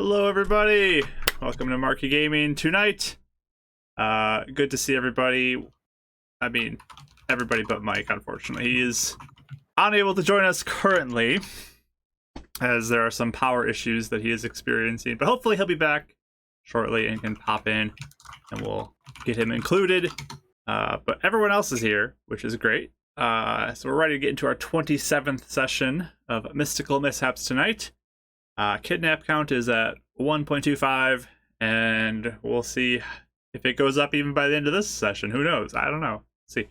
Hello, everybody. Welcome to Marky Gaming tonight. Good to see everybody. I mean, everybody but Mike, unfortunately. He is unable to join us currently, as there are some power issues that he is experiencing. But hopefully he'll be back shortly and can pop in, and we'll get him included. But everyone else is here, which is great. So we're ready to get into our 27th session of Mystical Mishaps tonight. Kidnap count is at 1.25, and we'll see if it goes up even by the end of this session. Who knows? I don't know. Let's see.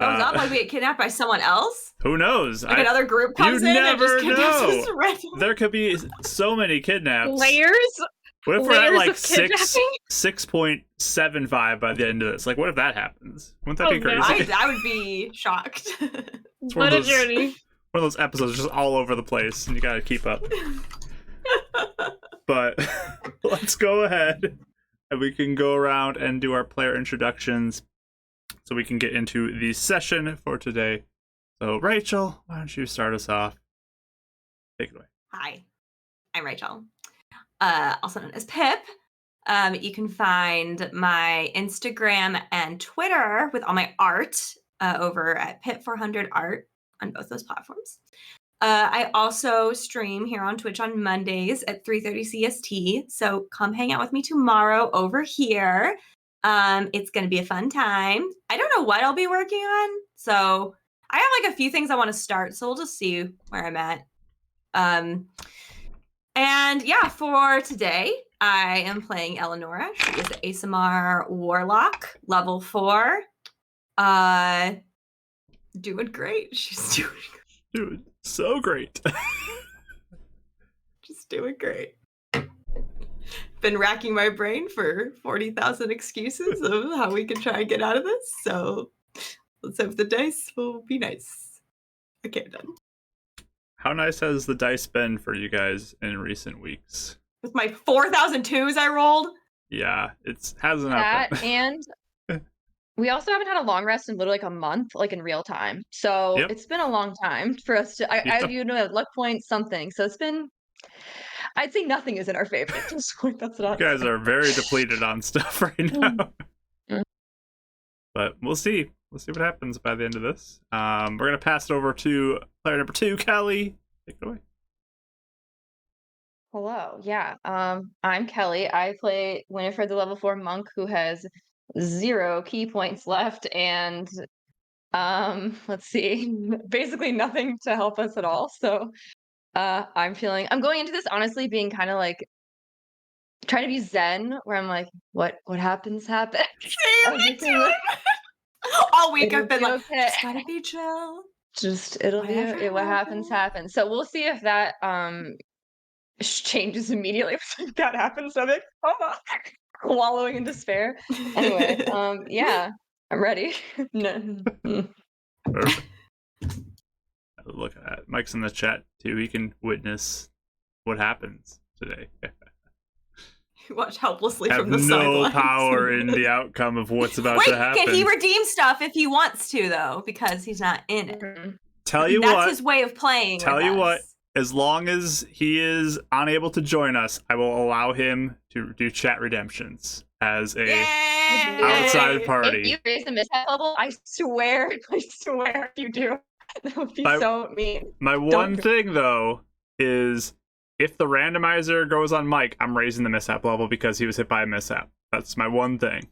Goes up like we get kidnapped by someone else? Who knows? Like another group comes in and just kidnaps us randomly? There could be so many kidnaps. Layers? What if we're at like 6.75 by the end of this? Like, what if that happens? Wouldn't that be crazy? I would be shocked. What a journey. One of those episodes just all over the place, and you gotta keep up. But let's go ahead and we can go around and do our player introductions so we can get into the session for today. So Rachel, why don't you start us off? Take it away. Hi, I'm Rachel, also known as Pip. You can find my Instagram and Twitter with all my art over at Pip400art on both those platforms. I also stream here on Twitch on Mondays at 3:30 CST. So come hang out with me tomorrow over here. It's going to be a fun time. I don't know what I'll be working on. So I have like a few things I want to start. So we'll just see where I'm at. And yeah, for today, I am playing Eleonora. She is an ASMR Warlock, level 4. Doing great. She's doing great. Dude, so great. Just doing great. Been racking my brain for 40,000 excuses of how we can try and get out of this. So let's hope the dice will be nice. Okay, done. How nice has the dice been for you guys in recent weeks? With my 4,002s I rolled? Yeah, it hasn't happened. And we also haven't had a long rest in literally like a month, like in real time. So It's been a long time for us to, I you know, luck point something. So it's been, I'd say nothing is in our favor at this point. That's not. You guys are very depleted on stuff right now. But we'll see. We'll see what happens by the end of this. We're going to pass it over to player number 2, Kelly. Take it away. Hello. Yeah. I'm Kelly. I play Winifred, the level 4 monk who has 0 key points left, and let's see, basically nothing to help us at all. So I'm going into this honestly being kind of like trying to be zen, where I'm like, what happens. All week I've been like, okay. Just gotta be chill. It'll be what happens. So we'll see if that changes immediately. If that happens, so I'm like, wallowing in despair. Anyway, yeah, I'm ready. Perfect. Look at that. Mike's in the chat too. He can witness what happens today. Watch helplessly from the sidelines. No power in the outcome of what's about to happen. Can he redeem stuff if he wants to, though? Because he's not in it. That's his way of playing. Tell you what. As long as he is unable to join us, I will allow him to do chat redemptions as a outside party. If you raise the mishap level, I swear if you do, that would be so mean. My one thing, though, is if the randomizer goes on Mike, I'm raising the mishap level because he was hit by a mishap. That's my one thing.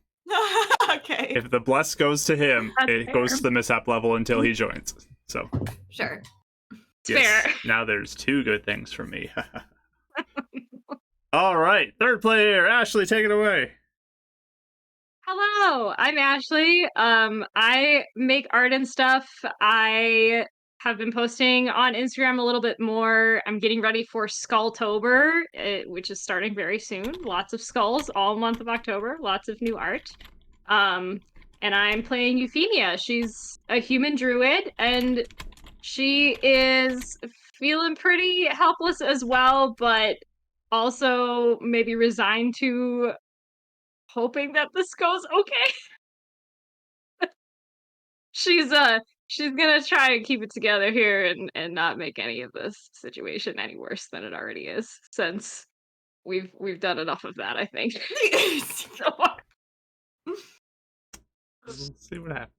Okay. If the bless goes to him, it goes to the mishap level until he joins. So sure. Yes. Fair. Now there's 2 good things for me. All right, third player, Ashley, take it away. Hello, I'm Ashley. I make art and stuff. I have been posting on Instagram a little bit more. I'm getting ready for Skulltober, which is starting very soon. Lots of skulls all month of October. Lots of new art. And I'm playing Euphemia. She's a human druid, and she is feeling pretty helpless as well, but also maybe resigned to hoping that this goes okay. She's gonna try and keep it together here and not make any of this situation any worse than it already is, since we've done enough of that, I think. We'll see what happens.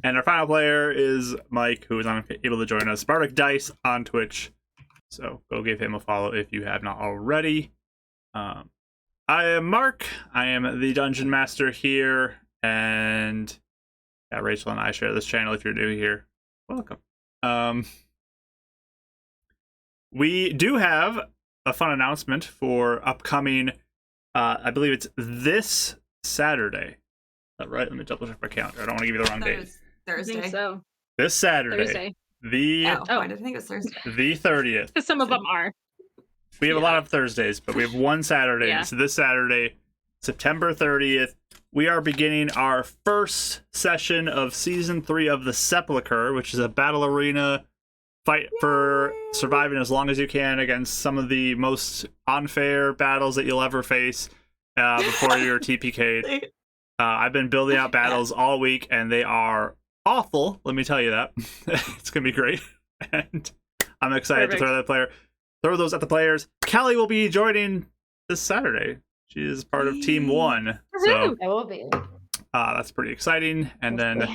And our final player is Mike, who is unable to join us. Bardic Dice on Twitch. So go give him a follow if you have not already. I am Mark. I am the Dungeon Master here. And yeah, Rachel and I share this channel. If you're new here, welcome. We do have a fun announcement for upcoming, I believe it's this Saturday. Is that right? Let me double check my calendar. I don't want to give you the wrong date. Thursday. I think so. This Saturday. Thursday. I didn't think it was Thursday. The 30th. Because some of them are. We have a lot of Thursdays, but we have one Saturday. Yeah. So this Saturday, September 30th, we are beginning our first session of Season 3 of the Sepulchre, which is a battle arena fight for surviving as long as you can against some of the most unfair battles that you'll ever face before you're TPK'd. I've been building out battles all week, and they are awful. Let me tell you that. It's going to be great. And I'm excited to throw those at the players. Kelly will be joining this Saturday. She is part of Team 1. So I will be. that's pretty exciting. And then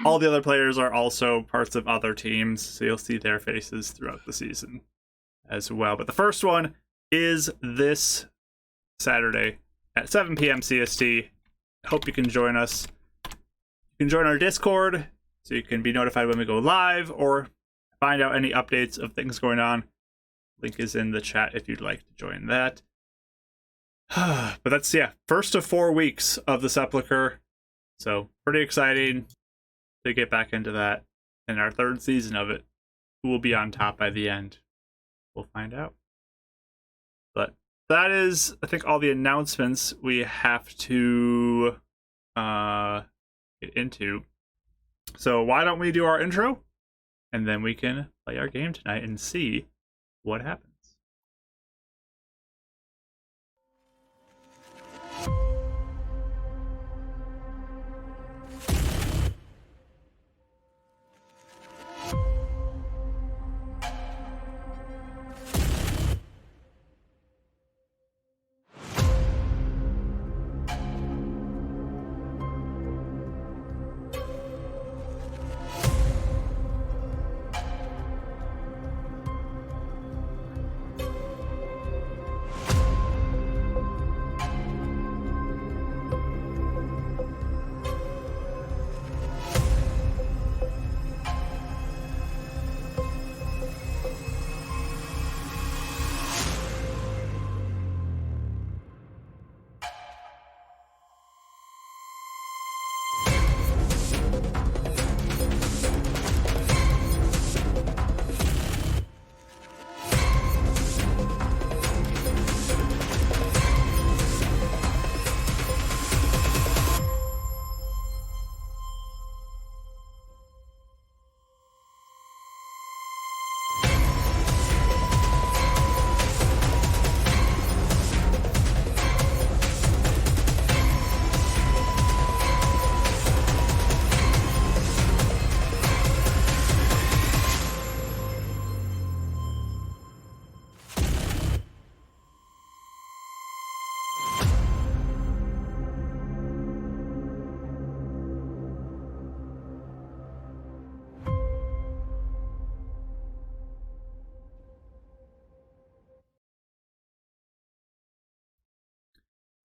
all the other players are also parts of other teams, so you'll see their faces throughout the season as well. But the first one is this Saturday at 7 PM CST. Hope you can join us. You can join our Discord so you can be notified when we go live or find out any updates of things going on. Link is in the chat if you'd like to join that. But that's, first of 4 weeks of the Sepulchre. So pretty exciting to get back into that. In our 3rd season of it, who will be on top by the end? We'll find out. But that is, I think, all the announcements we have to get into. So why don't we do our intro? And then we can play our game tonight and see what happens.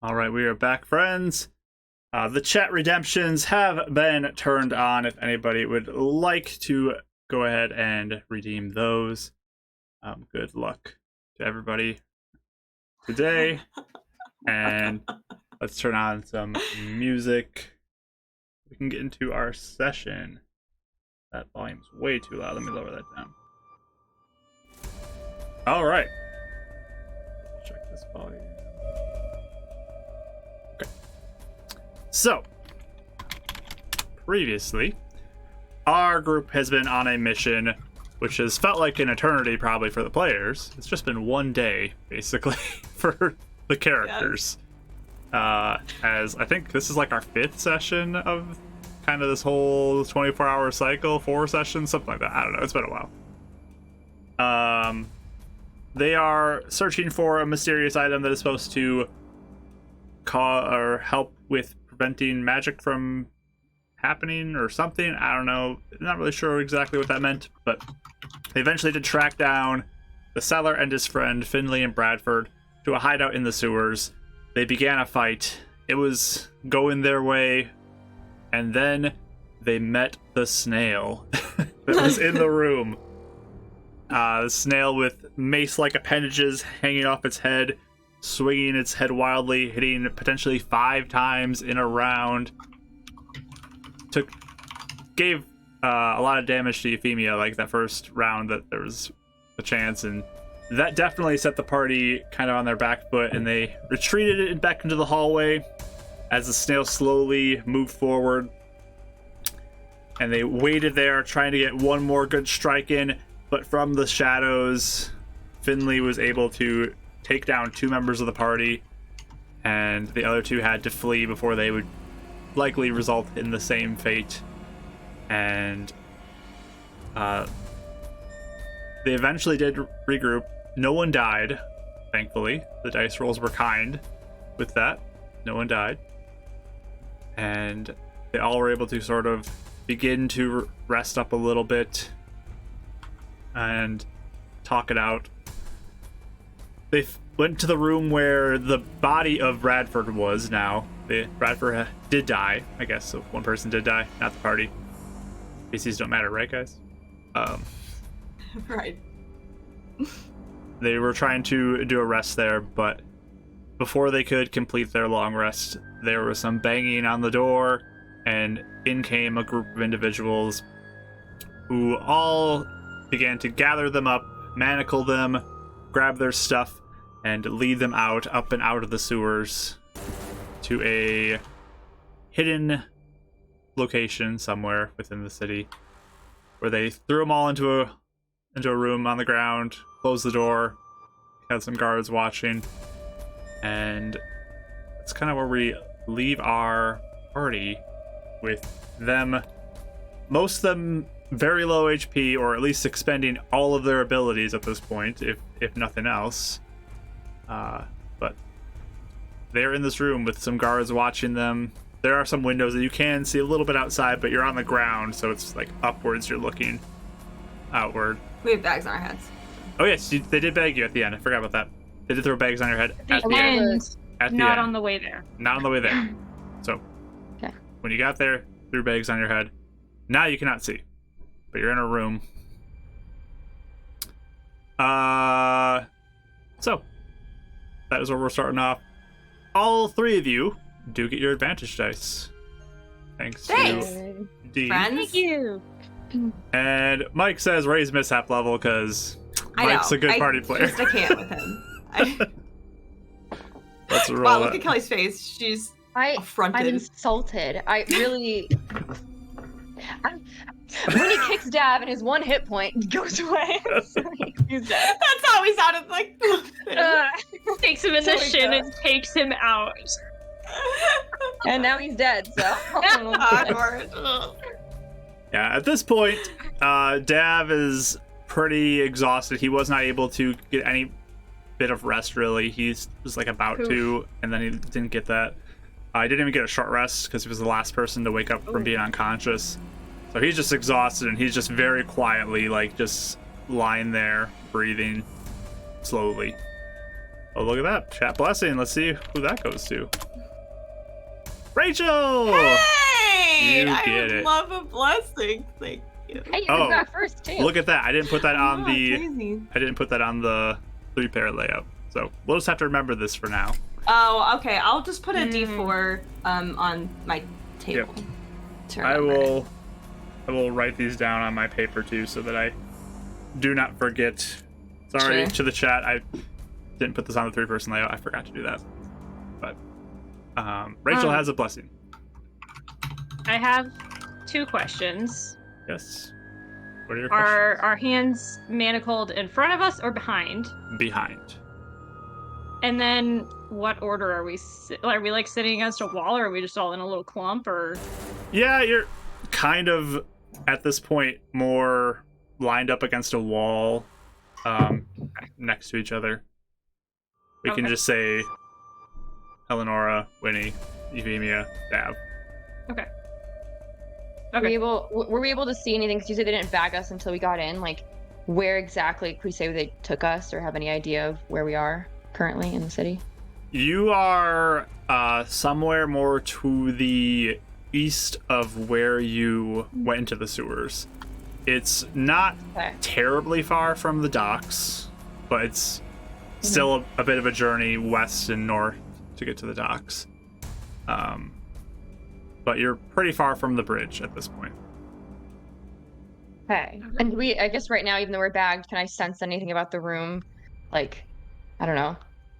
All right, we are back, friends. The chat redemptions have been turned on if anybody would like to go ahead and redeem those. Good luck to everybody today. And let's turn on some music. We can get into our session. That volume's way too loud. Let me lower that down. All right. Check this volume. So, previously, our group has been on a mission which has felt like an eternity probably for the players. It's just been one day, basically, for the characters. As I think this is like our 5th session of kind of this whole 24-hour cycle, 4 sessions, something like that. I don't know, it's been a while. they are searching for a mysterious item that is supposed to help with preventing magic from happening or something. I don't know. Not really sure exactly what that meant, but they eventually did track down the seller and his friend Finley and Bradford to a hideout in the sewers. They began a fight. It was going their way, and then they met the snail that was in the room. The snail with mace-like appendages hanging off its head, swinging its head wildly, hitting potentially 5 times in a round. Gave a lot of damage to Euphemia, like that first round that there was a chance, and that definitely set the party kind of on their back foot, and they retreated back into the hallway as the snail slowly moved forward. And they waited there, trying to get one more good strike in, but from the shadows, Finley was able to take down 2 members of the party, and the other 2 had to flee before they would likely result in the same fate. And they eventually did regroup. No one died, thankfully. The dice rolls were kind with that. No one died. And they all were able to sort of begin to rest up a little bit and talk it out. They went to the room where the body of Bradford was now. Bradford did die, I guess, so one person did die, not the party. PCs don't matter, right, guys? Right. They were trying to do a rest there, but before they could complete their long rest, there was some banging on the door, and in came a group of individuals who all began to gather them up, manacle them, grab their stuff, and lead them out, up and out of the sewers to a hidden location somewhere within the city, where they threw them all into a room on the ground, closed the door, had some guards watching, and that's kind of where we leave our party, with them, most of them very low HP, or at least expending all of their abilities at this point, if nothing else. But they're in this room with some guards watching them. There are some windows that you can see a little bit outside, but you're on the ground, so it's like upwards, you're looking outward. We have bags on our heads. Oh yes, they did bag you at the end. I forgot about that. They did throw bags on your head at the And end. At the not end. on the way there. Not on the way there. So, Okay. When you got there, threw bags on your head. Now you cannot see, but you're in a room. So that is where we're starting off. All 3 of you do get your advantage dice. Thanks to D. Friends? Thank you. And Mike says raise mishap level because Mike's a good party player. I can't with him. Let's roll Wow, that. look at Kelly's face. She's I'm affronted. insulted. I really. When he kicks Dav and his 1 hit point goes away, he's dead. That's how we sounded like. Takes him in the So shin good. and takes him out. And now he's dead, so. Awkward. Yeah, at this point, Dav is pretty exhausted. He was not able to get any bit of rest, really. He was like about to, and then he didn't get that. He didn't even get a short rest because he was the last person to wake up from being unconscious. So he's just exhausted, and he's just very quietly, like, just lying there, breathing slowly. Oh, look at that. Chat blessing. Let's see who that goes to. Rachel! Hey! You I get would it. love a blessing. Thank you. Hey, you Oh, got first too. Look at that. I didn't put that on the... Crazy. I didn't put that on the 3-pair layout. So we'll just have to remember this for now. Oh, okay. I'll just put a D4 on my table. to I remember. will write these down on my paper too, so that I do not forget. Sorry Sure. to the chat, I didn't put this on the 3-person layout. I forgot to do that. But Rachel has a blessing. I have 2 questions. Yes. What are your questions? Are our hands manacled in front of us or behind? Behind. And then what order are we? Are we like sitting against a wall, or are we just all in a little clump? Or Yeah, you're kind of at this point more lined up against a wall. next to each other. We can Okay. just say Eleonora, Winnie, Euphemia, Dav. Okay. Were we able to see anything? Because you said they didn't bag us until we got in. Like, where exactly could we say they took us, or have any idea of where we are currently in the city? You are somewhere more to the east of where you went into the sewers. It's not Okay. terribly far from the docks, but it's still a bit of a journey west and north to get to the docks. But you're pretty far from the bridge at this point. Okay. And I guess right now, even though we're bagged, can I sense anything about the room? Like, I don't know,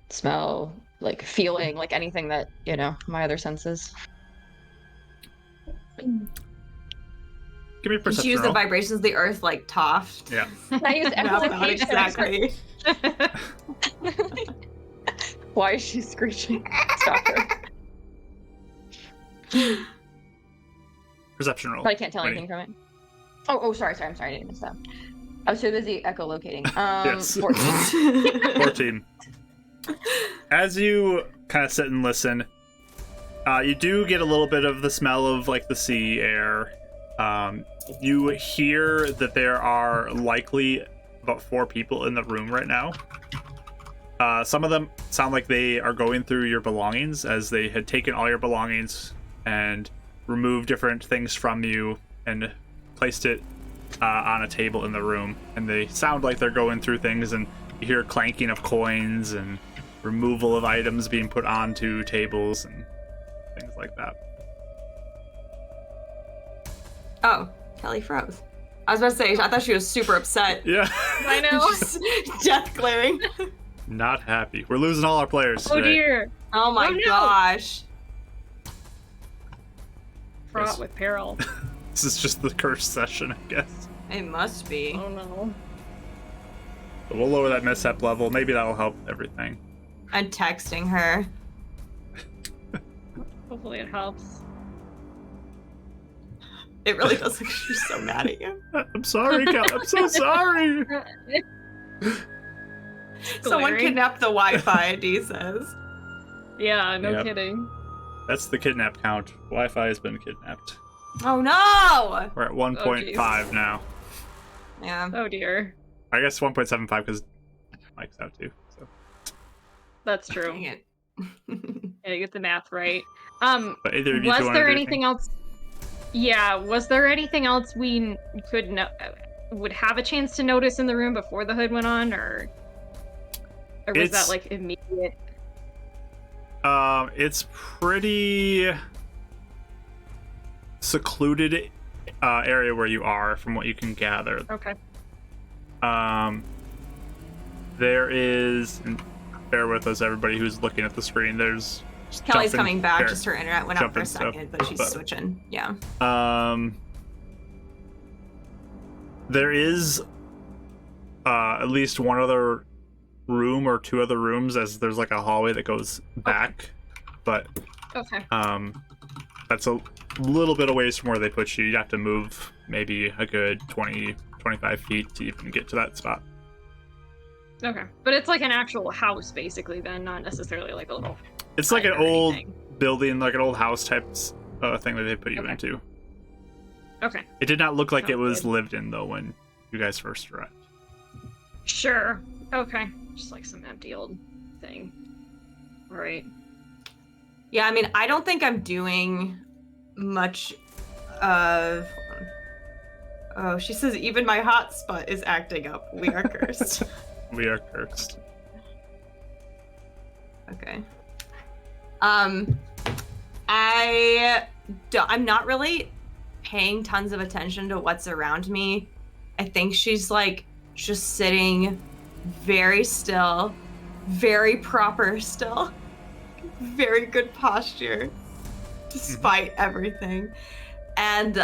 smell, like feeling, like anything that, my other senses. Give me a Did perception you use the roll. vibrations of the earth like Toft? Yeah. I use No, not echolocation. exactly. Why is she screeching? Stop her. Perception roll. But I can't tell Winnie. anything from it. Oh, sorry. I'm sorry. I didn't miss that. I was so busy echolocating. Yes. 14. 14. As you kind of sit and listen, you do get a little bit of the smell of like the sea air. You hear that there are likely about 4 people in the room right now. Some of them sound like they are going through your belongings, as they had taken all your belongings and removed different things from you and placed it on a table in the room. And they sound like they're going through things, and you hear clanking of coins and removal of items being put onto tables and things like that. Oh, Kelly froze. I was about to say, I thought she was super upset. Yeah. I know. Just death glaring. Not happy. We're losing all our players Oh today. dear. Oh my Oh, no. gosh. Fraught Yes. with peril. This is just the cursed session, I guess. It must be. Oh no. But we'll lower that mishap level. Maybe that'll help everything. I'm texting her. Hopefully it helps. It really does look like she's so mad at you. I'm sorry, Cal. I'm so sorry. Someone Glaring. kidnapped the Wi-Fi, D says. Yeah, no Yep. kidding. That's the kidnap count. Wi-Fi has been kidnapped. Oh no! We're at 1.5 now. Yeah. Oh dear. I guess 1.75 because Mike's out too. So. That's Dang true. it. Yeah, you get the math right. But either of you Was two want to there do anything else? Yeah, was there anything else we could would have a chance to notice in the room before the hood went on, or was It's- that like immediate? It's pretty secluded area where you are, from what you can gather. Okay. There is, and bear with us, everybody who's looking at the screen. There's just Kelly's jumping- coming back, here. just her internet went out for a Jumping stuff, second, but she's but- switching. Yeah. There is at least one other room or 2 other rooms, as there's like a hallway that goes back, but Okay. that's a little bit of ways from where they put you. You'd have to move maybe a good 20-25 feet to even get to that spot. Okay. But it's like an actual house, basically, then, not necessarily like a little. It's like an hut or old anything. building, like an old house type thing that they put you Okay. into. Okay. It did not look like it Sounds was good. lived in though when you guys first arrived. Sure. Okay. Just like some empty old thing. All right. Yeah, I mean, I don't think I'm doing much of... Oh, she says even my hotspot is acting up. We are cursed. We are cursed. Okay. I'm not really paying tons of attention to what's around me. I think she's like just sitting very still, very proper still, very good posture, despite everything. And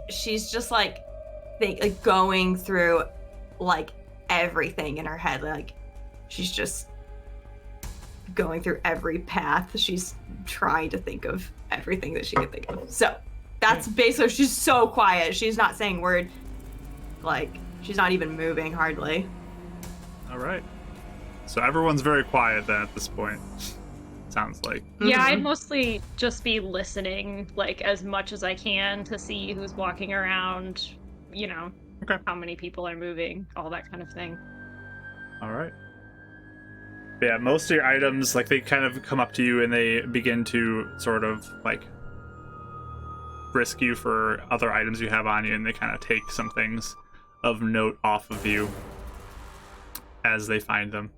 she's just like going through like everything in her head. Like she's just going through every path. She's trying to think of everything that she could think of. So that's basically, she's so quiet. She's not saying word. Like she's not even moving hardly. All right. So everyone's very quiet then at this point. Sounds like. Yeah, I'd Mhm. mostly just be listening, like, as much as I can to see who's walking around, Okay. how many people are moving, all that kind of thing. All right. Yeah, most of your items, like, they kind of come up to you and they begin to sort of, like, frisk you for other items you have on you, and they kind of take some things of note off of you as they find them.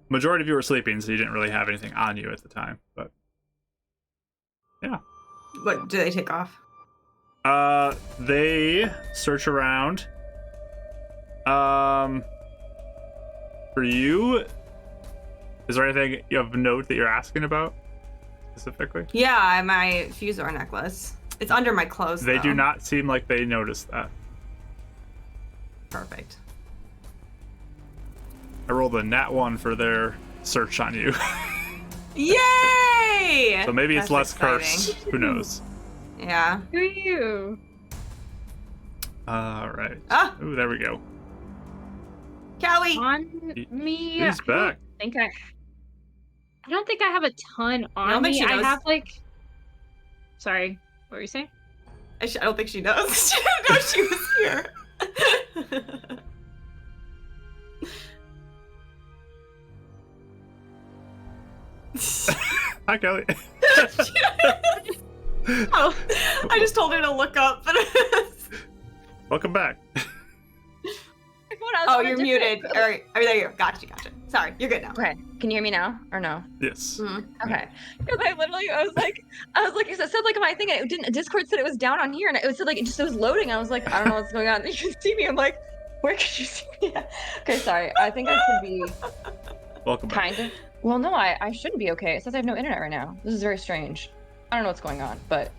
Majority of you were sleeping, so you didn't really have anything on you at the time, but yeah. What do they take off? They search around. For you, is there anything you have note that you're asking about specifically? Yeah, my Fusor necklace. It's under my clothes. They do though. not seem like they noticed that. Perfect. I rolled a nat 1 for their search on you. Yay! So maybe it's less That's cursed. exciting. Who knows? Yeah. Who are you? All right. Ah, Ooh, there we go. Kelly. On He- me? He's back. I don't think I have a ton on don't think me. she I knows. have like. Sorry, what were you saying? I don't think she knows. She didn't know she was here. Hi, Kelly. Oh, I just told her to look up. Welcome back. Oh, you're muted. All right. Oh, there you go. Gotcha. Sorry, you're good now. Okay, can you hear me now or no? Yes. Mhm. Okay, because I was like, it said like my thing, and it didn't. Discord said it was down on here, and it said like it was loading. I was like, I don't know what's going on. You can see me. I'm like, where could you see me? Okay, sorry. I think I should be Welcome back. kind of. Well, no, I shouldn't be okay. It says I have no internet right now. This is very strange. I don't know what's going on, but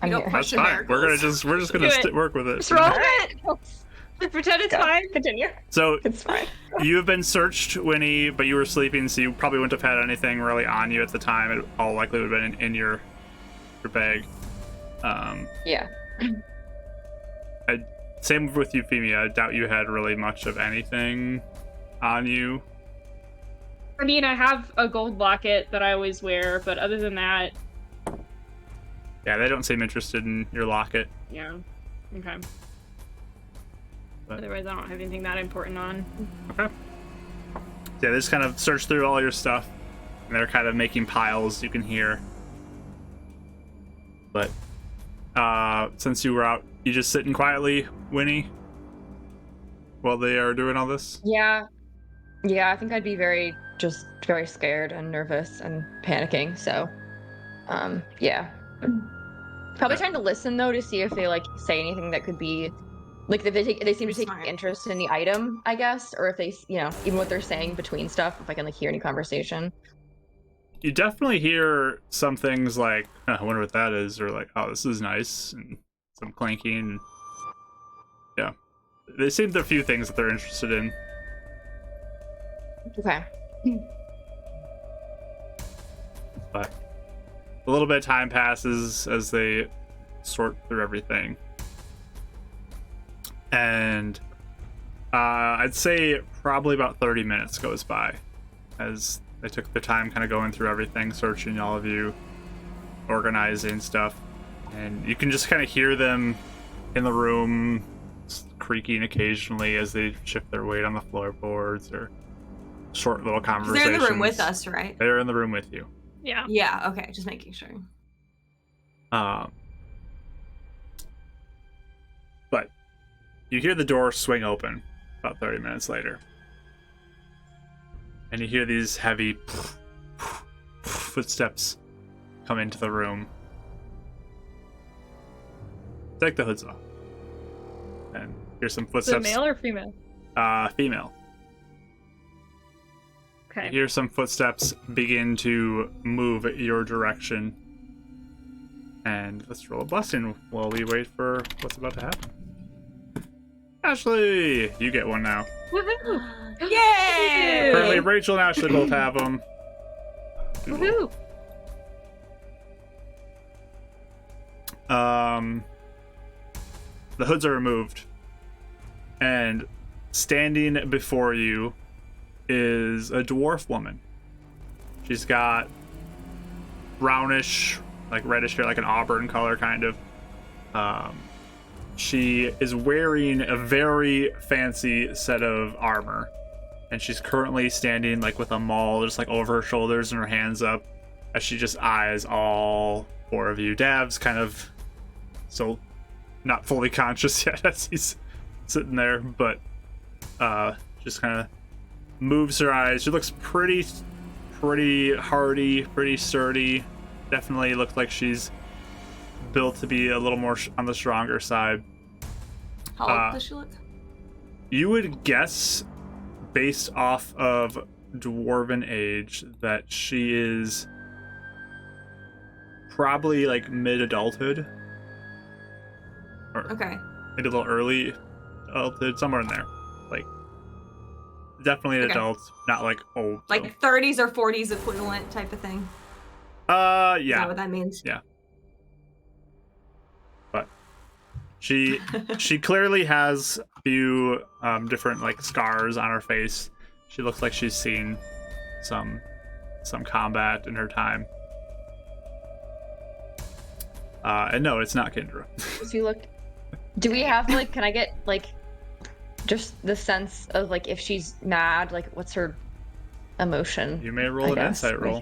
I'm don't here. That's Question fine. We're miracles. just gonna Do it. work with it. Just roll All it. right. Pretend it's Go. fine. Continue. So It's fine. you have been searched, Winnie, but you were sleeping, so you probably wouldn't have had anything really on you at the time. It all likely would have been in your bag. Yeah. Same with Euphemia. I doubt you had really much of anything on you. I mean, I have a gold locket that I always wear, but other than that, Yeah, they don't seem interested in your locket. yeah. Okay. But- Otherwise, I don't have anything that important on. Okay. Yeah, they just kind of search through all your stuff, and they're kind of making piles you can hear. But since you were out, you just sitting quietly, Winnie, while they are doing all this? Yeah. Yeah, I think I'd be very scared and nervous and panicking. So, yeah. Probably trying to listen though to see if they like say anything that could be like if they seem to take Smart. interest in the item, I guess, or if they, even what they're saying between stuff, if I can like hear any conversation. You definitely hear some things like, I wonder what that is, or like, oh, this is nice, and some clanking. And yeah. They seem to have a few things that they're interested in. Okay. But a little bit of time passes as they sort through everything. And I'd say probably about 30 minutes goes by as they took their time kind of going through everything, searching all of you, organizing stuff. And you can just kind of hear them in the room creaking occasionally as they shift their weight on the floorboards or short little 'Cause conversations. they're in the room with us, right? They're in the room with you. Yeah. Yeah. Okay. Just making sure. But you hear the door swing open about 30 minutes later. And you hear these heavy footsteps come into the room. Take the hoods off. And here's some Is it footsteps. male or female? Female. You Okay. hear some footsteps begin to move your direction. And let's roll a blessing while we wait for what's about to happen. Ashley! You get one now. Woohoo! Yay! Currently, Rachel and Ashley both have them. Woohoo! The hoods are removed. And standing before you is a dwarf woman. She's got brownish, like reddish hair, like an auburn color kind of. She is wearing a very fancy set of armor, and she's currently standing like with a maul just like over her shoulders and her hands up as she just eyes all four of you. Dav's kind of still not fully conscious yet as he's sitting there, but just kind of moves her eyes. She looks pretty hardy, pretty sturdy. Definitely looks like she's built to be a little more on the stronger side. How old does she look? You would guess, based off of dwarven age, that she is probably like mid-adulthood. Or Okay. maybe a little early adulthood, somewhere in there. Like, definitely an Okay. adult, not like old. Like so. 30s or 40s equivalent type of thing. Is Yeah. that what that means? Yeah. But she clearly has a few different like scars on her face. She looks like she's seen some combat in her time. And no, it's not Kendra. Do we have like? Can I get like just the sense of like if she's mad? Like, what's her emotion? You may roll an insight roll.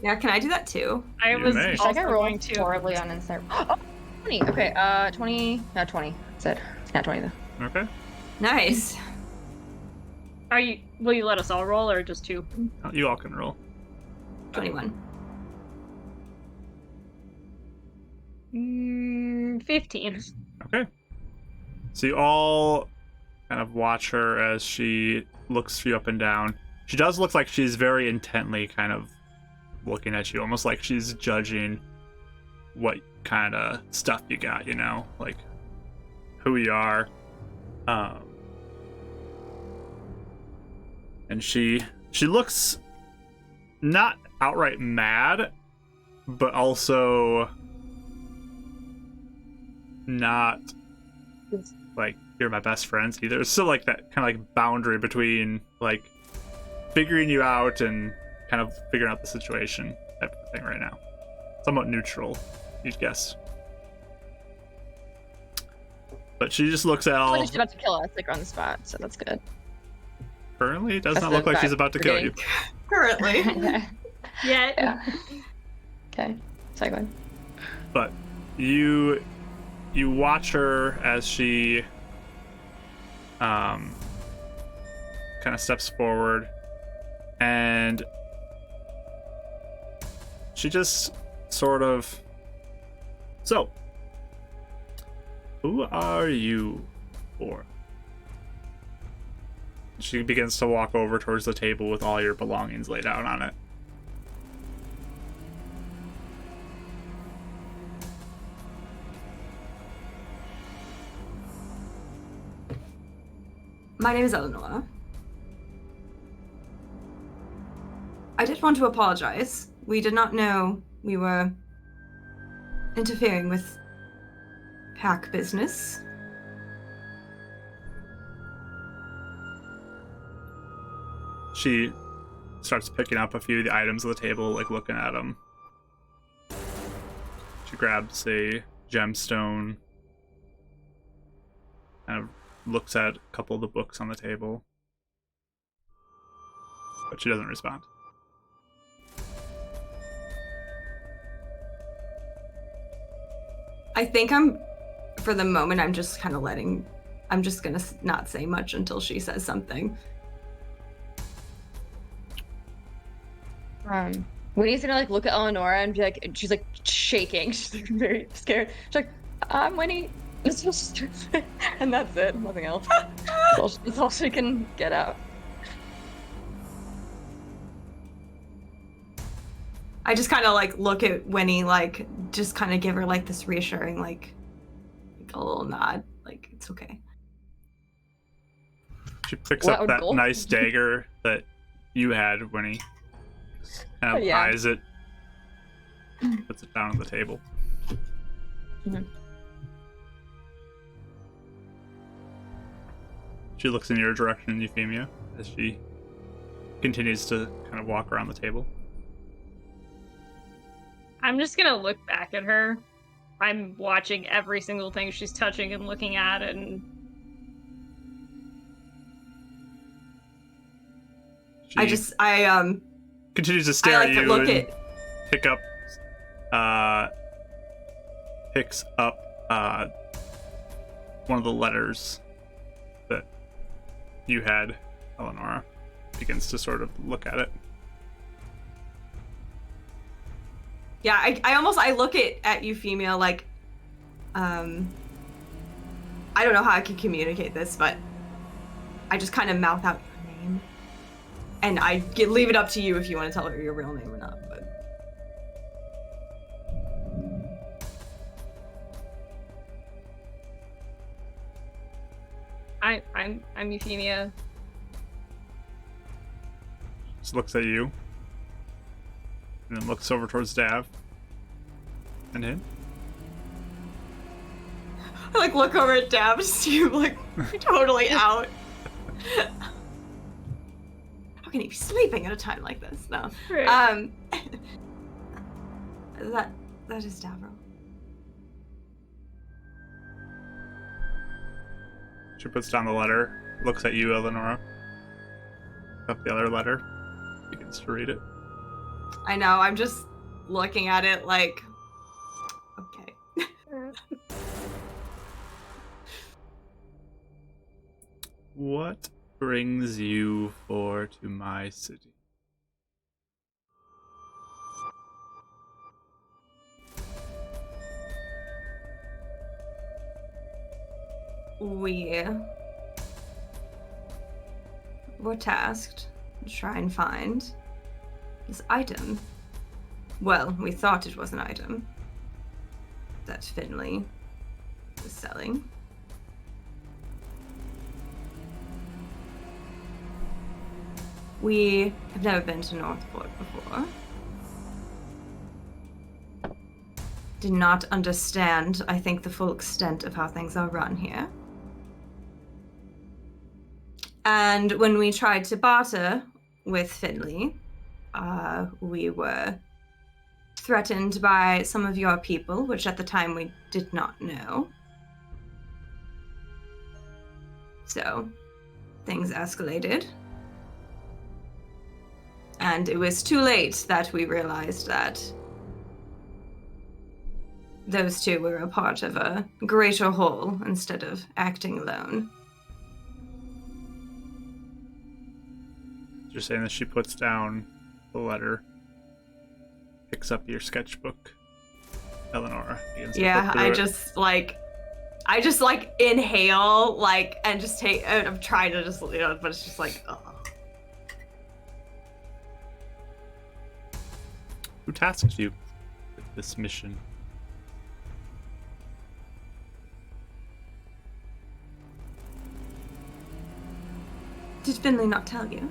Yeah, can I do that too? I You was may. Should I get also rolling going to. horribly on insight? Oh, 20. Okay, 20. No, 20. Said not 20 though. Okay. Nice. Will you let us all roll or just two? You all can roll. 21. 15. Okay. So you all kind of watch her as she looks you up and down. She does look like she's very intently kind of looking at you, almost like she's judging what kind of stuff you got, you know, like who you are. And she looks not outright mad, but also not like you're my best friends either. It's still like that kind of like boundary between like figuring you out and kind of figuring out the situation type of thing right now. Somewhat neutral, you'd guess. But she just looks at all. She's about to kill us, like on the spot, so that's good. Currently, it does That's not the look like vibe she's about to we're kill getting. you. Currently. Yeah. Yeah. Okay. Sorry, go ahead. But you watch her as she kind of steps forward, and she just sort of, so who are you for? She begins to walk over towards the table with all your belongings laid out on it. My name is Eleanor. I did want to apologize. We did not know we were interfering with pack business. She starts picking up a few of the items on the table, like looking at them. She grabs a gemstone, kind of looks at a couple of the books on the table, but she doesn't respond. I think for the moment, I'm just kind of I'm just gonna not say much until she says something. Winnie's gonna like look at Eleonora and be like, and she's like shaking. She's like very scared. She's like, I'm Winnie. It's just, and that's it. Nothing else. That's all she can get out. I just kind of like look at Winnie, like just kind of give her like this reassuring, like a little nod, like it's okay. She picks What up that goal? nice dagger that you had, Winnie. Kind of Yeah. eyes it, puts it down on the table. Mhm. She looks in your direction, Euphemia, as she continues to kind of walk around the table. I'm just gonna look back at her. I'm watching every single thing she's touching and looking at, and She I continues to stare like at to you look and at picks up one of the letters that you had, Eleonora. Begins to sort of look at it. Yeah, I look at Euphemia like, I don't know how I can communicate this, but I just kind of mouth out your name, and leave it up to you if you want to tell her your real name or not. But I'm Euphemia. Just looks at you. And then looks over towards Dav. And him. I like look over at Dab to see him like totally out. How can he be sleeping at a time like this? No. Right. That is Davro. She puts down the letter, looks at you, Eleonora. Up the other letter, begins to read it. I know, I'm just looking at it like, okay. What brings you to my city? We were tasked to try and find this item. Well, we thought it was an item that Finley was selling. We have never been to Northport before. Did not understand, I think, the full extent of how things are run here. And when we tried to barter with Finley, we were threatened by some of your people, which at the time we did not know. So, things escalated. And it was too late that we realized that those two were a part of a greater whole instead of acting alone. You're saying that she puts down the letter, picks up your sketchbook, Eleonora. Begins to Yeah, flip through I it. just inhale, and just take, and I'm trying to just, but it's just like, ugh. Who tasked you with this mission? Did Finley not tell you?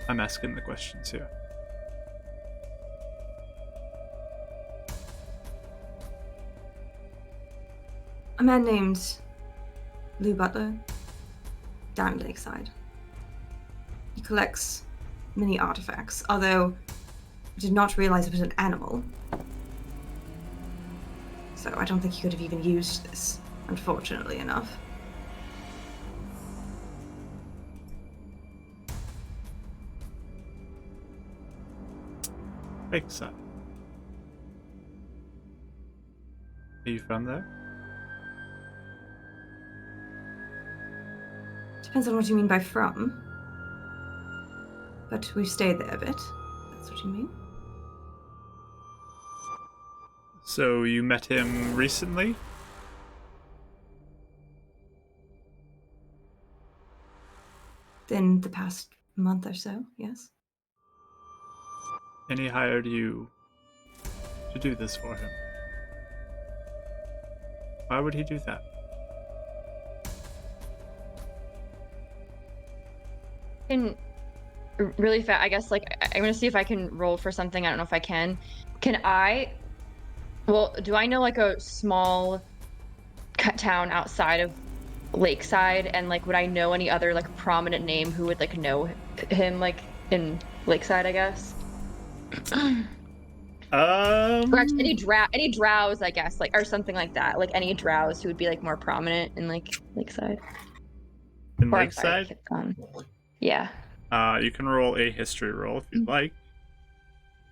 I'm asking the questions here. A man named Lou Butler, down Lakeside. He collects many artifacts, although I did not realize it was an animal. So I don't think he could have even used this, unfortunately enough. Lakeside. Are you from there? Depends on what you mean by from. But we've stayed there a bit. That's what you mean? So you met him recently? In the past month or so, yes. And he hired you to do this for him. Why would he do that? And really fast, I guess, I'm gonna see if I can roll for something. I don't know if I can. Can I? Well, do I know a small town outside of Lakeside, and like would I know any other like prominent name who would like know him like in Lakeside, I guess. Or actually, any drows, I guess, like or something like that. Like any drows who would be like more prominent in like Lakeside. In Or, I'm sorry, Lakeside? yeah. You can roll a history roll if you'd like.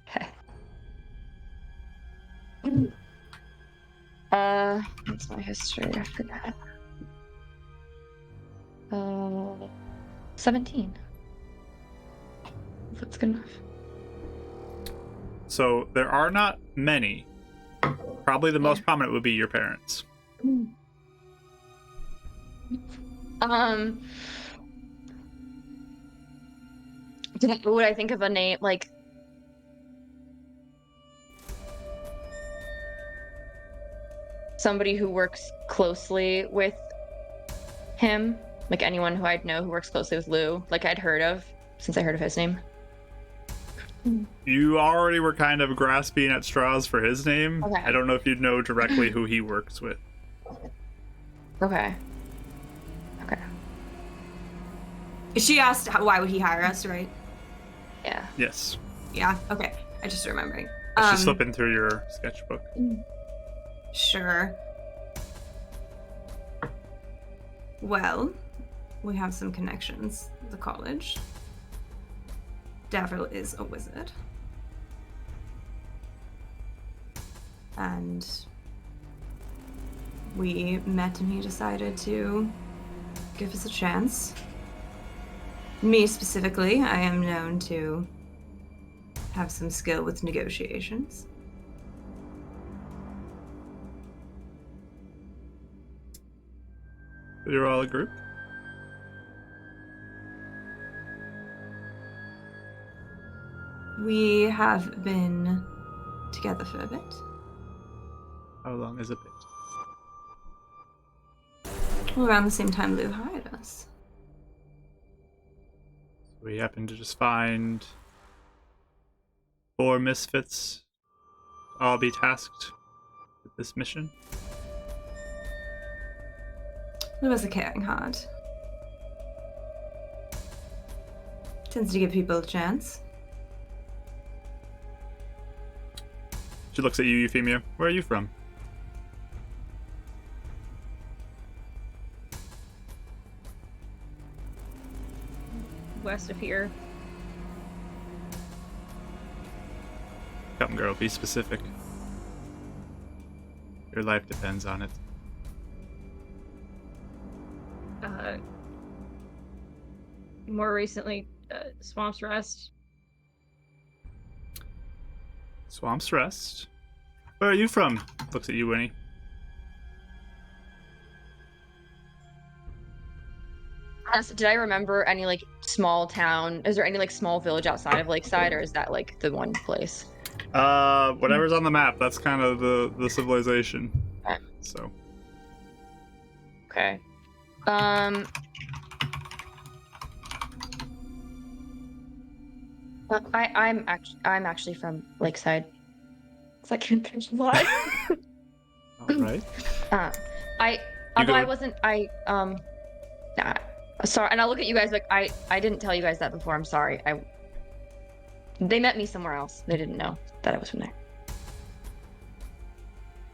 Okay. What's my history? I forgot. 17. If that's good enough. So there are not many. Probably the most prominent would be your parents. Would I think of a name like somebody who works closely with him? Like anyone who I'd know who works closely with Lou, like I'd heard of, since I heard of his name. You already were kind of grasping at straws for his name. Okay. I don't know if you'd know directly who he works with. Okay. She asked why would he hire us, right? Yeah. Yes. Yeah. Okay. I just remembering. She's flipping through your sketchbook. Sure. Well, we have some connections at the college. Davril is a wizard. And we met and he decided to give us a chance. Me specifically, I am known to have some skill with negotiations. You're all a group? We have been together for a bit. How long is a bit? Around the same time Lou hired us. We happen to just find 4 misfits. I'll be tasked with this mission. Lou has a caring heart. Tends to give people a chance. She looks at you, Euphemia. Where are you from? West of here. Come, girl, be specific. Your life depends on it. More recently, Swamp's Rest. Swamp's Rest. Where are you from? Looks at you, Winnie. Did I remember any like small town? Is there any like small village outside of Lakeside, or is that like the one place? Whatever's on the map, that's kind of the civilization. Okay. So. Okay. I'm actually from Lakeside. So I can't think why. All right. Although I wasn't, nah, sorry, and I'll look at you guys like I didn't tell you guys that before. I'm sorry. They met me somewhere else. They didn't know that I was from there.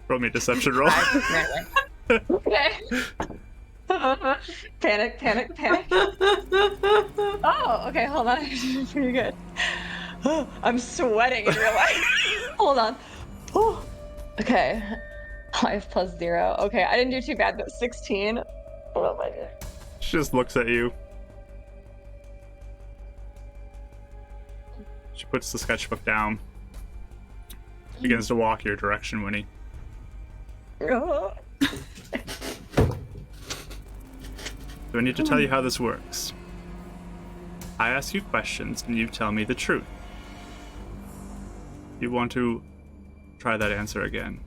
Roll me a deception roll. I ran away. Okay. Panic. Oh, okay, hold on. Pretty good. I'm sweating in real life. Hold on. Oh. Okay. 5 plus 0. Okay, I didn't do too bad, but 16. Oh my god. She just looks at you. She puts the sketchbook down. Begins to walk your direction, Winnie. Oh. So I need to tell you how this works. I ask you questions and you tell me the truth. You want to try that answer again?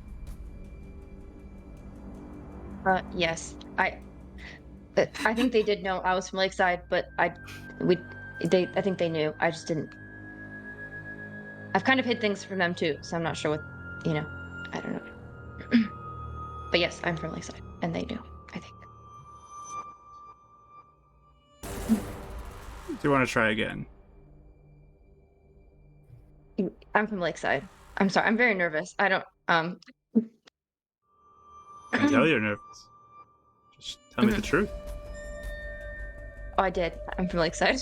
Yes. I think they did know I was from Lakeside, but I think they knew. I just didn't. I've kind of hid things from them too, so I'm not sure what, I don't know. But yes, I'm from Lakeside. and they do, I think. Do you want to try again? I'm from Lakeside. I'm sorry, I'm very nervous. I don't, I can tell you're nervous. Just tell me the truth. Oh, I did. I'm from Lakeside.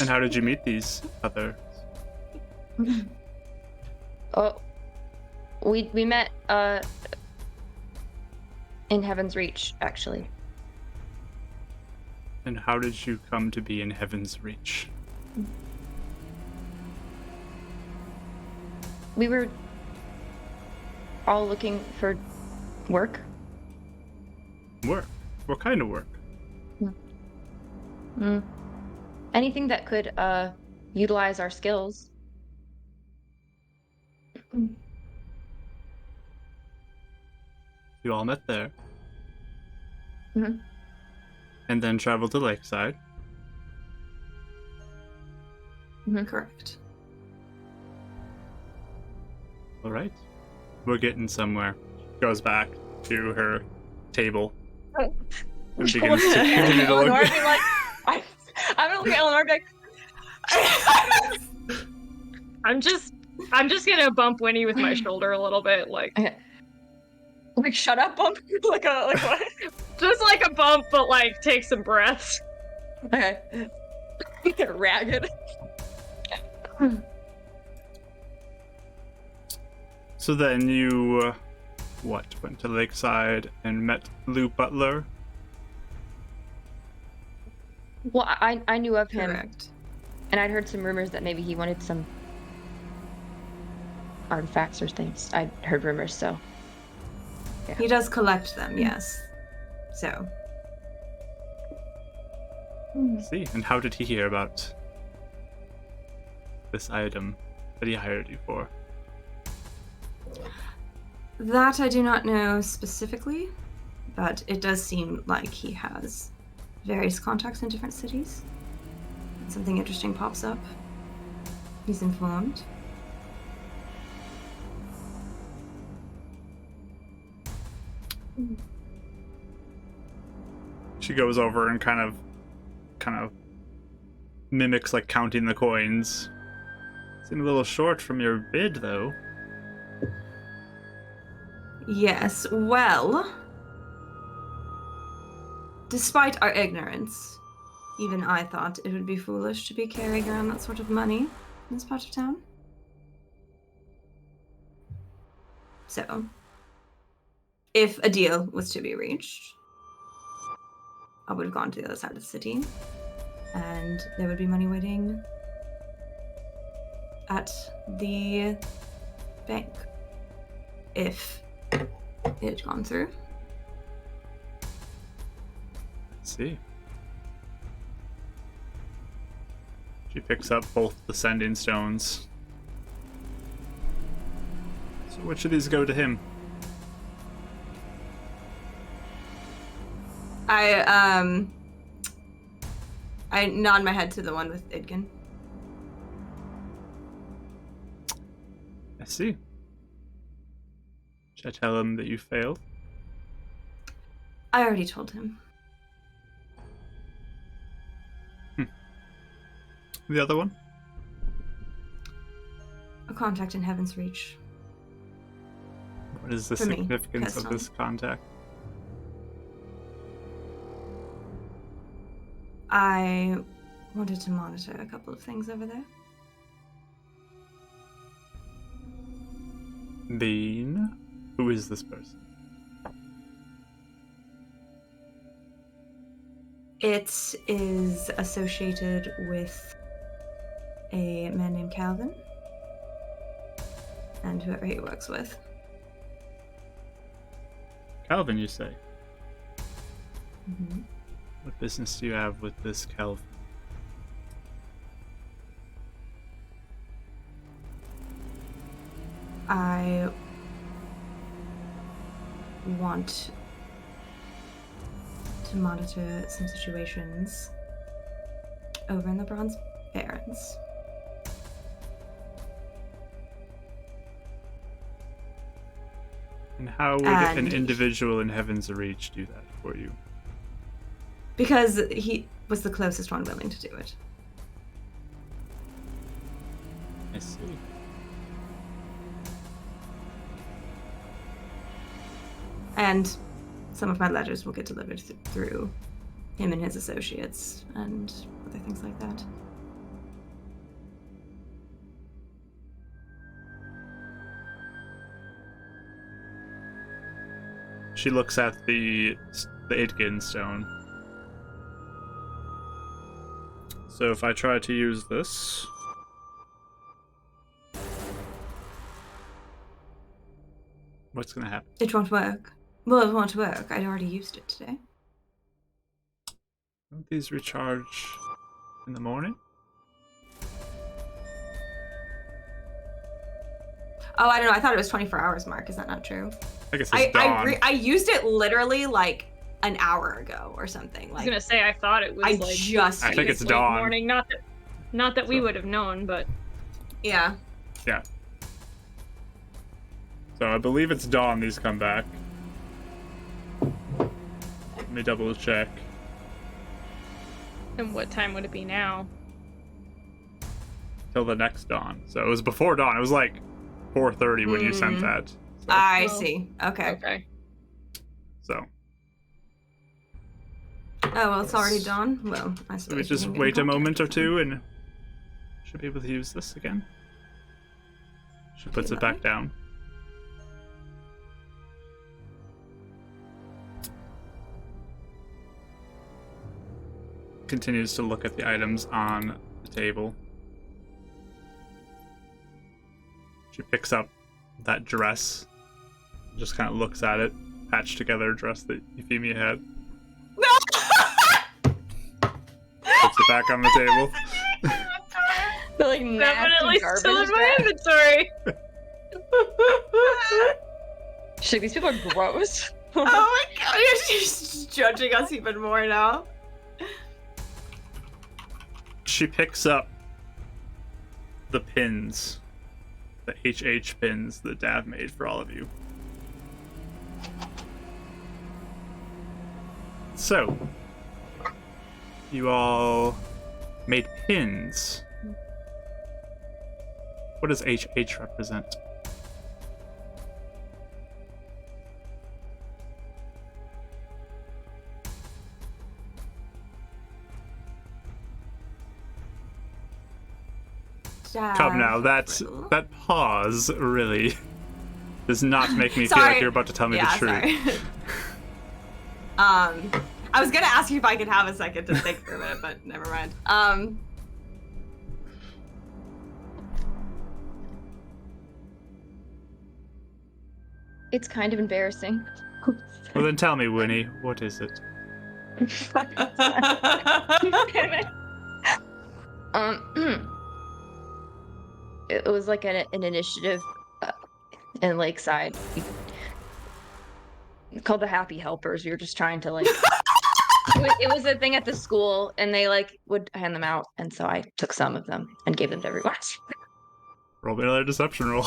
And how did you meet these other? Oh, we met in Heaven's Reach, actually. And how did you come to be in Heaven's Reach? We were all looking for work. Work? What kind of work? Anything that could utilize our skills. You all met there. Mhm. And then traveled to Lakeside. Correct. All right. We're getting somewhere. Goes back to her table. And begins to continue to look. Eleanor be like, I'm gonna look at Eleanor and be like, I'm just gonna bump Winnie with my shoulder a little bit, like like shut up, bump. like what? just like a bump, but like take some breaths. Okay. They're ragged. So then you, went to Lakeside and met Lou Butler? Well, I knew of him, Correct. and I'd heard some rumors that maybe he wanted some artifacts or things. I'd heard rumors, so. Yeah. He does collect them, yes. So, I see. And how did he hear about this item that he hired you for? that I do not know specifically, but it does seem like he has various contacts in different cities. When something interesting pops up, he's informed. She goes over and kind of mimics like counting the coins. Seem a little short from your bid, though. Yes, well, despite our ignorance, even I thought it would be foolish to be carrying around that sort of money in this part of town. So, if a deal was to be reached, I would have gone to the other side of the city, and there would be money waiting at the bank if it had gone through. Let's see. She picks up both the sending stones. So which of these go to him? I nod my head to the one with Idgen. I see. Should I tell him that you failed? I already told him. The other one? A contact in Heaven's Reach. What is the For me, significance of personally. this contact? I wanted to monitor a couple of things over there. Bean? Who is this person? It is associated with a man named Calvin and whoever he works with. Calvin, you say? Mm-hmm. What business do you have with this Calvin? I want to monitor some situations over in the Bronze Barrens. And how would an individual in Heaven's Reach do that for you? Because he was the closest one willing to do it. I see. And some of my letters will get delivered through him and his associates and other things like that. She looks at the Idgin stone. So if I try to use this... what's gonna happen? It won't work. Well, it won't work. I'd already used it today. Don't these recharge in the morning? Oh, I don't know. I thought it was 24 hours, Mark. Is that not true? I guess it's dawn. I used it literally like an hour ago or something. Like, I was gonna say I thought it was I think it's late dawn. morning. Not that we would have known, but yeah. Yeah. So I believe it's dawn these come back. Let me double check. and what time would it be now? Till the next dawn. So it was before dawn. It was like 4:30 when you sent that. So, I see. Okay. Okay. so Oh, well, it's already dawn. Well, I suppose let me we just can get wait a in moment or contact. two and should be able to use this again. She puts it back down. Continues to look at the items on the table. She picks up that dress, just kind of looks at it, patched together dress that Euphemia had. Puts it back on the table. The like Definitely nasty still in garbage. my inventory. She's like, these people are gross. Oh my god, she's judging us even more now. She picks up the pins, the HH pins that Dav made for all of you. So, you all made pins. What does HH represent? Come now, that pause really does not make me feel like you're about to tell me the truth. Sorry. I was gonna ask you if I could have a second to think for a minute, but never mind. It's kind of embarrassing. Well then tell me, Winnie, what is it? It was like an initiative in Lakeside called the Happy Helpers. We were just trying to like it was a thing at the school, and they like would hand them out, and so I took some of them and gave them to everyone. Roll me another deception roll.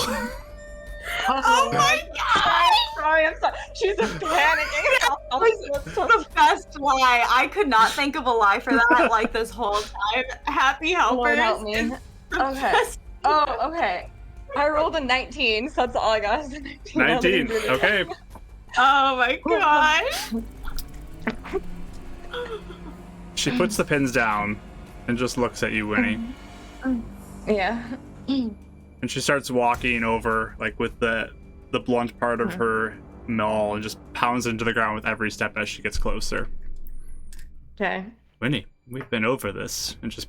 Oh my god! I'm sorry. She's just panicking. The best lie. I could not think of a lie for that like this whole time. Happy Lord helpers. help me. is the Okay. best. Oh, okay. I rolled a 19, so that's all I got. 19. Okay. Oh my god. She puts the pins down and just looks at you, Winnie. Yeah. And she starts walking over, like with the blunt part of her maul, and just pounds into the ground with every step as she gets closer. Okay. Winnie, we've been over this, and just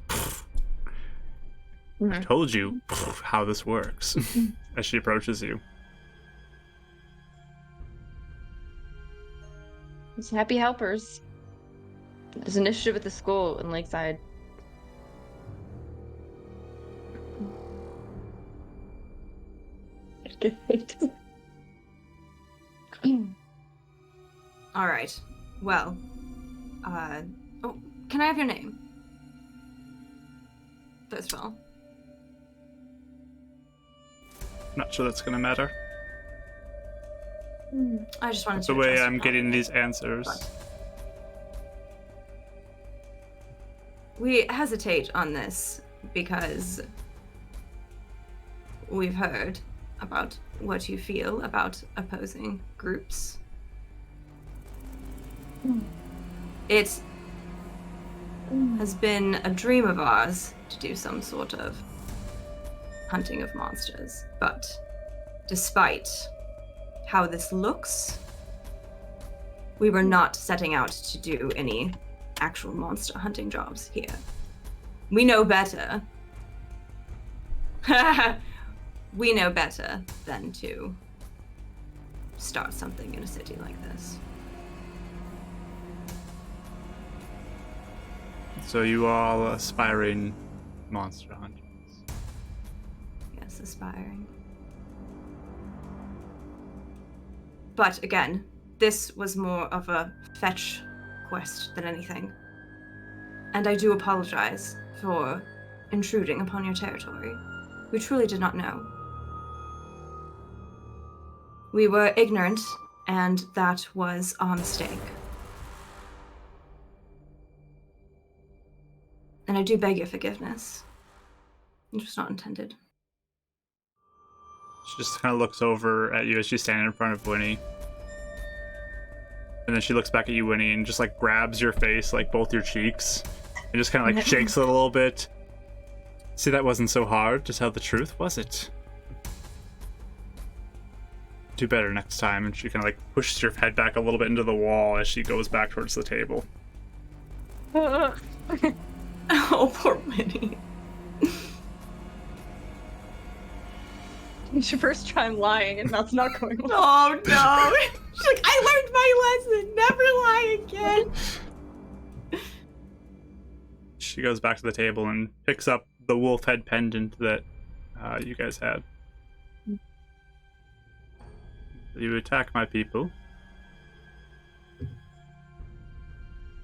I told you how this works as she approaches you. It's Happy Helpers. There's an initiative at the school in Lakeside. All right. Well, oh, can I have your name? First of all. Not sure that's gonna matter. I just wanted That's to the way address I'm your getting thought. these answers. But we hesitate on this because we've heard about what you feel about opposing groups. It has been a dream of ours to do some sort of hunting of monsters, but despite how this looks, we were not setting out to do any actual monster hunting jobs here. We know better. We know better than to start something in a city like this. So you all aspiring monster hunters. Yes, aspiring. But again, this was more of a fetch quest than anything. And I do apologize for intruding upon your territory. We truly did not know. We were ignorant, and that was our mistake. And I do beg your forgiveness. It was not intended. She just kind of looks over at you as she's standing in front of Winnie. And then she looks back at you, Winnie, and just like grabs your face, like both your cheeks, and just kind of like shakes it a little bit. See, that wasn't so hard to tell the truth, was it? Do better next time. And she kind of like pushes your head back a little bit into the wall as she goes back towards the table. Oh, poor Winnie. You should first try lying, and that's not going well. Oh no! She's like, I learned my lesson. Never lie again. She goes back to the table and picks up the wolf head pendant that you guys had. You attack my people.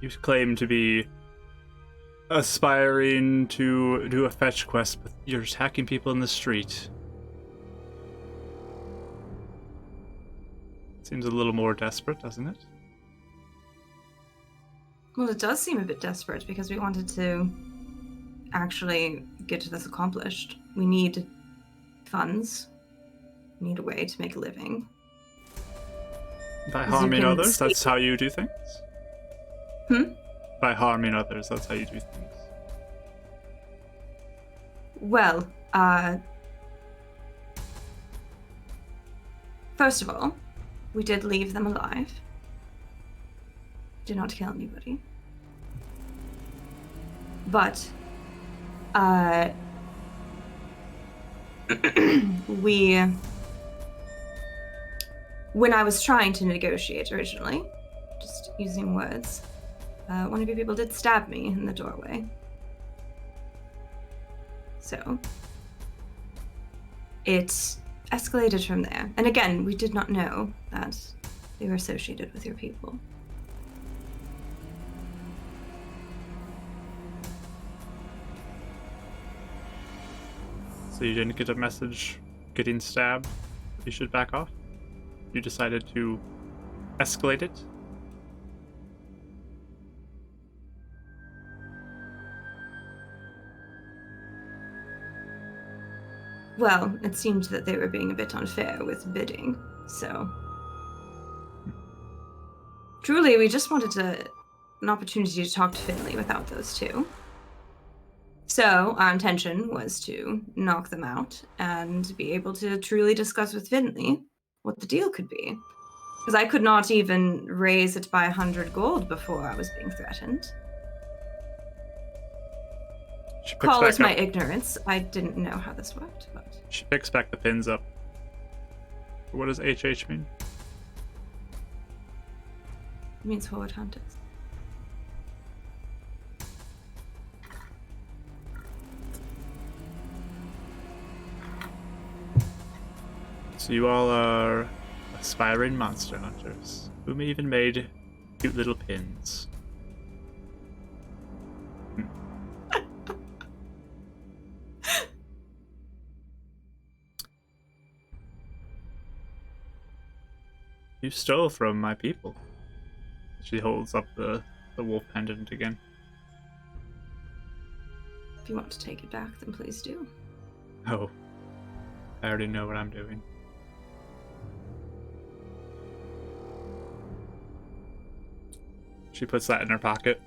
You claim to be aspiring to do a fetch quest, but you're attacking people in the street. Seems a little more desperate, doesn't it? Well, it does seem a bit desperate because we wanted to actually get this accomplished. We need funds. We need a way to make a living. By As you harming can others, see- that's how you do things? By harming others, that's how you do things. Well, first of all, we did leave them alive. Did not kill anybody. But, when I was trying to negotiate originally, just using words, one of your people did stab me in the doorway. So, it escalated from there. And again, we did not know that they were associated with your people. So you didn't get a message getting stabbed? You should back off? You decided to escalate it? Well, it seemed that they were being a bit unfair with bidding, so... Truly, we just wanted an opportunity to talk to Finley without those two. So, our intention was to knock them out and be able to truly discuss with Finley what the deal could be. Because I could not even raise it by 100 gold before I was being threatened. She picks Call back it my up. ignorance. I didn't know how this worked, but... She picks back the pins up. What does HH mean? It means forward hunters. So you all are aspiring monster hunters, whom even made cute little pins. You stole from my people. She holds up the wolf pendant again. If you want to take it back, then please do. Oh. I already know what I'm doing. She puts that in her pocket.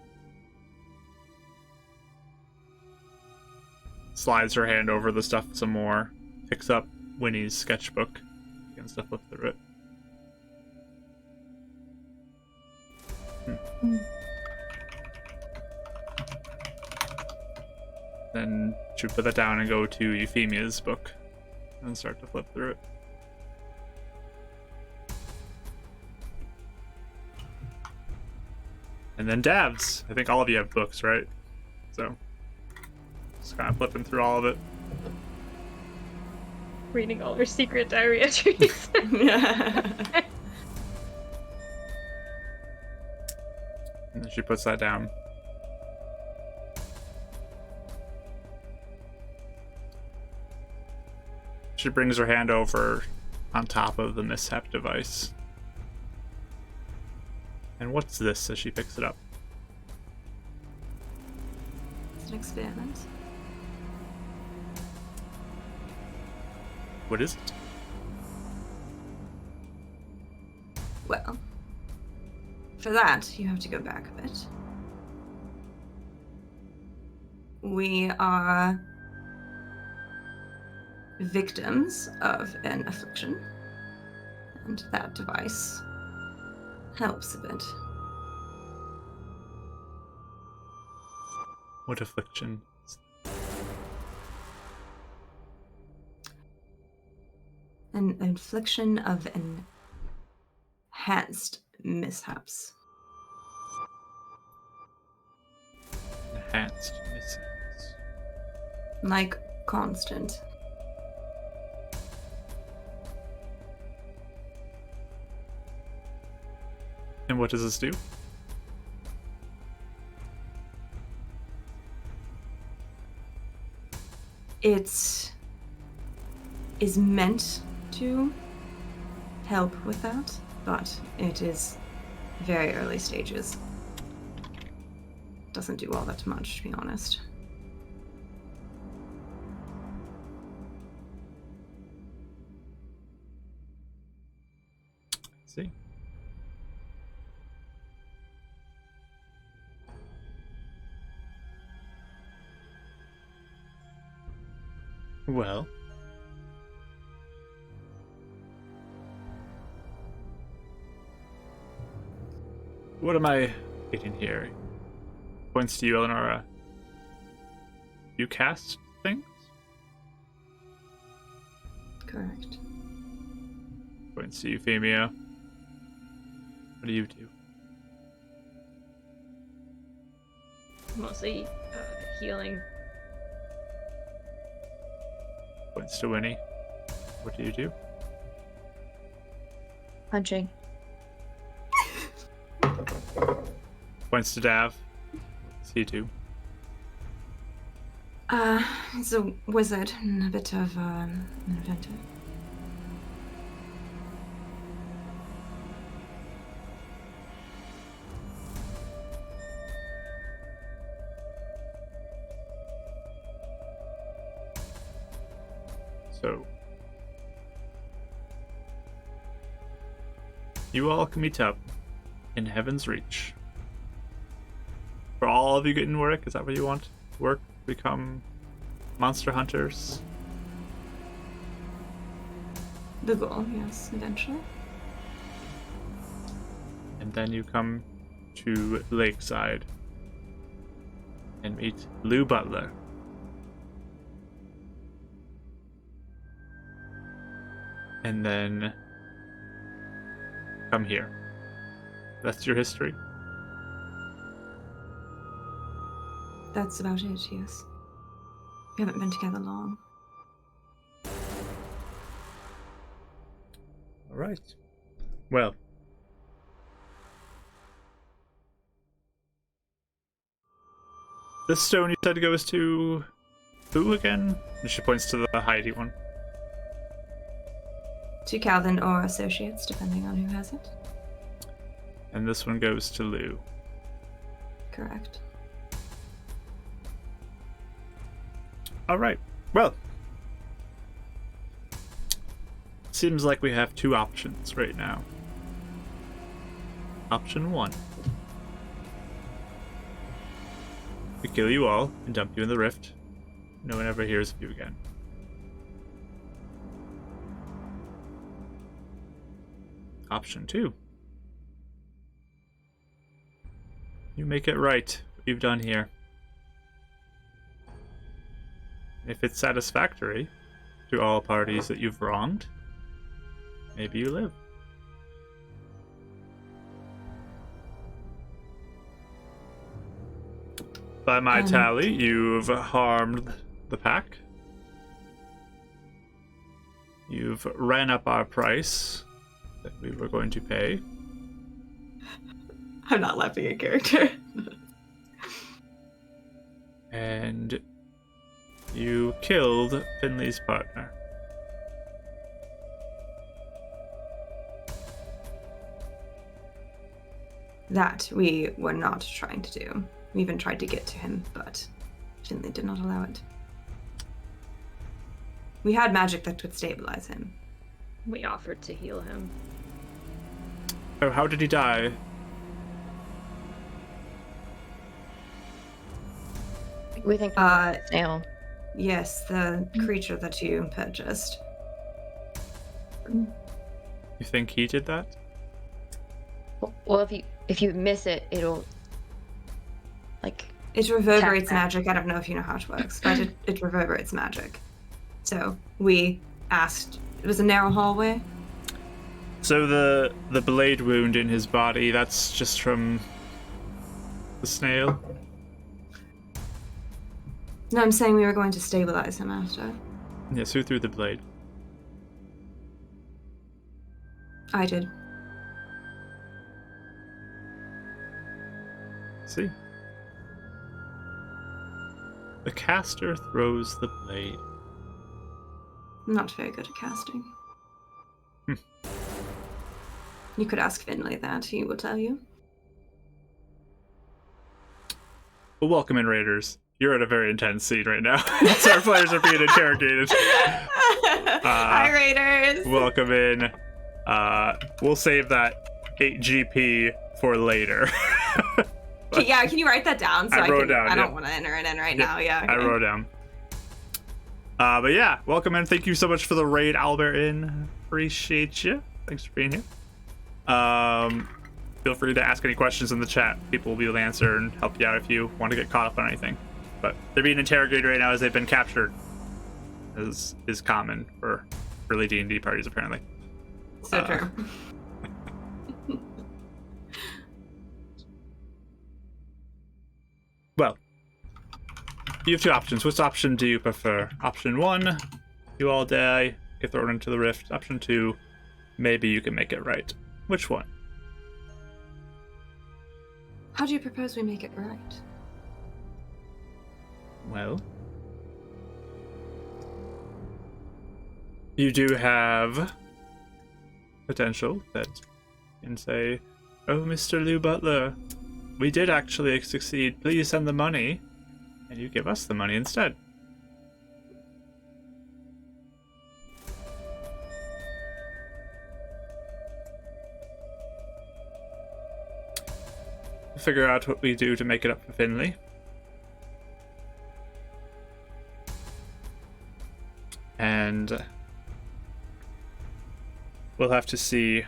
Slides her hand over the stuff some more. Picks up Winnie's sketchbook. Begins to flip through it. Then she put that down and go to Euphemia's book and start to flip through it. And then Dav's. I think all of you have books, right? So, just kind of flipping through all of it. Reading all her secret diary entries. And then she puts that down. She brings her hand over on top of the mishap device. And what's this as she picks it up? It's an experiment. What is it? Well, for that, you have to go back a bit. We are victims of an affliction, and that device helps a bit. What affliction? An infliction of enhanced mishaps. Enhanced mishaps. Like constant. And what does this do? It is meant to help with that, but it is very early stages. Doesn't do all that much, to be honest. See? Well, what am I getting here? Points to you, Eleonora. You cast things? Correct. Points to Euphemia. What do you do? Mostly healing. Points to Winnie. What do you do? Punching. Points to Dav. What does he do? He's a wizard and a bit of an inventor. So, you all can meet up in Heaven's Reach. For all of you getting work, is that what you want? Work, become monster hunters? The goal, yes, eventually. And then you come to Lakeside and meet Lou Butler. And then come here. That's your history. That's about it, yes. We haven't been together long. All right. Well. This stone you said goes to who again? And she points to the Heidi one. to Calvin or Associates, depending on who has it. And this one goes to Lou. Correct. All right. Well, seems like we have two options right now. Option 1. We kill you all and dump you in the rift. No one ever hears of you again. Option 2. You make it right, what you've done here. If it's satisfactory to all parties that you've wronged, maybe you live. By my tally, you've harmed the pack. You've ran up our price that we were going to pay. I'm not laughing at character. And you killed Finley's partner. That we were not trying to do. We even tried to get to him, but Finley did not allow it. We had magic that could stabilize him. We offered to heal him. Oh, how did he die? We think snail. Yes, the creature that you purchased. You think he did that? Well, if you miss it, it'll like It reverberates Tap that. magic. I don't know if you know how it works, but it reverberates magic. So we asked. It was a narrow hallway. So the blade wound in his body, that's just from the snail? No, I'm saying we were going to stabilize him after. Yes, who threw the blade? I did. See? The caster throws the blade. I'm not very good at casting. Hmm. You could ask Finley that. He will tell you. Well, welcome in, Raiders. You're at a very intense scene right now. So our players are being interrogated. Hi, Raiders. Welcome in. We'll save that 8 GP for later. Yeah, can you write that down? So I wrote down, I yeah. don't want to enter it in right now. Yeah. I okay. wrote down. But yeah, welcome in. Thank you so much for the raid, Albert. Appreciate you. Thanks for being here. Feel free to ask any questions in the chat. People will be able to answer and help you out if you want to get caught up on anything. But they're being interrogated right now as they've been captured, as is common for early D&D parties, apparently. So true. Well, you have two options. Which option do you prefer? Option 1, you all die, get thrown into the rift. Option 2, maybe you can make it right. Which one? How do you propose we make it right? Well, you do have potential that you can say, "Oh, Mr. Lou Butler, we did actually succeed. Please send the money," and you give us the money instead. We'll figure out what we do to make it up for Finley. And we'll have to see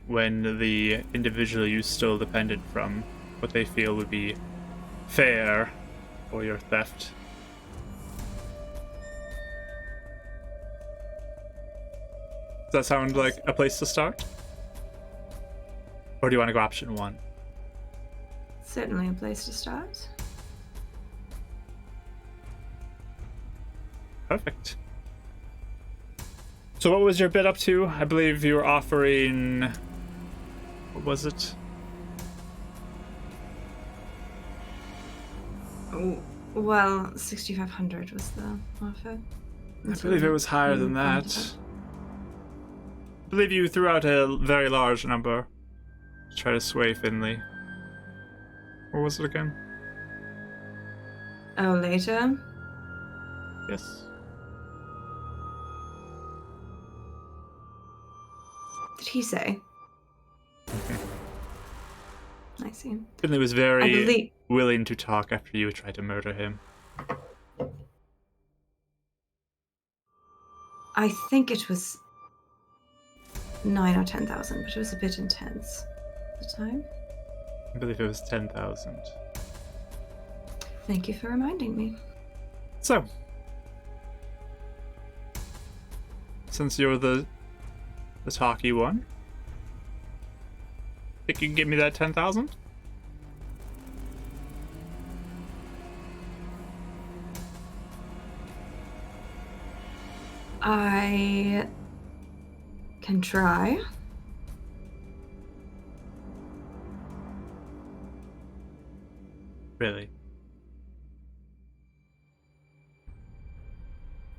when the individual you stole the pendant from, what they feel would be fair for your theft. Does that sound like a place to start? Or do you want to go option 1? Certainly a place to start. Perfect. So what was your bid up to? I believe you were offering... What was it? Oh, well, 6,500 was the offer. I believe it was higher than that. believe you threw out a very large number to try to sway Finley. What was it again? Oh, later? Yes. Did he say? I see. Finley was I very believe. willing to talk after you tried to murder him. I think it was 9 or 10,000, but it was a bit intense at the time. I believe it was 10,000. Thank you for reminding me. So, since you're the talky one, think you can give me that 10,000? I can try. Really?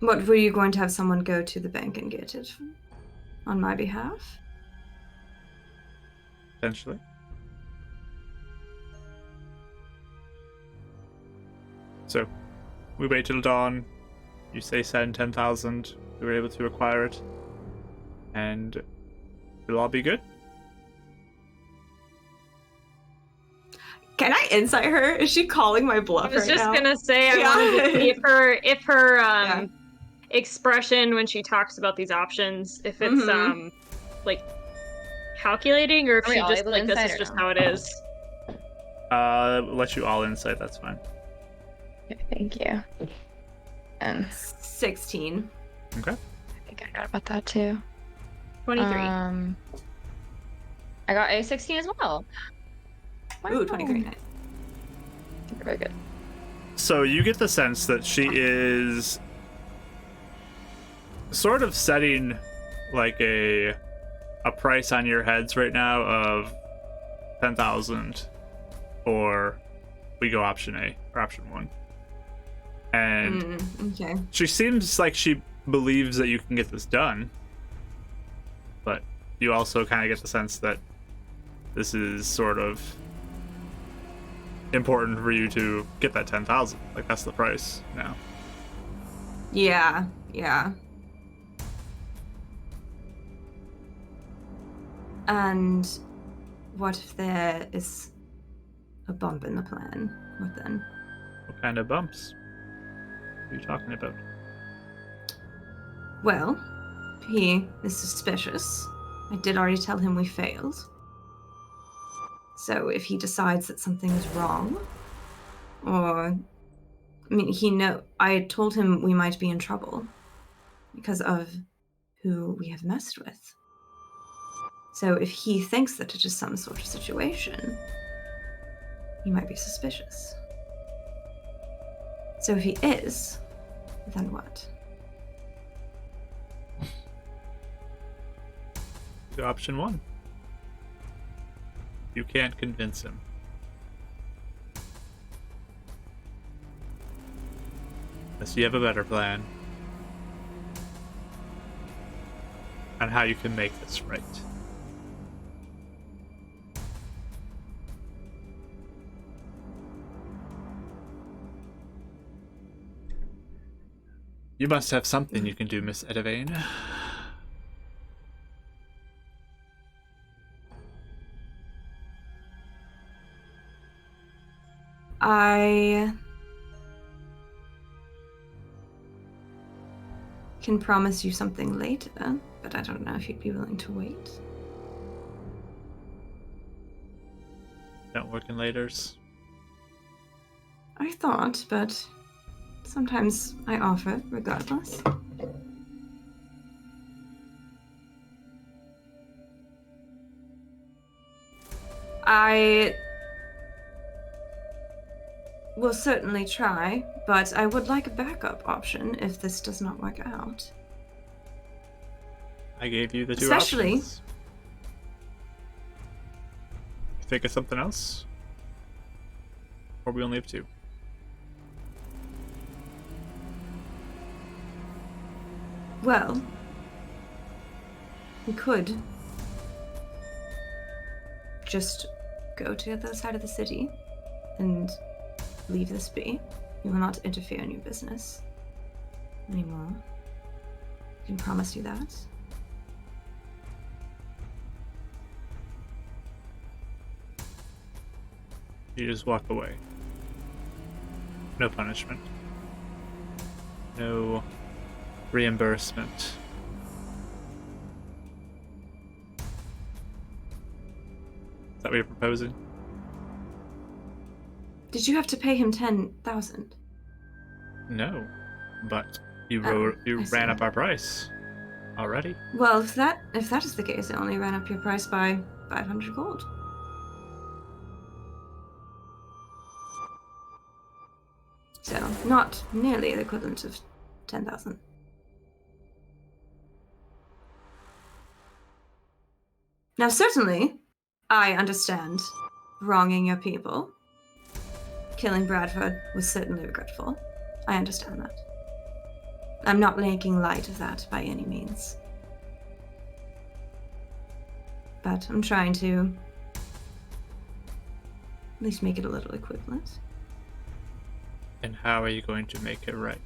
What, were you going to have someone go to the bank and get it on my behalf? Potentially. So, we wait till dawn. You say send 10,000. We were able to acquire it. And it'll all be good. Can I insight her? Is she calling my bluff I was right just now? gonna say I Yeah. wanted to see if her Yeah. expression when she talks about these options, if it's Mhm. like calculating or if Are we she all just able to like this insight is or just no? how it is. Let you all insight, that's fine. Okay, thank you. And 16. Okay. I think I got about that too. 23. I got a 16 as well. Ooh, 23. Nice. Very good. So you get the sense that she is sort of setting like a price on your heads right now of 10,000, or we go option A or option 1. And Okay. she seems like she believes that you can get this done, but you also kind of get the sense that this is sort of important for you to get that 10,000. Like, that's the price now. Yeah. And what if there is a bump in the plan? What then? What kind of bumps are you talking about? Well, he is suspicious. I did already tell him we failed. So if he decides that something is wrong, or I told him we might be in trouble because of who we have messed with. So if he thinks that it is some sort of situation, he might be suspicious. So if he is, then what? Go option 1. You can't convince him. Unless you have a better plan on how you can make this right. You must have something you can do, Miss Edivane. I can promise you something later, but I don't know if you'd be willing to wait. Don't work in laters. I thought, but sometimes I offer regardless. I will certainly try, but I would like a backup option if this does not work out. I gave you the two Especially- options. Think of something else? Or we only have 2? Well, We could just go to the other side of the city and leave this be. We will not interfere in your business anymore. I can promise you that. You just walk away. No punishment. No reimbursement. Is that what you're proposing? Did you have to pay him 10,000? No, but you Oh, I ran see. up our price already. Well, if that is the case, it only ran up your price by 500 gold. So, not nearly the equivalent of 10,000. Now, certainly, I understand wronging your people. Killing Bradford was certainly regretful. I understand that. I'm not making light of that by any means. But I'm trying to at least make it a little equivalent. And how are you going to make it right?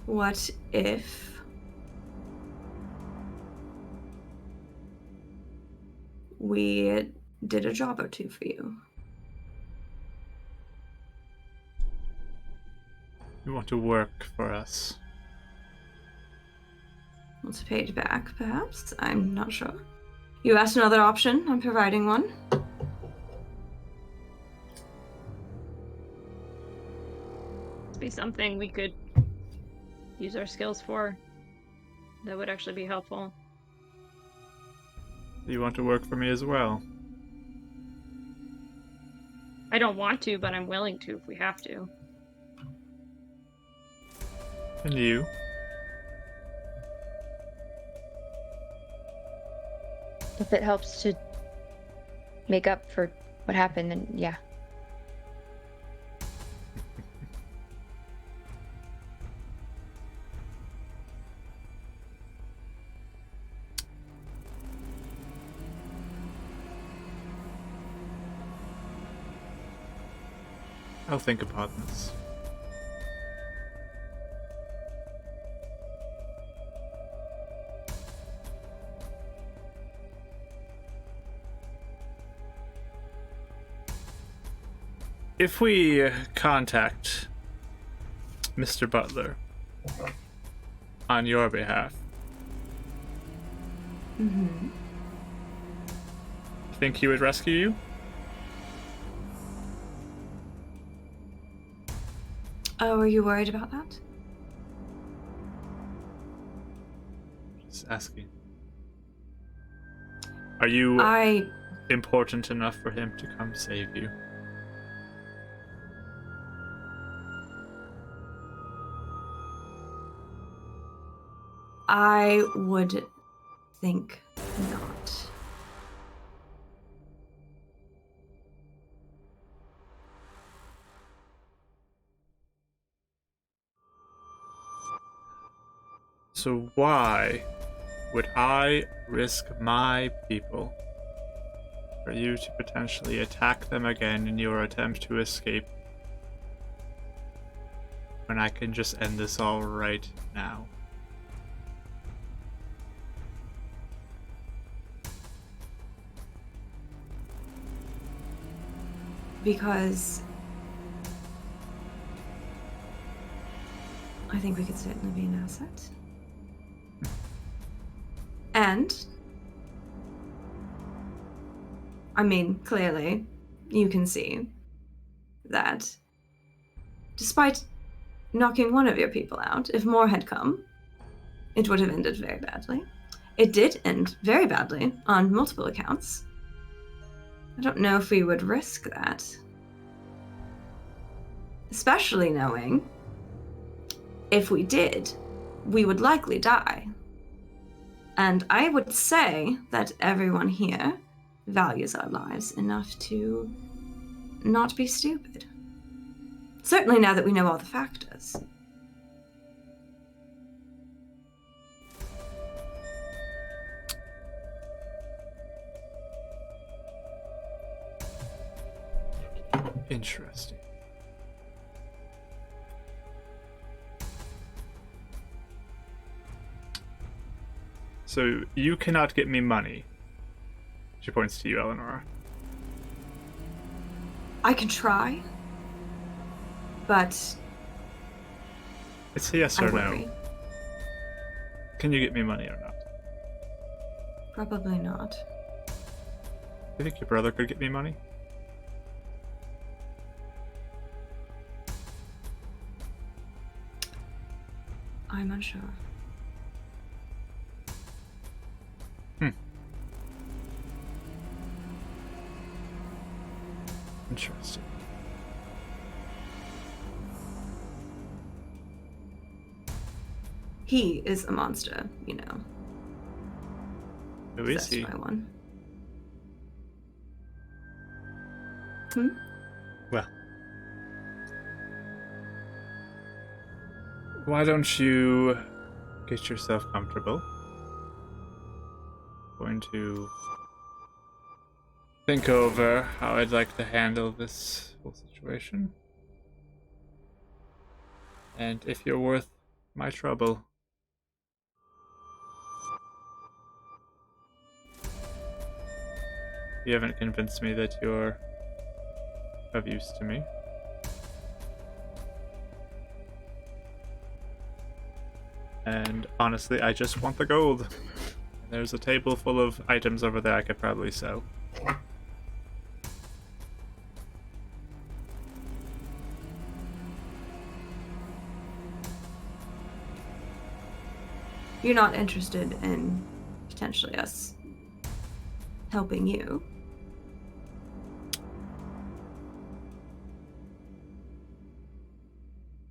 What if we did a job or two for you? You want to work for us? Want to pay it back, perhaps? I'm not sure. You asked another option. I'm providing one. Be something we could use our skills for. That would actually be helpful. You want to work for me as well? I don't want to, but I'm willing to if we have to. And you? If it helps to make up for what happened, then yeah. I'll think about this. If we contact Mr. Butler on your behalf, Mm-hmm. think he would rescue you? Oh, are you worried about that? Just asking. Are you important enough for him to come save you? I would think not. So why would I risk my people for you to potentially attack them again in your attempt to escape when I can just end this all right now? Because I think we could certainly be an asset. And I mean, clearly, you can see that despite knocking one of your people out, if more had come, it would have ended very badly. It did end very badly on multiple accounts. I don't know if we would risk that. Especially knowing if we did, we would likely die. And I would say that everyone here values our lives enough to not be stupid. Certainly now that we know all the factors. Interesting. So you cannot get me money. She points to you, Eleanor. I can try, but It's a yes I or no. worry. Can you get me money or not? Probably not. Do you think your brother could get me money? I'm unsure. Interesting. He is a monster, you know. Who is Possessed he? by one. Well, why don't you get yourself comfortable? Going to think over how I'd like to handle this whole situation. And if you're worth my trouble. You haven't convinced me that you're of use to me. And honestly, I just want the gold. There's a table full of items over there I could probably sell. You're not interested in potentially us helping you.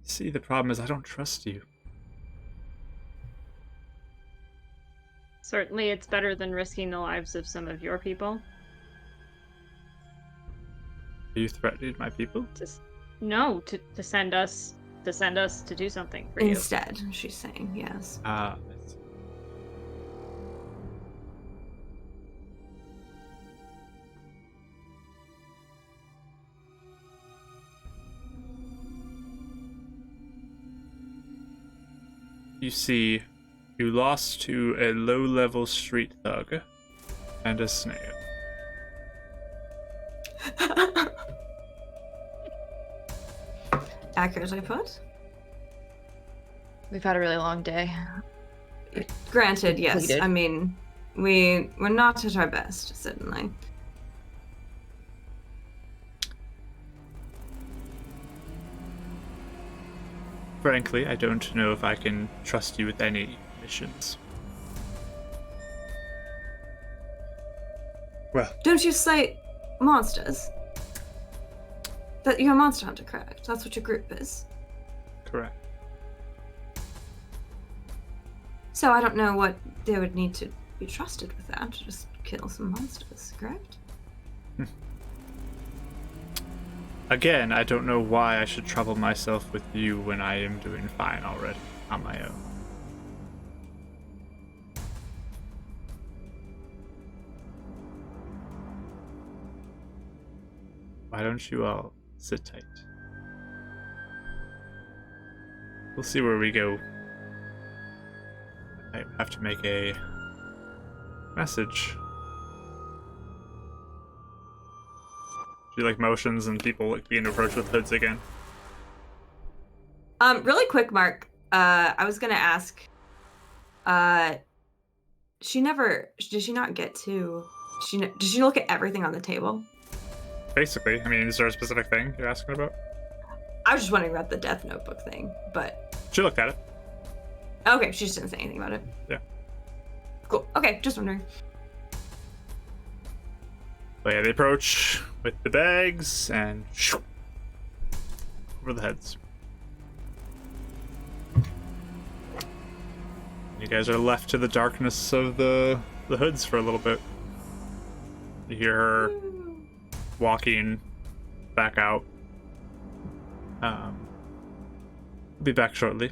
See, the problem is I don't trust you. Certainly, it's better than risking the lives of some of your people. Are you threatening my people? No, to send us to do something for you. Instead, she's saying, yes. Ah, I see. You see, you lost to a low-level street thug and a snail. Accurately put. We've had a really long day. Granted, yes. Completed. I mean, we're not at our best, certainly. Frankly, I don't know if I can trust you with any missions. Well, Don't you slay monsters? That you're a monster hunter, correct? That's what your group is. correct. So I don't know what they would need to be trusted with that. Just kill some monsters, correct? Again, I don't know why I should trouble myself with you when I am doing fine already on my own. Why don't you all sit tight? We'll see where we go. I have to make a message. Do you like motions and people like being approached with hoods again? Really quick, Mark. I was gonna ask. Did she not get to? Did she look at everything on the table? Basically, I mean, is there a specific thing you're asking about? I was just wondering about the Death Notebook thing, but She looked at it. okay, she just didn't say anything about it. Yeah. Cool. Okay, just wondering. But yeah, they approach with the bags and shoo, over the heads. You guys are left to the darkness of the hoods for a little bit. You hear her walking back out. Be back shortly.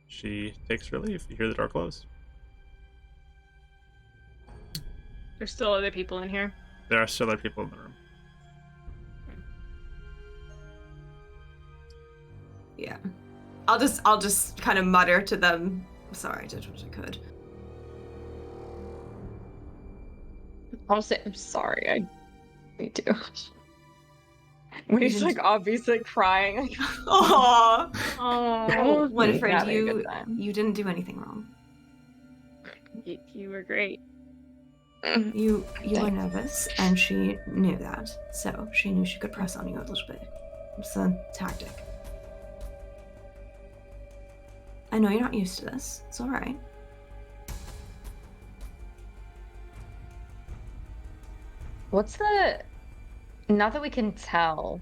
She takes her leave. You hear the door close. There's still other people in here. There are still other people in the room. Yeah. I'll just kind of mutter to them, sorry, I did what I could. I'll say I'm sorry. Me too. When he's like obviously crying. Like, Aww. Oh, Winifred, you didn't do anything wrong. you were great. You were nervous, and she knew that, so she knew she could press on you a little bit. It's a tactic. I know you're not used to this. It's all right. what's the? Not that we can tell.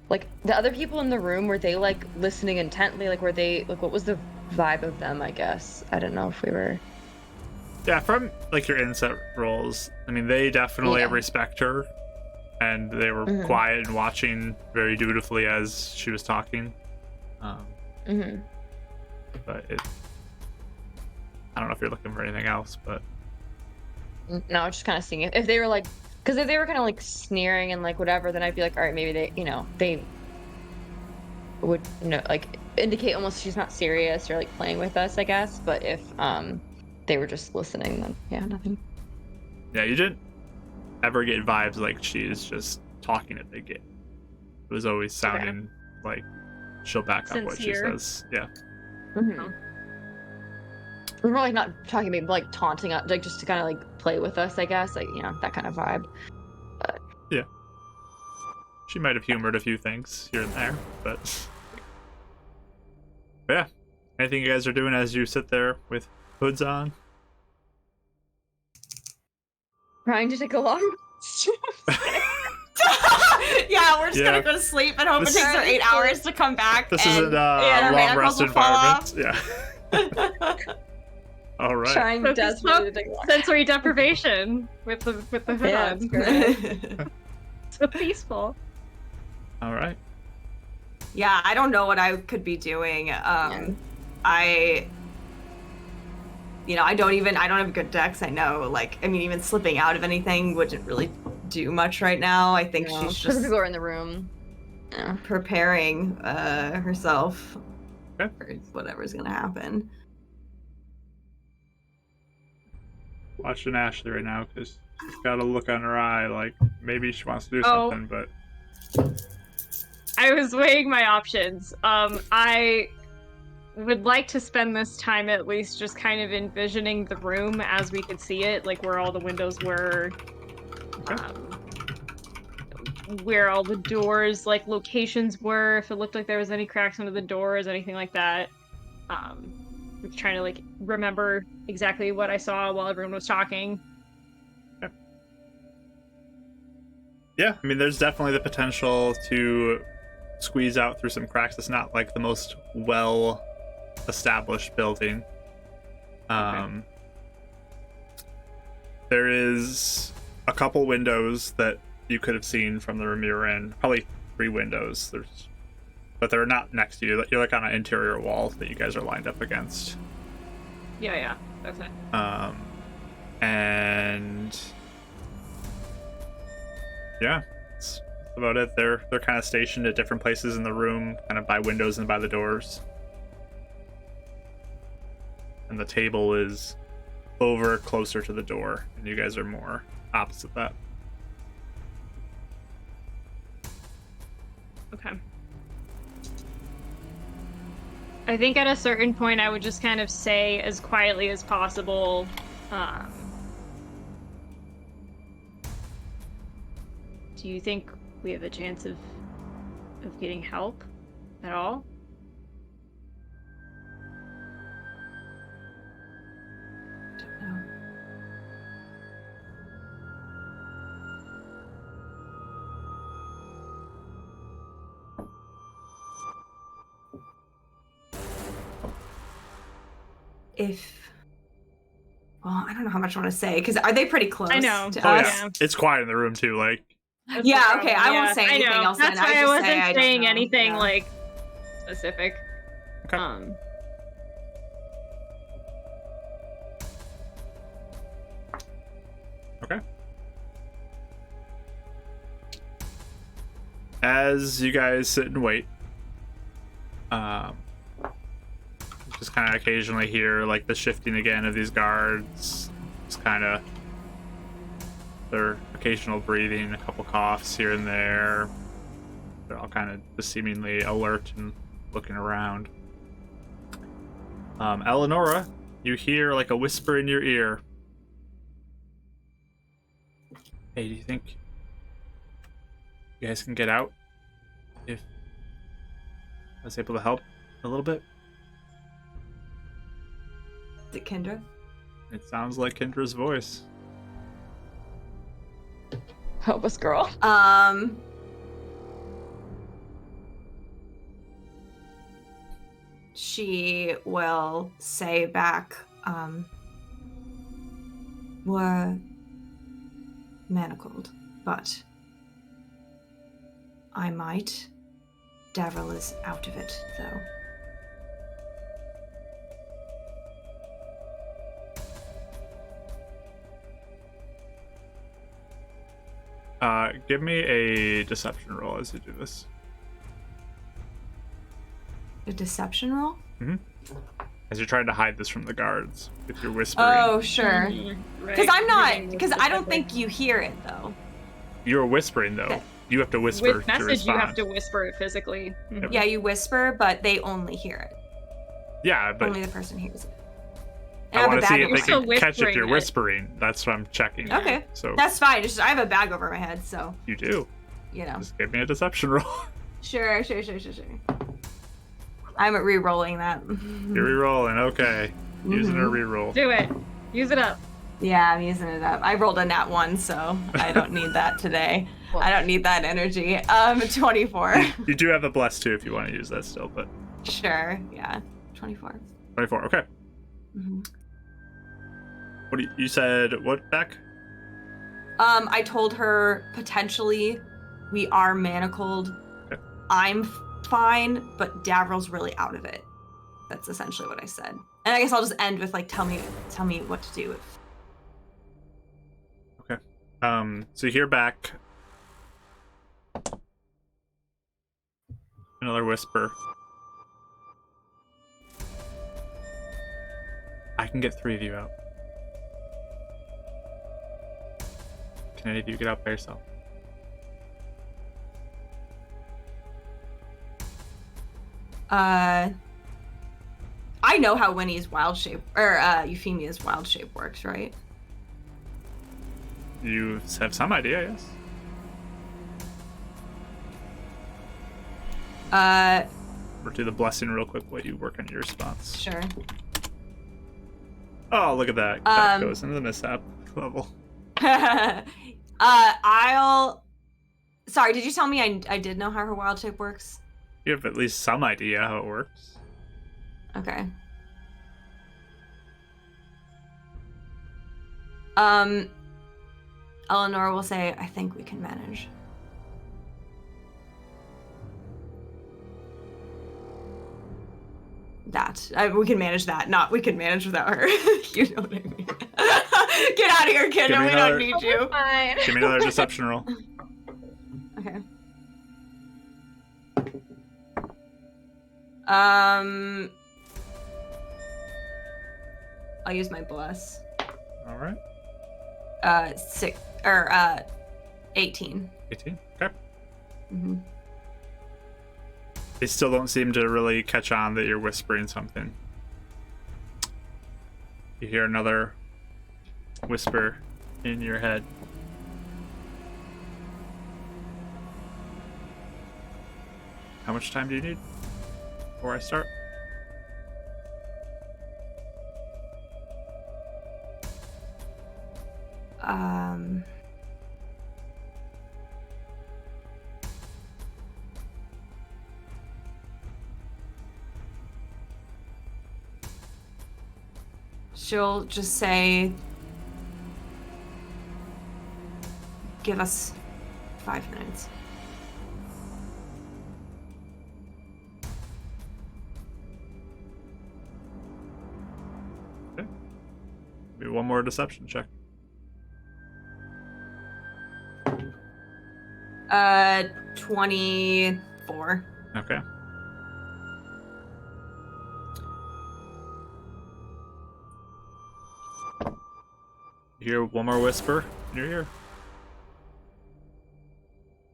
Like the other people in the room, were they like listening intently? Like were they like what was the vibe of them? I guess I don't know if we were. Yeah, from like your inset rolls, I mean, they definitely respect her, and they were quiet and watching very dutifully as she was talking. But I don't know if you're looking for anything else, but No, just kind of seeing if they were like, because if they were kind of like sneering and like whatever, then I'd be like, all right, maybe they would like indicate almost she's not serious or like playing with us, I guess. But if they were just listening, then yeah, nothing. yeah, you didn't ever get vibes like she's just talking a big game. It was always sounding like she'll back up what she Sincere. says. Yeah. We're like not talking about like taunting us, like just to kind of like play with us, I guess, like that kind of vibe. Yeah. She might have humored a few things here and there, but yeah. Anything you guys are doing as you sit there with hoods on? Trying to take a long. Yeah, we're just gonna go to sleep and hope it takes her 8 hours to come back. This and isn't a our long manacles rest will fall environment. off. Yeah. All right. Trying desperately to take a long. Sensory deprivation with the hood Yeah, on. it's great. So peaceful. All right. Yeah, I don't know what I could be doing. I don't have good decks. I know, even slipping out of anything wouldn't really do much right now. I think she's just people are in the room. Yeah. preparing herself Okay. for whatever's gonna happen. Watching Ashley right now because she's got a look on her eye like maybe she wants to do Oh. something, but I was weighing my options. I would like to spend this time at least just kind of envisioning the room as we could see it, like where all the windows were, where all the doors, like locations were, if it looked like there was any cracks under the doors, anything like that. Just trying to like remember exactly what I saw while everyone was talking. yeah, I mean, there's definitely the potential to squeeze out through some cracks. It's not like the most well established building. There is a couple windows that you could have seen from the room you're in, probably 3 windows. But they're not next to you. You're like on an interior wall that you guys are lined up against. Yeah, okay. And yeah, that's about it. They're kind of stationed at different places in the room, kind of by windows and by the doors. And the table is over closer to the door, and you guys are more opposite that. Okay. I think at a certain point I would just kind of say as quietly as possible, do you think we have a chance of getting help at all? Don't know. Well, I don't know how much I want to say because are they pretty close? I know. To Oh us? yeah, it's quiet in the room too. Like, That's the Yeah, okay, problem, I won't say anything know. else then. That's I why I just wasn't say I don't saying know. anything Yeah. like specific. Okay. Okay. As you guys sit and wait, just kind of occasionally hear like the shifting again of these guards. Just kind of their occasional breathing, a couple coughs here and there. They're all kind of just seemingly alert and looking around. Eleonora, you hear like a whisper in your ear. Hey, do you think you guys can get out? If I was able to help a little bit? Is it Kendra? It sounds like Kendra's voice. Help us, girl. She will say back, we're manacled, but I might. Daryl is out of it, though. Give me a deception roll as you do this. A deception roll? Mm-hmm. As you're trying to hide this from the guards with your whispering. Oh, sure. Mm-hmm. Because I'm not, because I don't think you hear it, though. You're whispering, though. Okay. You have to whisper With to message, respond. you have to whisper it physically. Mhm. Yep. Yeah, you whisper, but they only hear it. Yeah, but Only the person hears it. I want to see if You're they still can catch if whispering you're it. whispering. That's what I'm checking. Okay. So That's fine. Just I have a bag over my head, so, you do. you know. Just give me a deception roll. Sure. I'm re-rolling that. You're re-rolling. Okay. Using a re-roll. Do it. Use it up. Yeah, I'm using it up. I rolled a nat 1, so I don't need that today. I don't need that energy. 24. You do have a bless too if you want to use that still, but Sure, yeah. 24. 24. Okay. Mm-hmm. What you said? What back? I told her potentially we are manacled. Okay. I'm fine, but Davryl's really out of it. That's essentially what I said. And I guess I'll just end with like, tell me what to do. Okay. So you hear back another whisper. I can get 3 of you out. Can any of you get out by yourself? I know how Winnie's wild shape, or Euphemia's wild shape works, right? You have some idea, yes? Or do the blessing real quick while you work on your response. Sure. Oh, look at that. That goes into the mishap level. Sorry, did you tell me I did know how her wild shape works? You have at least some idea how it works. Okay. Eleanor will say, I think we can manage. We can manage that. Not we can manage without her. You know what I mean? Get out of here, kid. We don't need you. Fine. Give me another deception roll. Okay. I'll use my bless. All right. 18. 18. Okay. Mm-hmm. They still don't seem to really catch on that you're whispering something. You hear another whisper in your head. How much time do you need before I start? she'll just say, give us 5 minutes. Okay. Maybe one more deception check. 24. Okay. You hear one more whisper in your ear.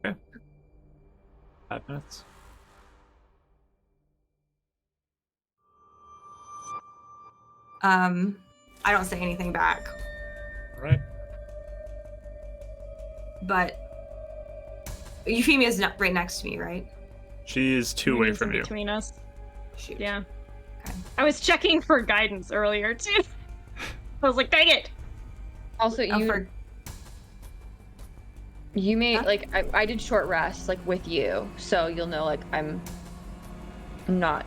Okay. 5 minutes. I don't say anything back, All right. but Euphemia's not right next to me, right? She is 2 away Euphemia's from in you. between us. Shoot. Yeah. Okay. I was checking for guidance earlier too. I was like, dang it. Also, Oh, you made Huh? like I did short rest like with you, so you'll know like I'm not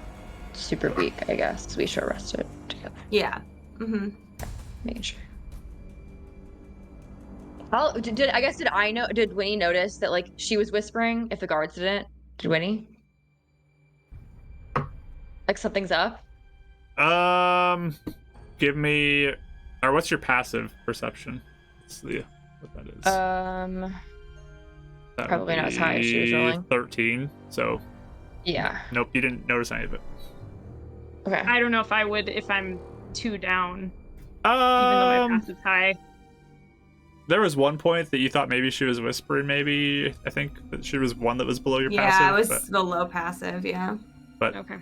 super weak. I guess we short rested together. Yeah. Mm-hmm. Making sure. Oh, did I know? Did Winnie notice that like she was whispering if the guards didn't? Did Winnie? Like something's up. Give me, or what's your passive perception? Let's see what that is. That Probably would not as high as she was be rolling. 13. So Yeah. nope, you didn't notice any of it. Okay. I don't know if I would if I'm 2 down, even though my passive's high. There was one point that you thought maybe she was whispering. Maybe I think that she was one that was below your Yeah, passive. it was but, the low passive, yeah. but Okay.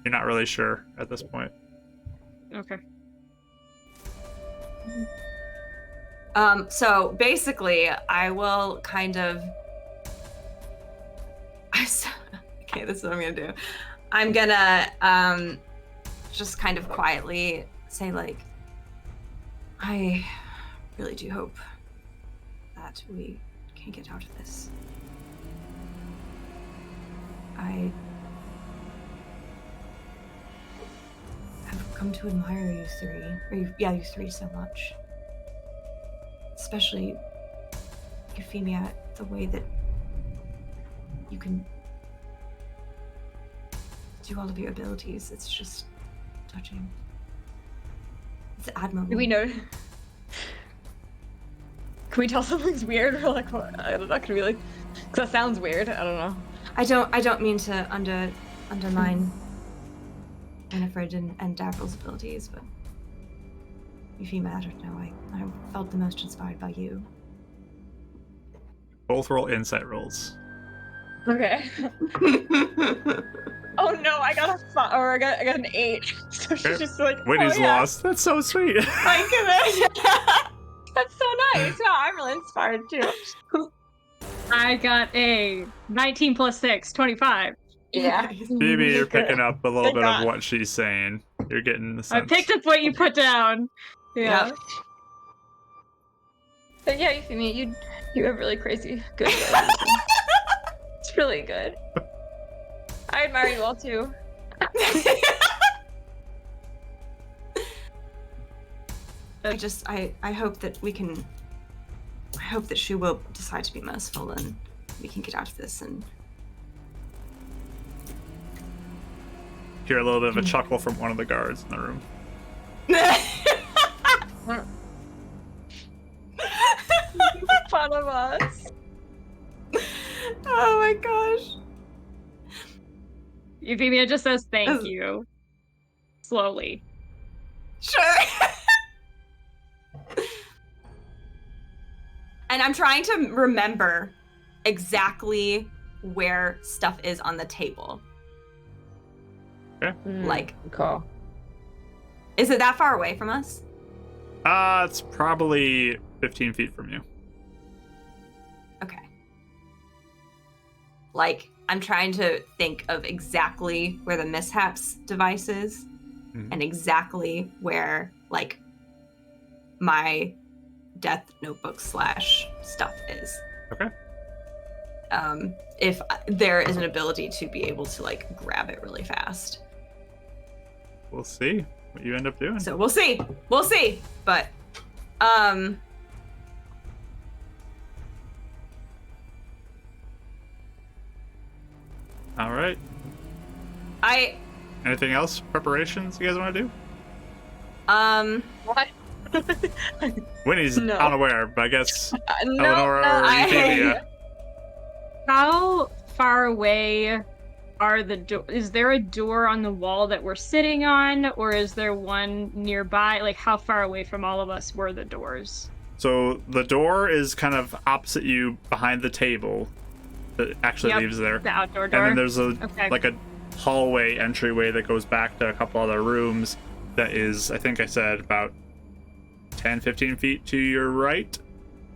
you're not really sure at this point. Okay. So basically, I will kind of. Okay, this is what I'm gonna do. I'm gonna just kind of quietly say, like, I really do hope that we can get out of this. I have come to admire you three, you three so much. Especially Euphemia, the way that you can do all of your abilities. It's just touching. It's admirable. Do we know? Can we tell something's weird or like what? I'm not gonna be like, because that sounds weird. I don't know. I don't mean to undermine Winifred and Davril's abilities, but Euphemia, I don't know. I felt the most inspired by you. Both roll insight rolls. Okay. Oh no, I got I got an 8. So she's Okay. just like, Whitney's oh, yeah. lost. That's so sweet. That's so nice. Yeah, I'm really inspired too. I got a 19 plus 6, 25. Yeah. Maybe you're picking up a little Thank bit God. of what she's saying. You're getting the sense. I picked up what you put down. Yeah. Yep. But yeah, Euphemia, you have really crazy good abilities. It's really good. I admire you all too. I hope that we can. I hope that she will decide to be merciful and we can get out of this. And Hear a little bit of a chuckle from one of the guards in the room. Fun of us. oh my gosh! Euphemia just says thank As- you. Slowly. Sure. And I'm trying to remember exactly where stuff is on the table. Like, cool. is it that far away from us? It's probably 15 feet from you. Okay. Like, I'm trying to think of exactly where the Mishaps device is and exactly where, like, my death notebook / stuff is. Okay. If there is an ability to be able to, like, grab it really fast. We'll see. what you end up doing. So we'll see. We'll see. But All right. Anything else? Preparations you guys want to do? What? Winnie's No. unaware, but I guess No, Eleanor no, or I- Euphemia. How far away are the door? Is there a door on the wall that we're sitting on, or is there one nearby? Like, how far away from all of us were the doors? So the door is kind of opposite you behind the table that actually Yep, leaves there. The outdoor door. And then there's a Okay. like a hallway entryway that goes back to a couple other rooms that is, I think I said, about 10, 15 feet to your right.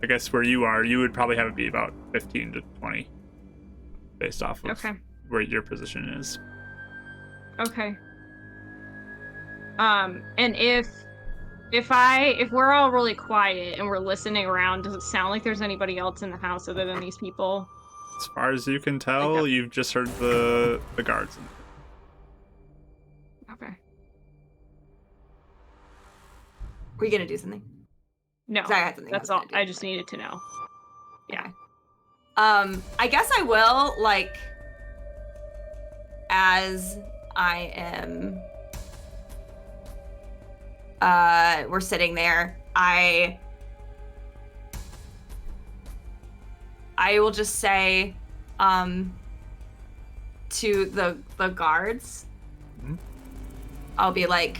I guess where you are, you would probably have it be about 15 to 20 based off of Okay. where your position is. Okay. And if we're all really quiet and we're listening around, does it sound like there's anybody else in the house other than these people? As far as you can tell, Okay. you've just heard the guards. Okay. Were you gonna do something? No, 'Cause I had something. that's I was all. gonna do. I just needed to know. Yeah. I guess I will, like, as I am we're sitting there, I will just say to the guards, Mhm. I'll be like,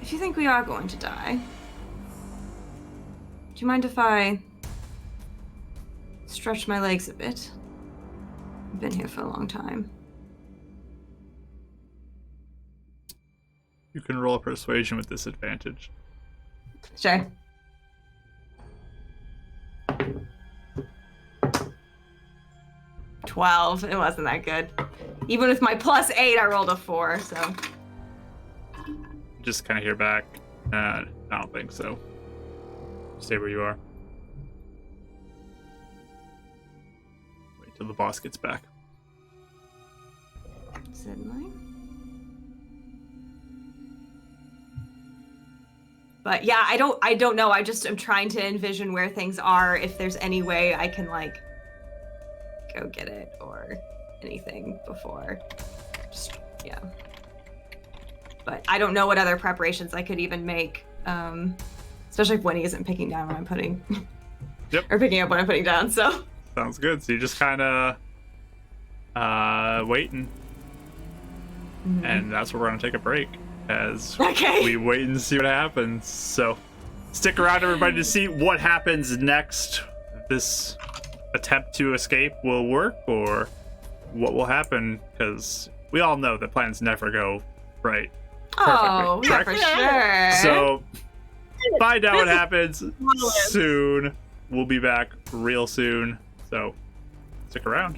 if you think we are going to die, do you mind if I stretch my legs a bit? I've been here for a long time. You can roll a persuasion with disadvantage. Sure. $12. It wasn't that good. Even with my +8, I rolled a 4, so. Just kind of hear back. I don't think so. Stay where you are. Wait till the boss gets back. Certainly. But yeah, I don't know. I'm trying to envision where things are, if there's any way I can, like, go get it or anything before. Just, yeah. But I don't know what other preparations I could even make. Especially if Winnie isn't picking down what I'm putting. Yep. Or picking up what I'm putting down, so. Sounds good. So you just kind of waiting, and that's where we're gonna take a break as Okay. we wait and see what happens. So stick around, everybody, to see what happens next. If this attempt to escape will work, or what will happen, because we all know that plans never go right. Oh, yeah, Perfectly, for sure. So find out what happens soon. We'll be back real soon, so stick around.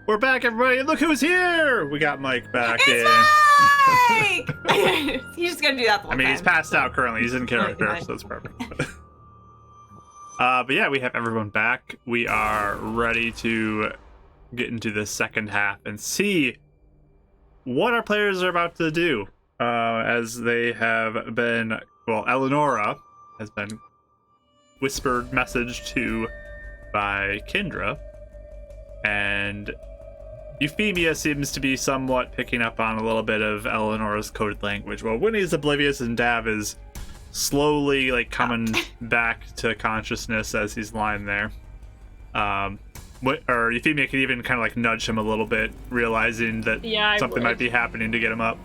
We're back, everybody. Look who's here. We got Mike back in. Mike! He's just gonna do that the whole I mean, he's time, passed so. out currently. He's in character, Right. so it's perfect. But yeah, we have everyone back. We are ready to get into the second half and see what our players are about to do. As they have been, well, Eleonora has been whispered message to by Kendra, and Euphemia seems to be somewhat picking up on a little bit of Eleonora's coded language. Well, Winnie's oblivious, and Dav is slowly like coming back to consciousness as he's lying there. Or Euphemia can even kind of like nudge him a little bit, realizing that something might be happening to get him up.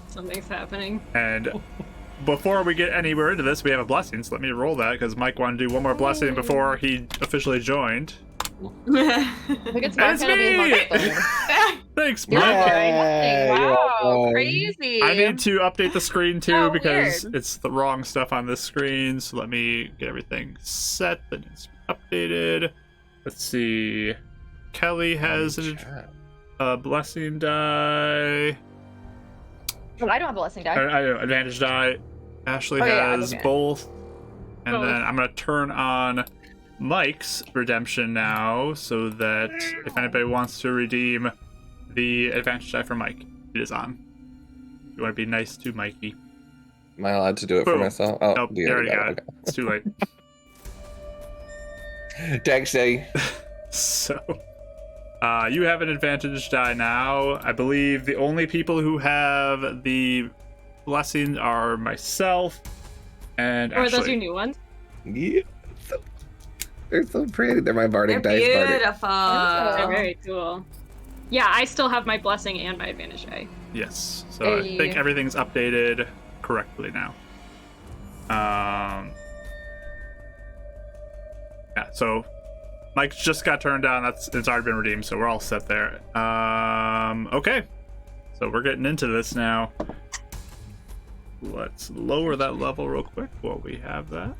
Something's happening. And before we get anywhere into this, we have a blessing, so let me roll that, because Mike wanted to do one more blessing before he officially joined. It's me! Thanks, Mike. Wow, crazy. I need to update the screen too, Oh, because weird. it's the wrong stuff on this screen, so let me get everything set that needs to be updated. Let's see. Kelly has a blessing die. Oh, I don't have a blessing die. I know, advantage die. Ashley has okay. both. And Both. then I'm going to turn on Mike's redemption now, so that if anybody wants to redeem the advantage die for Mike, it is on. You want to be nice to Mikey. Am I allowed to do it for Boom. myself? Oh, Nope, you already got it. It's too late. Thanks, Jay. So, you have an advantage die now. I believe the only people who have the blessing are myself and Or are those Ashley. your new ones? Yeah. They're so pretty. They're my They're bardic dice. beautiful. They're very cool. Yeah, I still have my blessing and my advantage die. Yes. So I Hey. think everything's updated correctly now. Yeah, so Mike's just got turned down. It's already been redeemed, so we're all set there. Okay. So we're getting into this now. Let's lower that level real quick while we have that.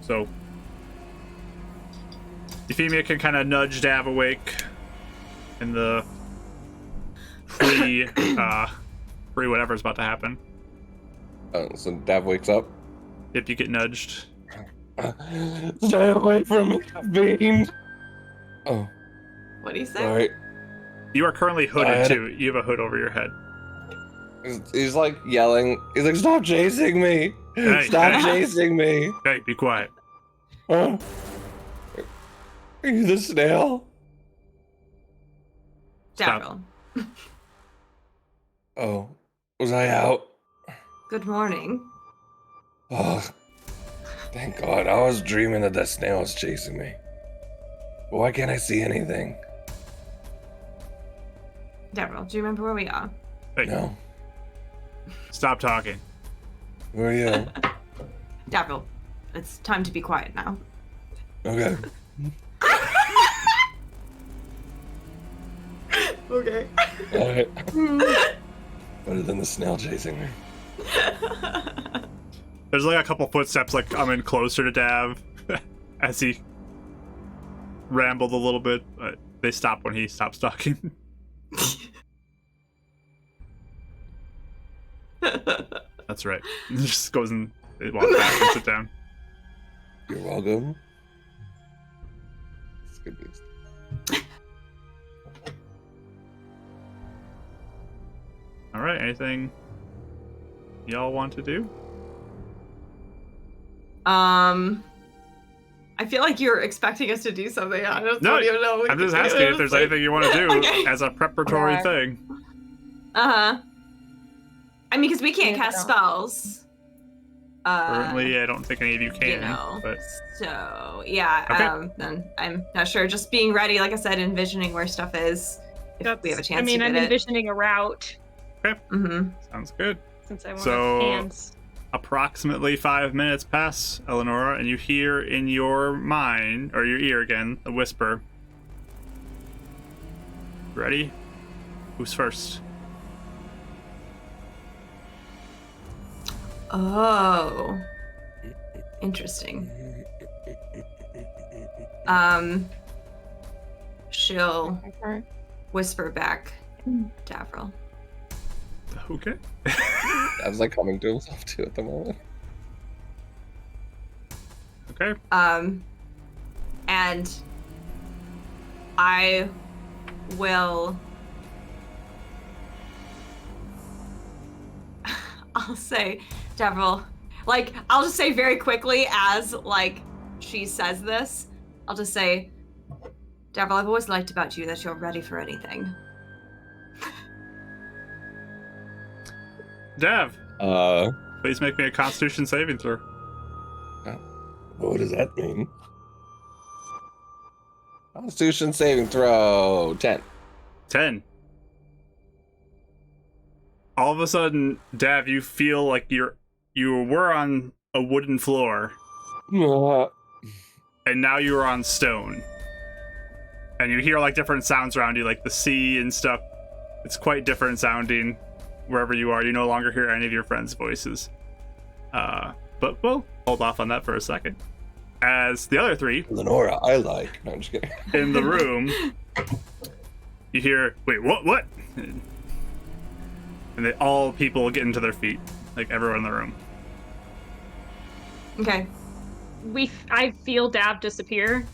So Euphemia can kind of nudge Dav awake in the free whatever's about to happen. Oh, so Dav wakes up. If you get nudged. Stay away from me, Bean. Oh, What do you say? all right. You are currently hooded too. You have a hood over your head. He's like yelling. He's like, "Stop chasing me! Hey, Stop hey. chasing me!" Hey, be quiet. Are you the snail? Davril. Oh, was I out? Good morning. Oh, thank God. I was dreaming that that snail was chasing me. But why can't I see anything? Davril, do you remember where we are? Hey, No. stop talking. Where are you? Davril, it's time to be quiet now. Okay. Okay. All right. Better than the snail chasing me. There's like a couple footsteps like coming closer to Dav as he rambled a little bit, but they stop when he stops talking. That's right. He just goes and they walk back and sit down. You're welcome. It's good news. All right. Anything y'all want to do? I feel like you're expecting us to do something. I just No, don't even know. I'm just asking if there's anything you want to do Okay. as a preparatory Yeah. thing. I mean, because we can't Yeah, cast no. spells. Currently, I don't think any of you can. You know. But So yeah. Okay. Then I'm not sure. Just being ready, like I said, envisioning where stuff is. If we have a chance I mean, to I'm get it. envisioning a route Mm-hmm. sounds good. since I want So- hands. Approximately 5 minutes pass, Eleonora, and you hear in your mind, or your ear again, a whisper. Ready? Who's first? Oh. Interesting. she'll whisper back to Avril. Okay. I was like coming to himself too at the moment. Okay. And I will. I'll say, Avril, like, I'll just say very quickly as, like, she says this, I'll just say, Avril, I've always liked about you that you're ready for anything. Dev, Uh, please make me a Constitution saving throw. what does that mean? Constitution saving throw 10. 10. All of a sudden, Dav, you feel like you were on a wooden floor, and now you are on stone. And you hear like different sounds around you, like the sea and stuff. It's quite different sounding wherever you are. You no longer hear any of your friends' voices. But we'll hold off on that for a second. As the other three Lenora, I like. No, I'm just kidding. in the room, you hear, wait, what? And they all people get into their feet, like everyone in the room. Okay. I feel Dab disappear.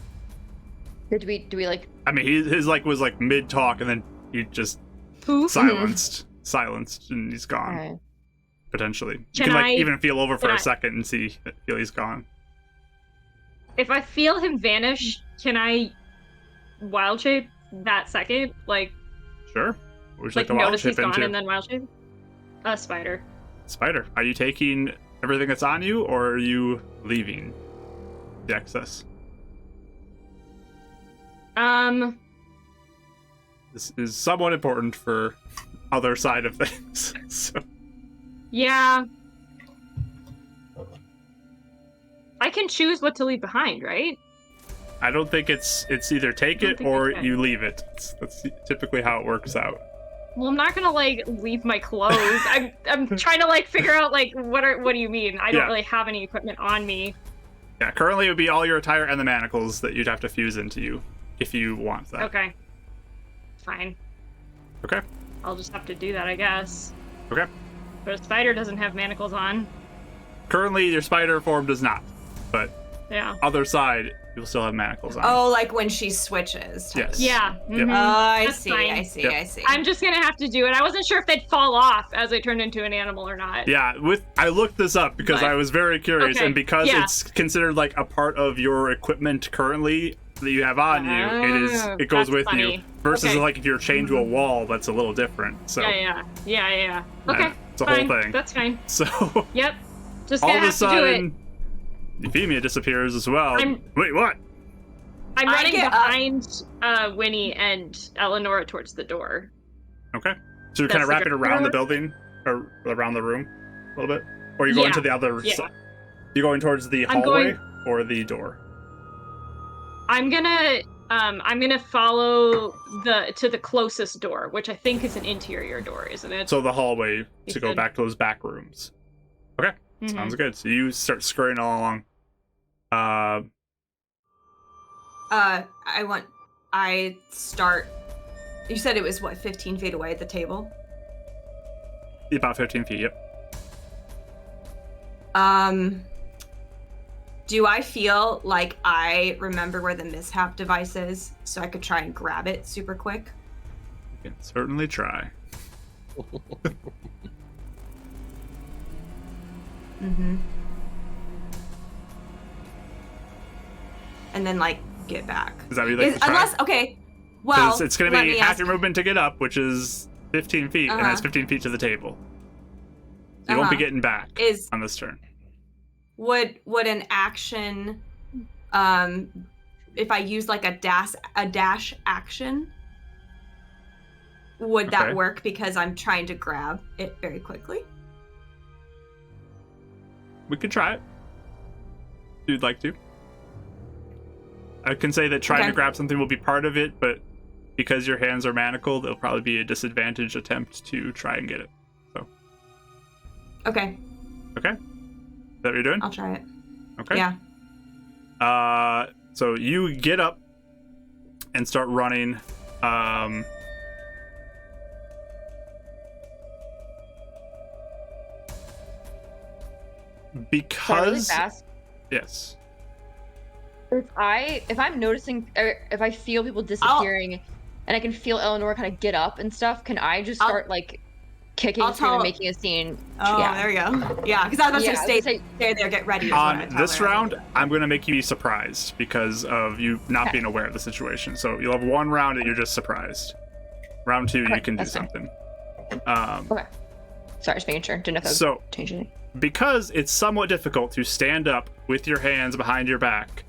Do we like? I mean, his like was like mid talk, and then he just Poof. silenced, and he's gone. Alright. Potentially, you Can can like I- even feel over for can a I- second and feel he's gone. If I feel him vanish, can I wild shape that second? Like Sure. What would you like to wild notice he's shape gone into? and then wild shape? A spider. Spider, are you taking everything that's on you, or are you leaving the excess? This is somewhat important for other side of things. So Yeah. I can choose what to leave behind, right? I don't think it's either take I don't it think or I can. you leave it. That's typically how it works out. Well, I'm not gonna like leave my clothes. I'm trying to like figure out like what do you mean? I don't Yeah. really have any equipment on me. Yeah, currently it would be all your attire and the manacles that you'd have to fuse into you if you want that. Okay. Fine. Okay. I'll just have to do that, I guess. Okay. But a spider doesn't have manacles on. Currently your spider form does not, but Yeah. other side you'll still have manacles on. Oh, like when she switches. type of Yes. thing. Yeah. Yep. mhm. I That's see, fine. I see, Yep. I see. I'm just gonna have to do it. I wasn't sure if they'd fall off as I turned into an animal or not. Yeah, I looked this up because But- I was very curious, Okay, and because yeah. it's considered like a part of your equipment currently that you have on you, it goes That's with you. funny. Versus Okay. like if you're chained to a wall, that's a little different. So Yeah. Okay. it's a fine. whole thing. That's fine. So Yep. Just all gonna of a have to do it. sudden, Euphemia disappears as well. I'm- Wait, what? I'm I running get up. behind Winnie and Eleanor towards the door. Okay, so you're That's kind of the wrapping around the door. building or around the room a little bit, or you going Yeah, to the other yeah. side? You going towards the I'm hallway going- or the door? I'm gonna follow to the closest door, which I think is an interior door, isn't it? So the hallway to You go said- back to those back rooms. Okay. Mhm. Sounds good. So you start scurrying all along. I start. You said it was what, 15 feet away at the table? About 15 feet, yep. Do I feel like I remember where the mishap device is, so I could try and grab it super quick? You can certainly try. Mm-hmm. And then like get back. Is that what you'd like to try? Unless okay. Well, Because it's going to let be me half ask- your movement to get up, which is 15 feet, and that's 15 feet to the table. You won't be Uh-huh. getting back is on this turn. would an action if I use like a dash action, would that Okay. work because I'm trying to grab it very quickly? We could try it. If you'd like to. I can say that trying to Okay. grab something will be part of it, but because your hands are manacled, it'll probably be a disadvantage attempt to try and get it. Okay, Okay? Is that what you're doing? I'll try it. Okay. Yeah. So you get up and start running. Because really fast. Yes. If I'm noticing, or if I feel people disappearing, and I can feel Eleanor kind of get up and stuff, can I just start like kicking and screaming, making a scene? Oh, yeah. there we go. Yeah, because I was about to say, stay there, get ready. On this round, I'm going to make you be surprised because of you not being aware of the situation. So you'll have one round that you're just surprised. Round 2, you can do something. Okay. Sorry, just making sure. Didn't know if that would change anything. Because it's somewhat difficult to stand up with your hands behind your back,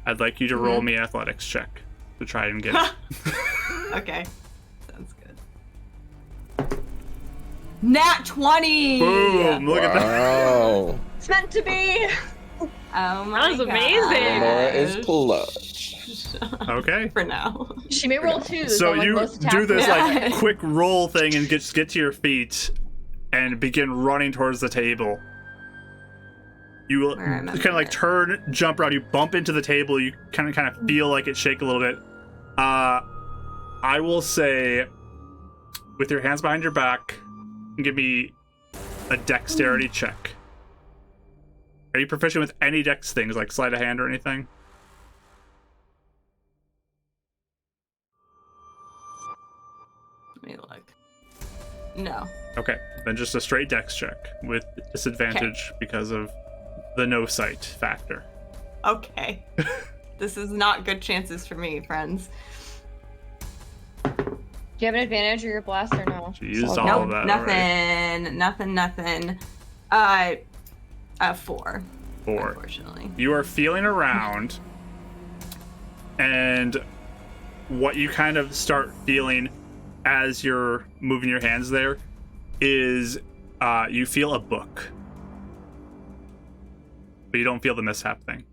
I'd like you to roll me an athletics check to try and get it. Okay. Sounds good. Nat 20! Boom! Look at that. Wow. It's meant to be! Oh my That was amazing. Eleanor is clutch. Okay. For now. She may roll 2s. So on, like, you most do this attacks. like quick roll thing and get to your feet and begin running towards the table. You will kind of like turn, jump around, you bump into the table, you kind of feel like it shake a little bit. I will say, with your hands behind your back, give me a dexterity check. Are you proficient with any dex things, like sleight of hand or anything? Let me look. No. Okay, then just a straight dex check with disadvantage because of the no sight factor. Okay. This is not good chances for me, friends. Do you have an advantage or your blast or no? She used all of that already. Nothing. 4. 4. Unfortunately. You are feeling around, and what you kind of start feeling as you're moving your hands there is you feel a book. But you don't feel the mishap thing.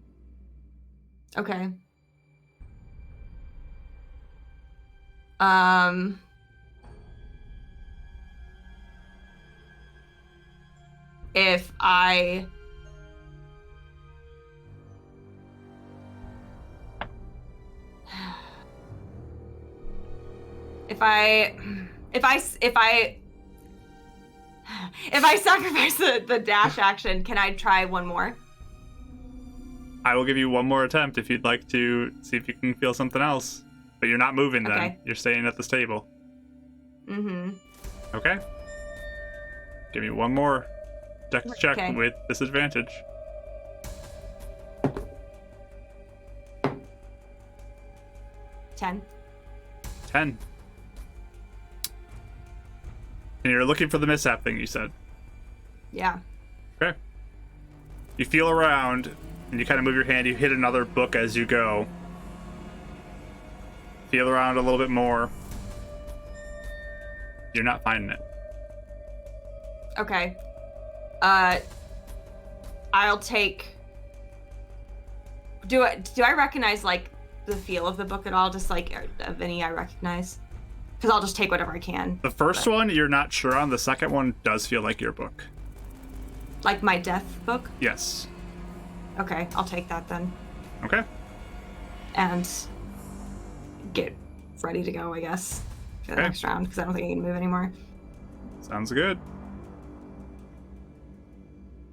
Okay. If I sacrifice the dash action, can I try one more? I will give you one more attempt if you'd like to see if you can feel something else. But you're not moving then. Okay. You're staying at this table. Mm-hmm. Okay. Give me one more dex check Okay. with disadvantage. Ten. 10. And you're looking for the mishap thing, you said. Yeah. Okay. You feel around, and you kind of move your hand. You hit another book as you go. Feel around a little bit more. You're not finding it. Okay. I'll take. Do I recognize like the feel of the book at all? Just like of any I recognize? Because I'll just take whatever I can. The first one you're not sure on. The second one does feel like your book. Like my death book? Yes. Okay, I'll take that then. Okay. And get ready to go, I guess, for the Okay. next round, because I don't think I can move anymore. Sounds good.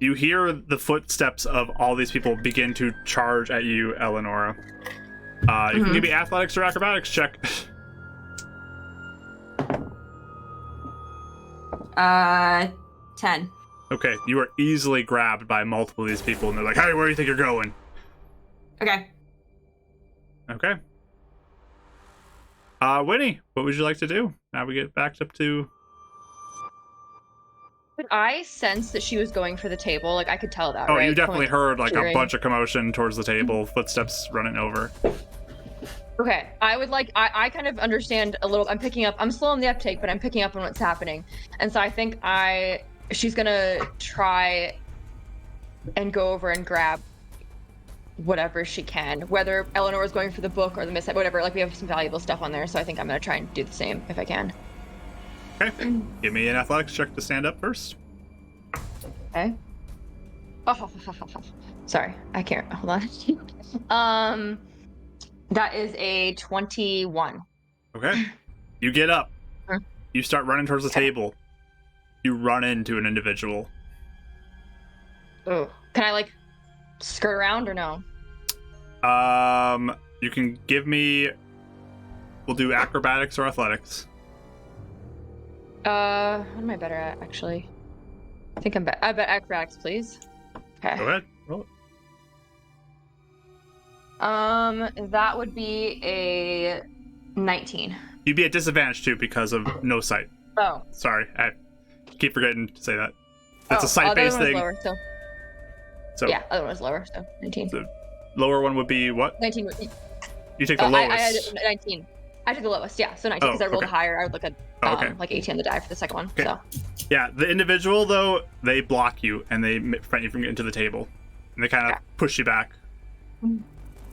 You hear the footsteps of all these people begin to charge at you, Eleonora. You can give me athletics or acrobatics check. 10. Okay, you are easily grabbed by multiple of these people, and they're like, "Hey, where do you think you're going?" Okay. Okay. Winnie, what would you like to do? Now we get backed up to... Could I sense that she was going for the table? Like, I could tell that, Oh, right? you definitely heard like a cheering. bunch of commotion towards the table, footsteps running over. Okay, I would like, I kind of understand a little, I'm slow on the uptake, but I'm picking up on what's happening. And so I think she's gonna try and go over and grab whatever she can, whether Eleanor is going for the book or the mishap, whatever, like we have some valuable stuff on there, so I think I'm gonna try and do the same if I can. Okay, give me an athletics check to stand up first. Okay. Oh, sorry, I can't, hold on. That is a 21. Okay. You get up. Huh? You start running towards the Okay. table. You run into an individual. Oh. Can I like skirt around or no? You can give me. We'll do acrobatics or athletics. What am I better at actually? I think I'm I bet acrobatics, please. Okay. Go ahead. Roll it. That would be a 19. You'd be at disadvantage too because of no sight. Oh. Sorry, I keep forgetting to say that. It's a sight-based the other thing. one was lower, so. So Yeah, other one was lower, so 19. the lower one would be what? 19. You take the lowest. I had 19. I took the lowest, yeah. So 19 because I rolled okay. higher. I would look at Okay. like 18 on the die for the second one. Okay. So Yeah, the individual though, they block you and they prevent you from getting to the table, and they kind of Okay. push you back.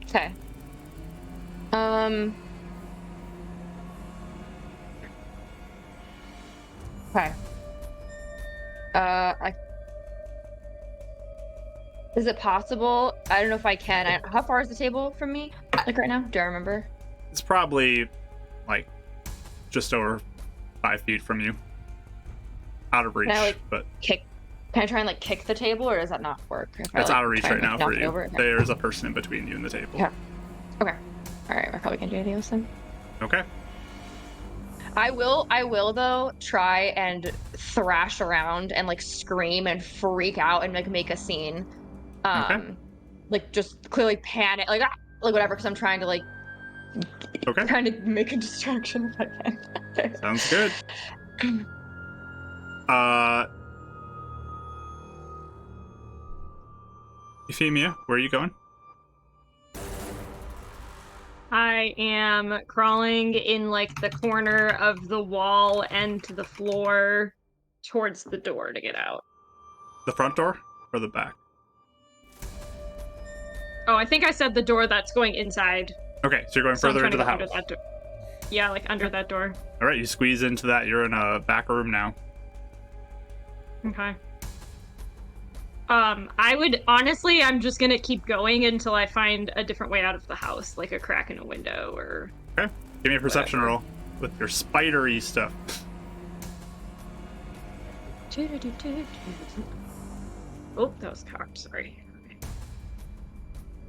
okay. Okay. Is it possible? I don't know if I can. How far is the table from me? Like right now? Do I remember? It's probably like just over 5 feet from you, out of reach. Can I, like, but Kick? Can I try and like kick the table, or does that not work? If I, it's like, out of reach try right and, now like, for knock it you. over? Okay. There's a person in between you and the table. Yeah. Okay. All right. I probably can't do anything else then. Okay. I will though try and thrash around and like scream and freak out and like make a scene. Okay. Like just clearly panic, like whatever, because I'm trying to like Okay. kind of make a distraction if I can. Sounds good. Euphemia, where are you going? I am crawling in like the corner of the wall and to the floor towards the door to get out. The front door or the back? Oh, I think I said the door that's going inside. Okay, so you're going So I'm further trying into to the go under house. that door. Yeah, like under that door. All right, you squeeze into that. You're in a back room now. Okay. I would honestly, I'm just gonna keep going until I find a different way out of the house, like a crack in a window or. Okay, give me a perception Whatever. roll with your spidery stuff. Oh, that was cocked. Sorry.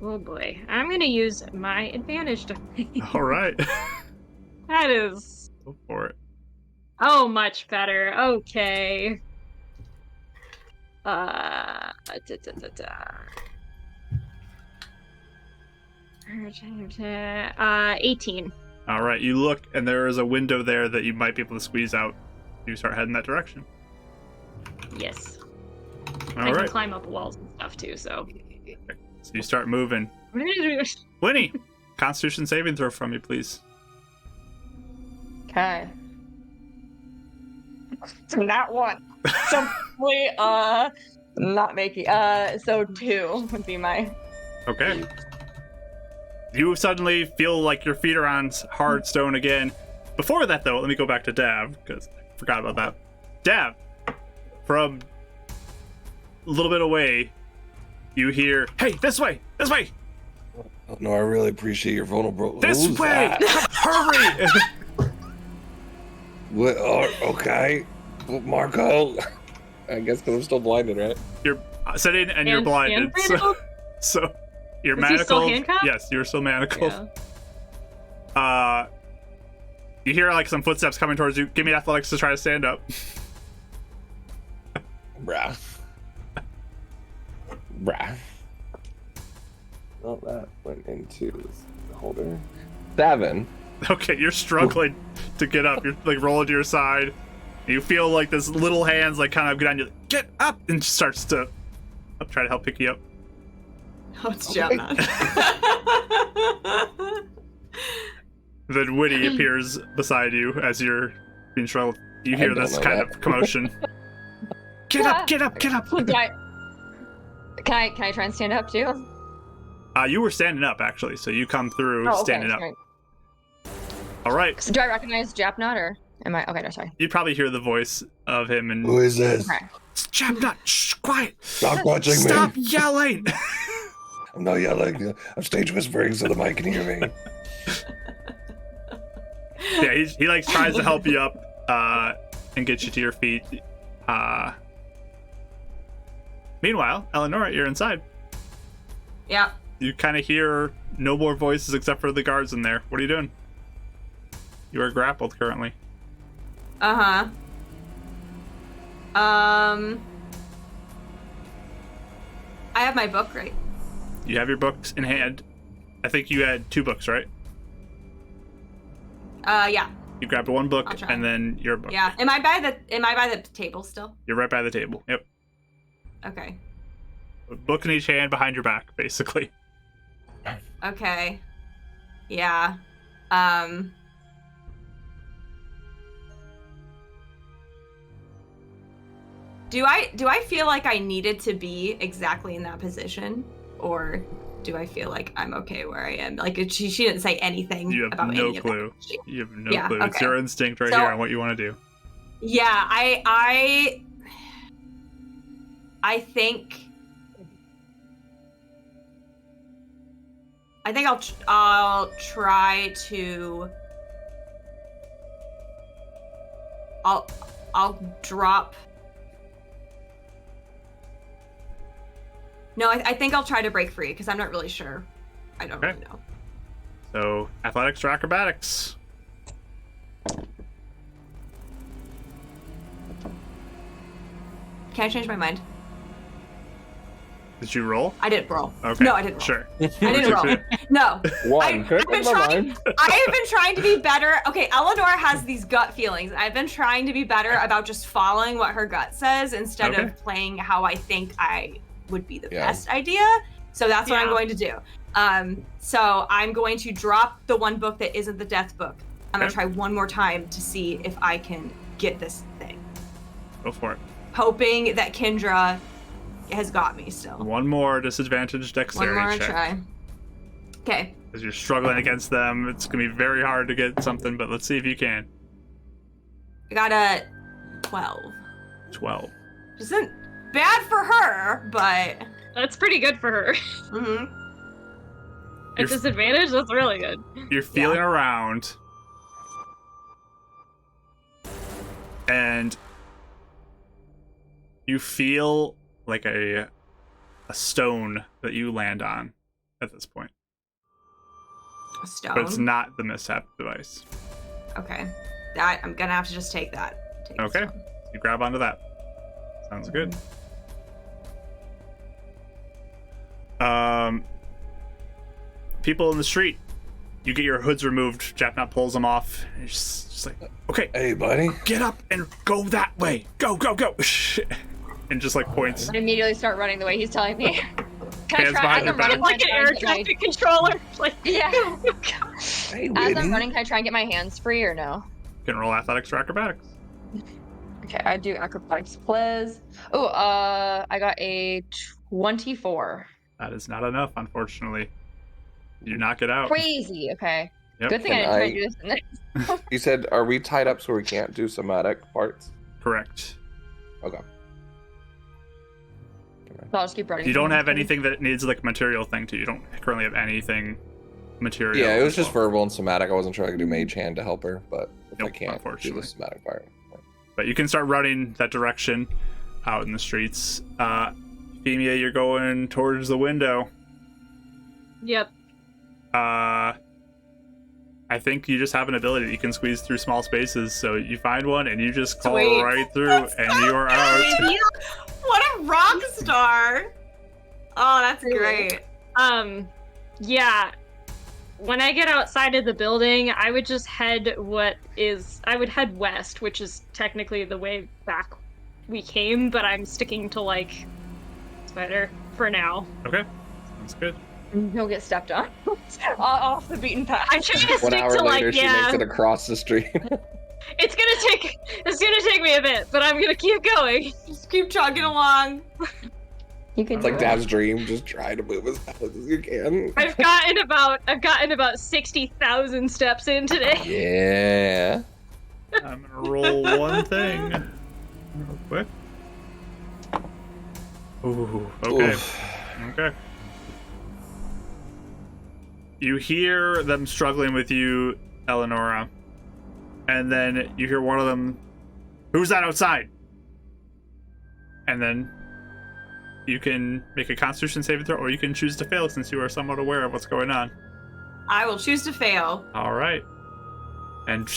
Oh boy, I'm gonna use my advantage to. All right, That is. go for it. Oh, much better. Okay. 18. All right, you look, and there is a window there that you might be able to squeeze out. You start heading that direction. Yes. I All can right, climb up walls and stuff too, so. so you start moving. Winnie, Constitution saving throw from you, please. Okay. So not one. Simply not making so 2 would be my. Okay. You suddenly feel like your feet are on hard stone again. Before that, though, let me go back to Dav, because I forgot about that. Dav, from a little bit away, you hear, "Hey, this way! This way! No, I really appreciate your vulnerable. This Who's way! that? Hurry!" What? Oh, okay. Well, Marco. I guess because I'm still blinded, right? You're sitting and you're blinded. So you're Is he still manacled. handcuffed? Yes, you're still manacled. Yeah. You hear like some footsteps coming towards you. Give me athletics to try to stand up. Bruh. Bruh. Well, that went into the holder. 7. Okay, you're struggling to get up. You're like rolling to your side. You feel like this little hands like kind of get on you. Get up, and starts to try to help pick you up. Oh, it's Gemma. Then Winnie appears beside you as you're being struggled. You hear don't this know kind that. of commotion. Get up! Get up! Get up! Can I try and stand up too? You were standing up actually, so you come through Oh, okay. standing up. Right. All right. So do I recognize Japnut or am I okay? No, sorry. You probably hear the voice of him and Who is this? Okay. Japnut, shh, quiet. Stop watching Stop me. yelling. I'm not yelling. I'm stage whispering so the mic can hear me. Yeah, he like tries to help you up and get you to your feet. Meanwhile, Eleonora, you're inside. Yeah. You kind of hear no more voices except for the guards in there. What are you doing? You are grappled currently. Uh-huh. I have my book, right? You have your books in hand. I think you had 2 books, right? Yeah. You grabbed one book I'll try. and then your book. Yeah. Am I by the table still? You're right by the table. Yep. Okay. A book in each hand behind your back, basically. Okay. Yeah. Do I feel like I needed to be exactly in that position, or do I feel like I'm okay where I am? Like she didn't say anything You have about no any of clue. that. You have no Yeah, clue. It's okay. your instinct right So- here on what you want to do. Yeah, I think I'll try to I'll drop. No, I think I'll try to break free because I'm not really sure. I don't really know. So, athletics or acrobatics? Can I change my mind? Did you roll? I didn't roll. Okay. No, I didn't roll. Sure. I didn't roll. No. One. Could I've been I have been trying to be better. Okay, Eleanor has these gut feelings. I've been trying to be better about just following what her gut says instead of playing how I think I would be the best idea. So that's what I'm going to do. So I'm going to drop the one book that isn't the death book. I'm going to try one more time to see if I can get this thing. Go for it. Hoping that Kendra has got me still. One more disadvantage dexterity One more check. try. Okay. Because you're struggling against them. It's going to be very hard to get something, but let's see if you can. I got a 12. 12. Which isn't bad for her, but... That's pretty good for her. Mm-hmm. At disadvantage, that's really good. You're feeling around. And you feel like a stone that you land on at this point. A stone? But it's not the mishap device. Okay. That, I'm gonna have to just take that. Take the Okay. stone. You grab onto that. Sounds good. People in the street, you get your hoods removed. Japnot pulls them off. And he's just like, okay, Hey, buddy. get up and go that way. Go, go, go. And just like points. I immediately start running the way he's telling me. Hands behind your back. Like an air traffic controller. Like, Yeah. Hey, As Whitney. I'm running, can I try and get my hands free or no? You can roll athletics or acrobatics. Okay, I do acrobatics, please. Oh, I got a 24. That is not enough, unfortunately. You knock it out. Crazy. Okay. Yep. Good thing I didn't try to do this. You said, are we tied up so we can't do somatic parts? Correct. Okay. So I'll just keep running. You don't have anything that needs like a material thing to you. You don't currently have anything material. Yeah, it was as just well. verbal and somatic. I wasn't sure I could do mage hand to help her, but if Nope, I can't do unfortunately. the somatic part. But you can start running that direction out in the streets. Femia, you're going towards the window. yep. I think you just have an ability that you can squeeze through small spaces. So you find one and you just crawl Sweet. right through and you are out. What a rock star! Oh, that's great. Yeah. When I get outside of the building, I would just head west, which is technically the way back we came, but I'm sticking to like Spider for now. Okay, sounds good. He'll get stepped on. Off the beaten path. I'm trying to 1 stick hour to later, like, she yeah. makes it across the street. It's gonna take me a bit, but I'm gonna keep going. Just keep chugging along. You can It's do like it. Dad's dream. Just try to move as fast as you can. I've gotten about 60,000 steps in today. Yeah. I'm gonna roll one thing real quick. Ooh, okay. Oof. Okay. You hear them struggling with you, Eleonora, and then you hear one of them, "Who's that outside?" And then you can make a Constitution saving throw, or you can choose to fail since you are somewhat aware of what's going on. I will choose to fail. All right. And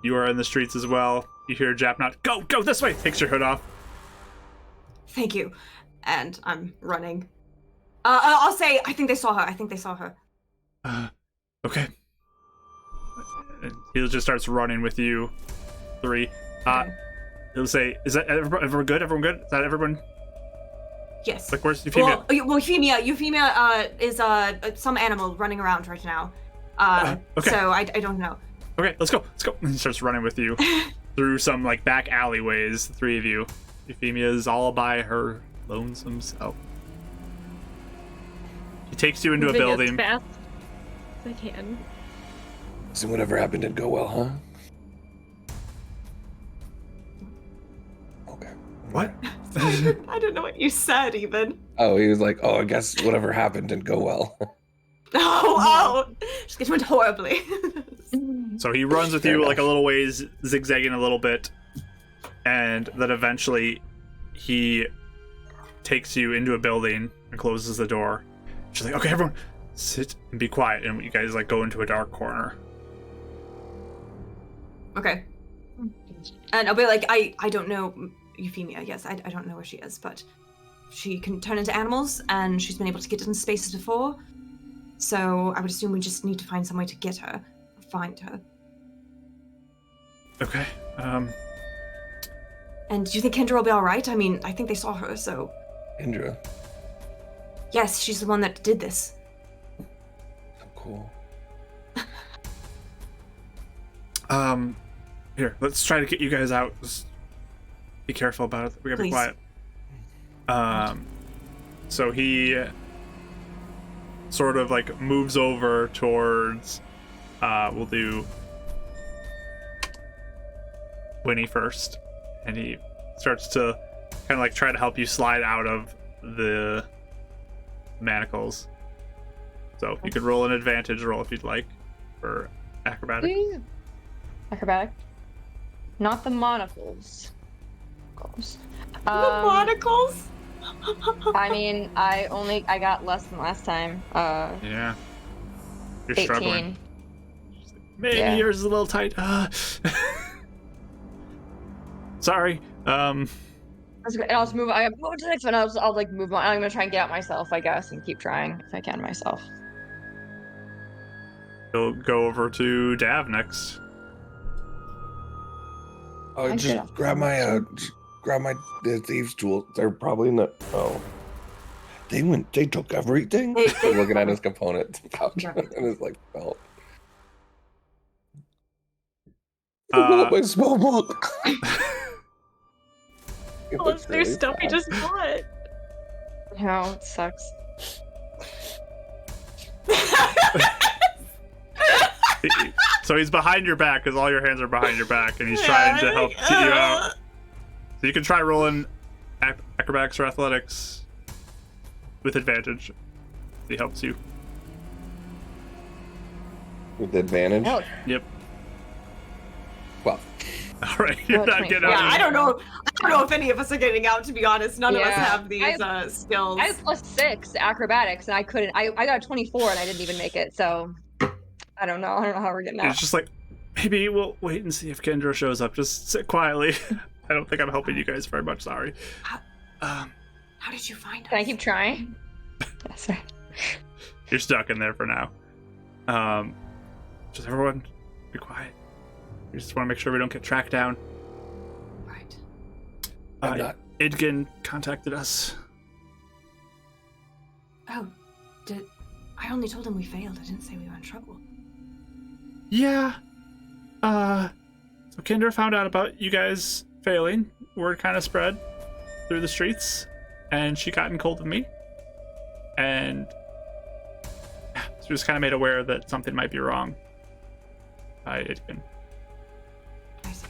you are in the streets as well. You hear Japnot, go this way! Takes your hood off. Thank you. And I'm running. I'll say, I think they saw her. Okay. And he just starts running with you. 3. Okay. He'll say, "Is that everyone good? Everyone good? Is that everyone?" Yes. Like, where's Euphemia? Well, Euphemia is some animal running around right now. Okay. So I don't know. Okay, let's go. And he starts running with you through some like back alleyways. The 3 of you. Euphemia is all by her lonesome self. He takes you into a building. As fast as I can. So whatever happened didn't go well, huh? Okay. What? I don't know what you said even. Oh, he was like, "Oh, I guess whatever happened didn't go well." Oh, it went horribly. So he runs with you like a little ways, zigzagging a little bit, and then eventually he takes you into a building and closes the door. She's like, "Okay, everyone, sit and be quiet," and you guys like go into a dark corner. Okay. And I'll be like, I don't know Euphemia. Yes, I don't know where she is, but she can turn into animals, and she's been able to get into spaces before. So I would assume we just need to find some way to get her, find her. Okay. And do you think Kendra will be all right? I mean, I think they saw her, so Indra, yes, she's the one that did this. so cool. Here, let's try to get you guys out. Just be careful about it. We gotta be Please. quiet. So he sort of like moves over towards, we'll do Winnie first, and he starts to kind of like try to help you slide out of the manacles. So you could roll an advantage roll if you'd like for acrobatics. Acrobatic. Not the monocles. The monocles? I mean, I got less than last time. Yeah. You're 18. struggling. Maybe Yeah. yours is a little tight. Sorry. And I'll just move. I move to the next one. I'll like move on. I'm gonna try and get out myself, I guess, and keep trying if I can myself. We'll go over to Dav next. Oh, I just should- grab my thieves' tools. They're probably in the. Oh, they took everything. They- Looking at his component pouch Yeah. and his like belt. Uh, My spell book. It All looks of their really stuff we bad. just bought. No, it sucks. So he's behind your back because all your hands are behind your back, and he's trying to help get you out. So you can try rolling acrobatics or athletics with advantage. He helps you. With advantage. No, Yep. Well, All right, you're Oh, not 20. getting Yeah, out. I don't know if any of us are getting out, to be honest. None of us Yeah. have these skills. I have +6 acrobatics, and I couldn't. I got a 24, and I didn't even make it. So I don't know. I don't know how we're getting out. It's just like, maybe we'll wait and see if Kendra shows up. Just sit quietly. I don't think I'm helping you guys very much. Sorry. How did you find us? Can I keep trying? That's right. You're stuck in there for now. Just everyone, be quiet. We just want to make sure we don't get tracked down. Right. I'm not. Idgen contacted us. Oh, I only told him we failed. I didn't say we were in trouble. Yeah. So Kendra found out about you guys failing. Word kind of spread through the streets, and she got in cold with me. And she was kind of made aware that something might be wrong by Idgen. I see.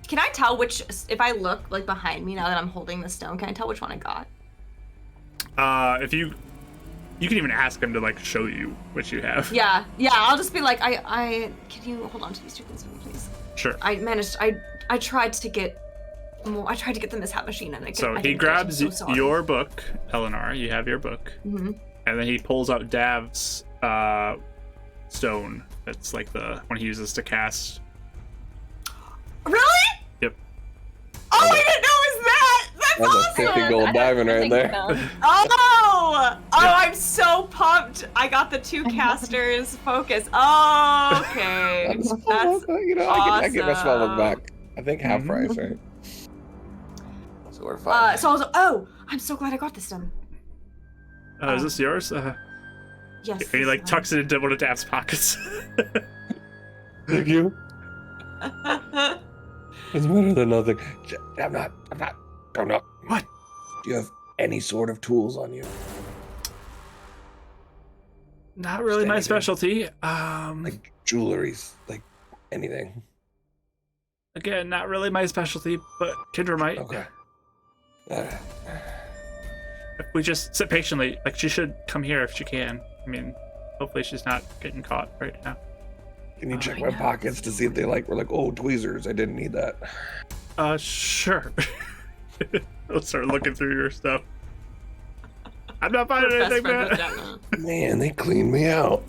Can I tell which, if I look like behind me now that I'm holding the stone, can I tell which one I got? If you You can even ask him to like show you what you have. Yeah. I'll just be like, I can you hold on to these 2 things for me, please? Sure. I tried to get the mishap machine, and So I he didn't grabs get it. I'm so sorry. your book, Eleanor. You have your book, Mhm. and then he pulls out Dav's stone. That's like the one he uses to cast. Really? Yep. Oh, I didn't know it was that. That's That's a awesome. 50 gold diamond right there. Oh, I'm so pumped. I got the 2 casters focus. Oh, okay. That's You know, I get my spell book awesome. back. I think half price, right? So we're fine. So I was like, oh, I'm so glad I got this done. Is this yours? Yes. And he like tucks it into one of Dav's pockets. Thank you. It's better than nothing. I'm not. What? Do you have any sort of tools on you? Not really my Anything. specialty. Like jewelries, like anything. Again, not really my specialty, but Kendra might. Okay. If we just sit patiently, like she should come here if she can. I mean, hopefully she's not getting caught right now. Can you Oh, check I my know. pockets to see if they were like, oh, tweezers? I didn't need that. Sure. I'll start looking through your stuff. I'm not finding We're best anything, friends with man. Jenna. Man, they cleaned me out.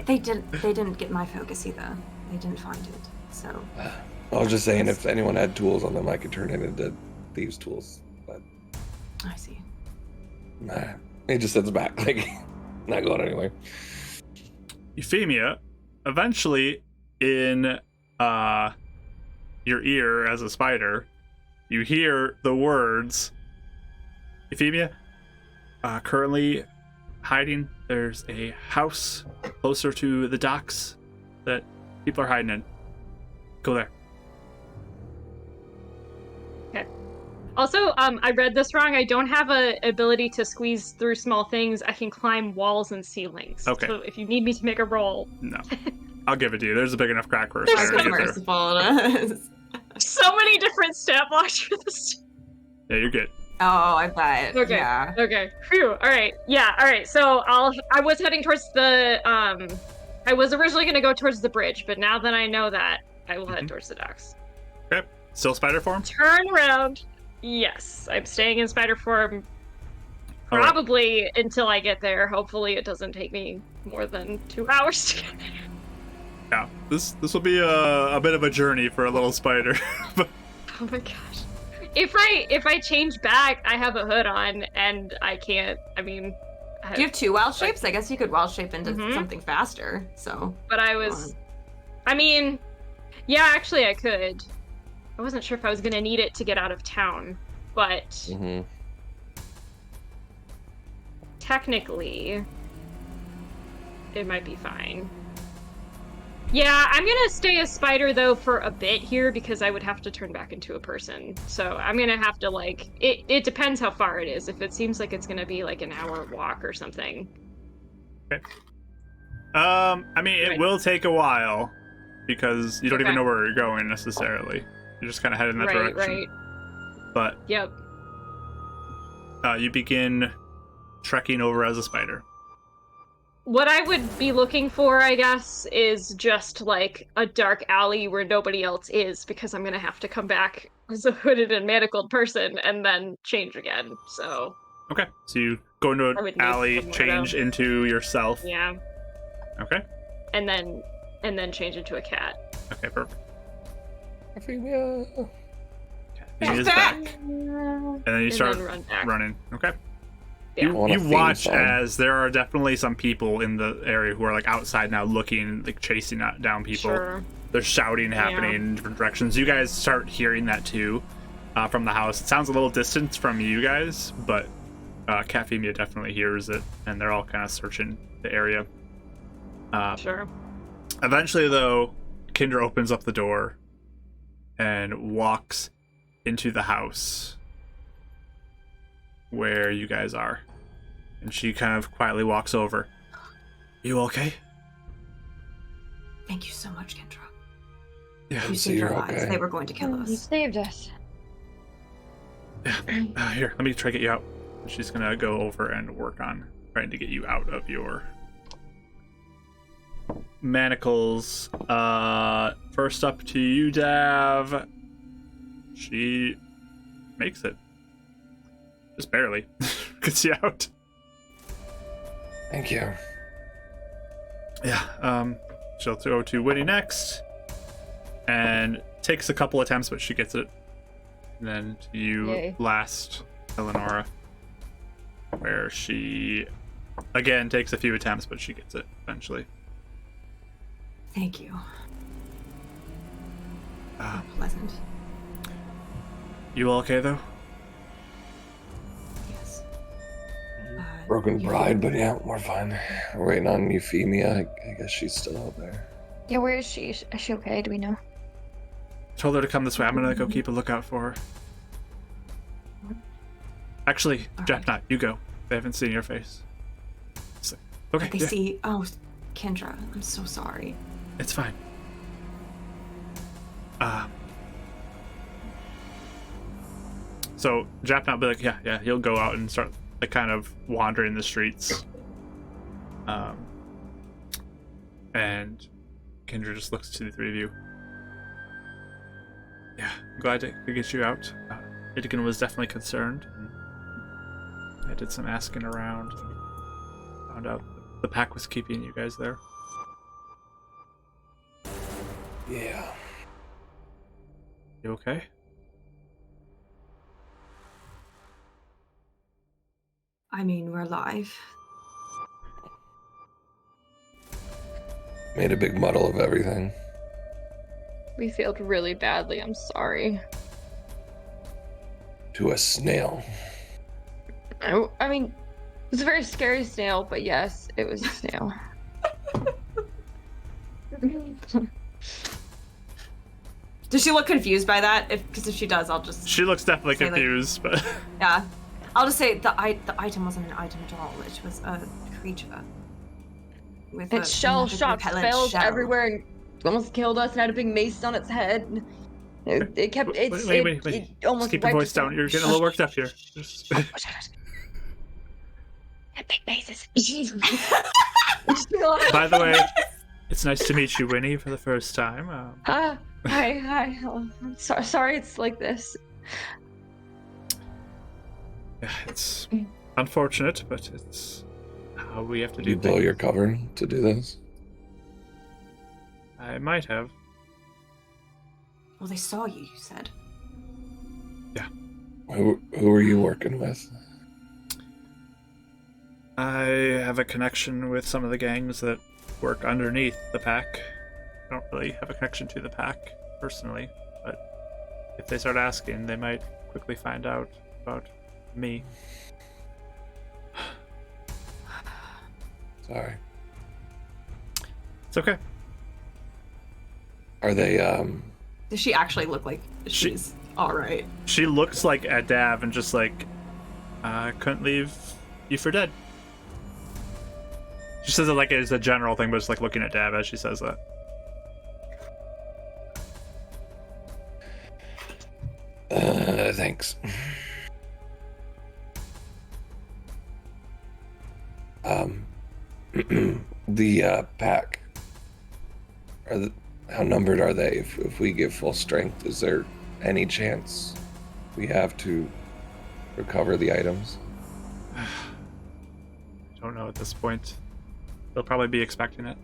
They didn't get my focus either. They didn't find it. So I was just saying, if anyone had tools on them, I could turn it into thieves' tools. But I see. nah, it just sits back, like not going anywhere. Euphemia, eventually in your ear as a spider, you hear the words, Euphemia, currently hiding. There's a house closer to the docks that people are hiding in. Go there. Also, I read this wrong. I don't have a ability to squeeze through small things. I can climb walls and ceilings. Okay. So if you need me to make a roll, No. I'll give it to you. There's a big enough crack for a There's spider to So get there. merciful it is. so many different stat blocks for this. Yeah, you're good. Oh, I bet. Okay. Yeah. Okay. Phew. All right. Yeah. All right. So I was heading towards the I was originally going to go towards the bridge, but now that I know that, I will head towards the docks. Okay. Still spider form? Turn around. Yes, I'm staying in spider form. All right. Probably until I get there. Hopefully, it doesn't take me more than 2 hours to get there. Yeah. This will be a bit of a journey for a little spider. But Oh my gosh. If I change back, I have a hood on, and I can't. I mean, Do you have 2 wild shapes? I guess you could wild shape into Mhm. something faster. So. but I was. I mean, yeah, actually, I could. I wasn't sure if I was gonna need it to get out of town, but Mm-hmm. technically, it might be fine. Yeah, I'm gonna stay a spider though for a bit here because I would have to turn back into a person. So I'm gonna have to like it depends how far it is. If it seems like it's gonna be like an hour walk or something. I mean, it Right. will take a while because you don't even Okay. know where you're going necessarily. You're just kind of heading in that Right, direction. right. But Yep. you begin trekking over as a spider. What I would be looking for, I guess, is just like a dark alley where nobody else is, because I'm gonna have to come back as a hooded and manacled person and then change again. So Okay, so you go into I an would need alley, somewhere change to- into yourself. yeah, Okay. and then change into a cat. Okay, perfect. Euphemia. He is back. And then you And start then run back. running. Okay. Yeah. I want a You theme watch song. as there are definitely some people in the area who are like outside now looking, like chasing down people. Sure. There's shouting happening in different directions. You guys start hearing that too from the house. It sounds a little distant from you guys, but Caffemia definitely hears it, and they're all kind of searching the area. Sure. Eventually, though, Kendra opens up the door and walks into the house where you guys are. And she kind of quietly walks over. You okay? Thank you so much, Kendra. Yeah. You So saved you're our lives. okay. They were going to kill You us. saved us. Here, let me try to get you out. She's gonna go over and work on trying to get you out of your manacles. First up to you, Dav. She makes it. Just barely. Gets you out. Thank you. Yeah, she'll go to Winnie next. And takes a couple attempts, but she gets it. And then to you Yay. last, Eleonora. Where she, again, takes a few attempts, but she gets it eventually. Thank you. Uh, Pleasant. You all okay, though? Yes. Broken you- bride, but yeah, we're fine. We're waiting on Euphemia. I guess she's still out there. Yeah, where is she? Is she okay? Do we know? Told her to come this way. I'm gonna go keep a lookout for her. Actually, Japnot, you go. They haven't seen your face. So, okay, They yeah, see. Oh, Kendra, I'm so sorry. it's fine. So Japnot will be like, yeah, he'll go out and start like kind of wandering the streets. And Kendra just looks to the three of you. Yeah, I'm glad to get you out. Itigan was definitely concerned. I did some asking around and found out the pack was keeping you guys there. Yeah. You okay? I mean, we're alive. Made a big muddle of everything. We failed really badly. I'm sorry. To a snail. I mean, it was a very scary snail, but yes, it was a snail. Does she look confused by that? Because if she does, I'll just She looks definitely Say, like- confused, but yeah. I'll just say the item wasn't an item at all. It was a creature. With Its shell magic shot repellent spells shell. everywhere and almost killed us and had a big mace on its head. It kept wait. it almost just keep your wiped voice us down. out. You're getting a little worked up here. Just- That big maces. By the way, it's nice to meet you, Winnie, for the first time. Hi. Oh, I'm sorry it's like this. Yeah, it's unfortunate, but it's how we have to Did do you blow things. your cover to do this? I might have. Well, they saw you. You said. Who are you working with? I have a connection with some of the gangs that work underneath the pack. I don't really have a connection to the pack personally, but if they start asking, they might quickly find out about me. Sorry. It's okay. Are they Does she actually look like she's all right? She looks like a Dav and just like, couldn't leave you for dead. She says it like it's a general thing, but it's like looking at Dav as she says that. Thanks. The pack. How numbered are they? If we give full strength, is there any chance we have to recover the items? Don't know at this point. They'll probably be expecting it.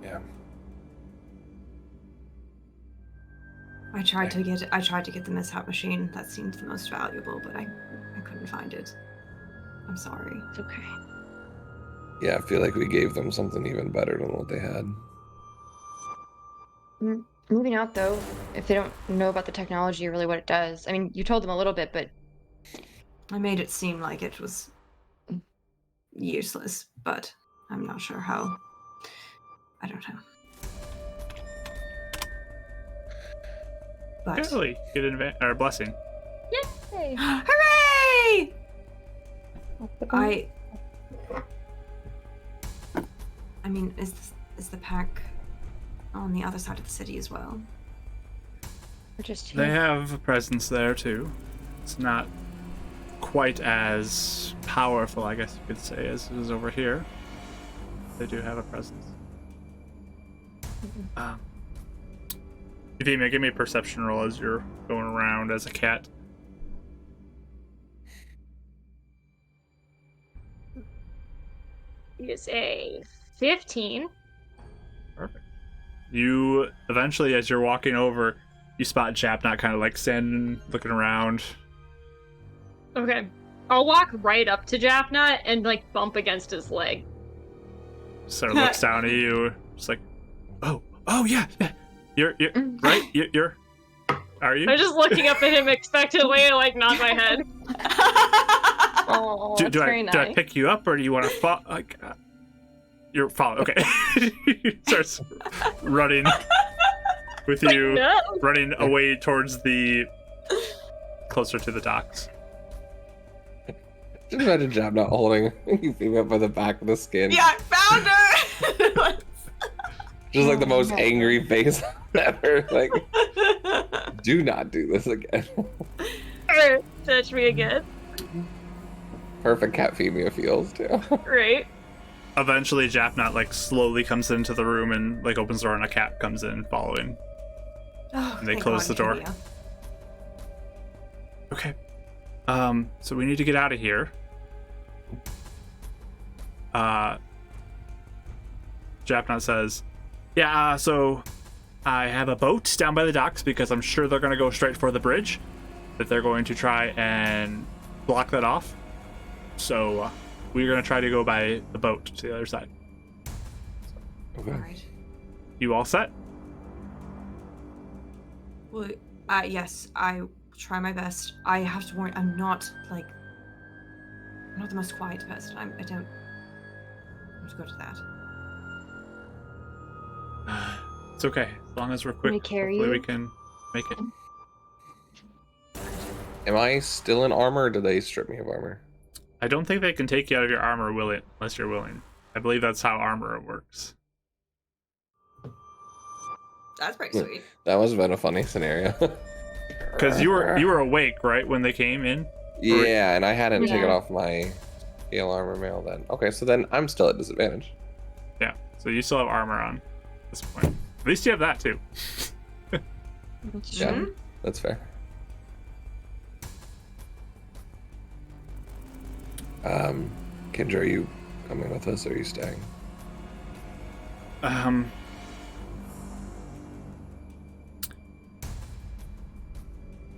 Yeah. I tried to get the mishap machine. That seemed the most valuable, but I couldn't find it. I'm sorry. It's okay. Yeah, I feel like we gave them something even better than what they had. Moving out though, if they don't know about the technology or really what it does. I mean, you told them a little bit, but I made it seem like it was useless, but I'm not sure how. I don't know. But Really, get an or blessing. hey. hooray! I mean, is the pack on the other side of the city as well? We're just They here. have a presence there too. It's not quite as powerful, I guess you could say, as it is over here. They do have a presence. Evima, give me a perception roll as you're going around as a cat. Is a 15. Perfect. You eventually, as you're walking over, you spot Japnot kind of like standing, looking around. Okay. I'll walk right up to Japnut and like bump against his leg. Sort of looks down at you, just like, oh yeah. You're right. You're. Are you? I'm just looking up at him expectantly and like nod my head. Oh, do that's very I nice. pick you up or do you want to fall? Like, you're following. Okay. He starts running with you, No. running away towards the closer to the docks. Just imagine Jab not holding you up by the back of the skin. Yeah, I found her. Just like the most angry face ever. Like, do not do this again. Touch me again. Perfect cat femia feels too. Right. Eventually, Japnot like slowly comes into the room and like opens the door, and a cat comes in following. Oh, And they thank close God, the door. Evima. Okay. So we need to get out of here. Japnot says, yeah, so I have a boat down by the docks because I'm sure they're going to go straight for the bridge. That they're going to try and block that off. So we're going to try to go by the boat to the other side. Okay. All right. You all set? Well, yes, I try my best. I have to warn. I'm not I'm not the most quiet person. I don't want to go to that. It's okay. As long as we're quick, we carry hopefully you? we can make it. Am I still in armor or do they strip me of armor? I don't think they can take you out of your armor unless you're willing. I believe that's how armor works. That's pretty sweet. That must have been a funny scenario. Because you were awake, right, when they came in? Yeah, and I hadn't Yeah. taken off my scale armor mail then. Okay, so then I'm still at disadvantage. Yeah. So you still have armor on at this point. At least you have that too. Yeah, Mhm. that's fair. Kendra, are you coming with us or are you staying?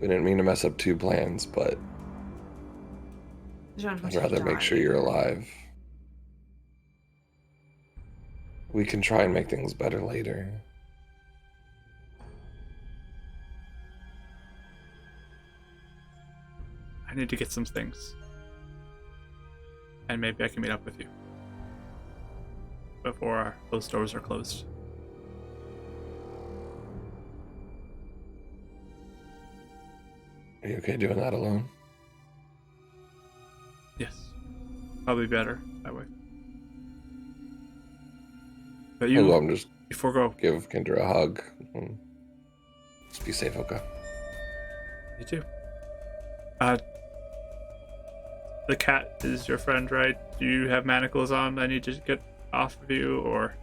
We didn't mean to mess up two plans, but I don't want I'd to rather make die. sure you're alive. We can try and make things better later. I need to get some things. And maybe I can meet up with you. Before those doors are closed. Are you okay doing that alone? Yes. Probably better that way. But you, I'm just before go, give Kendra a hug. Just be safe, okay? you too. The cat is your friend, right? Do you have manacles on? I need to get off of you, or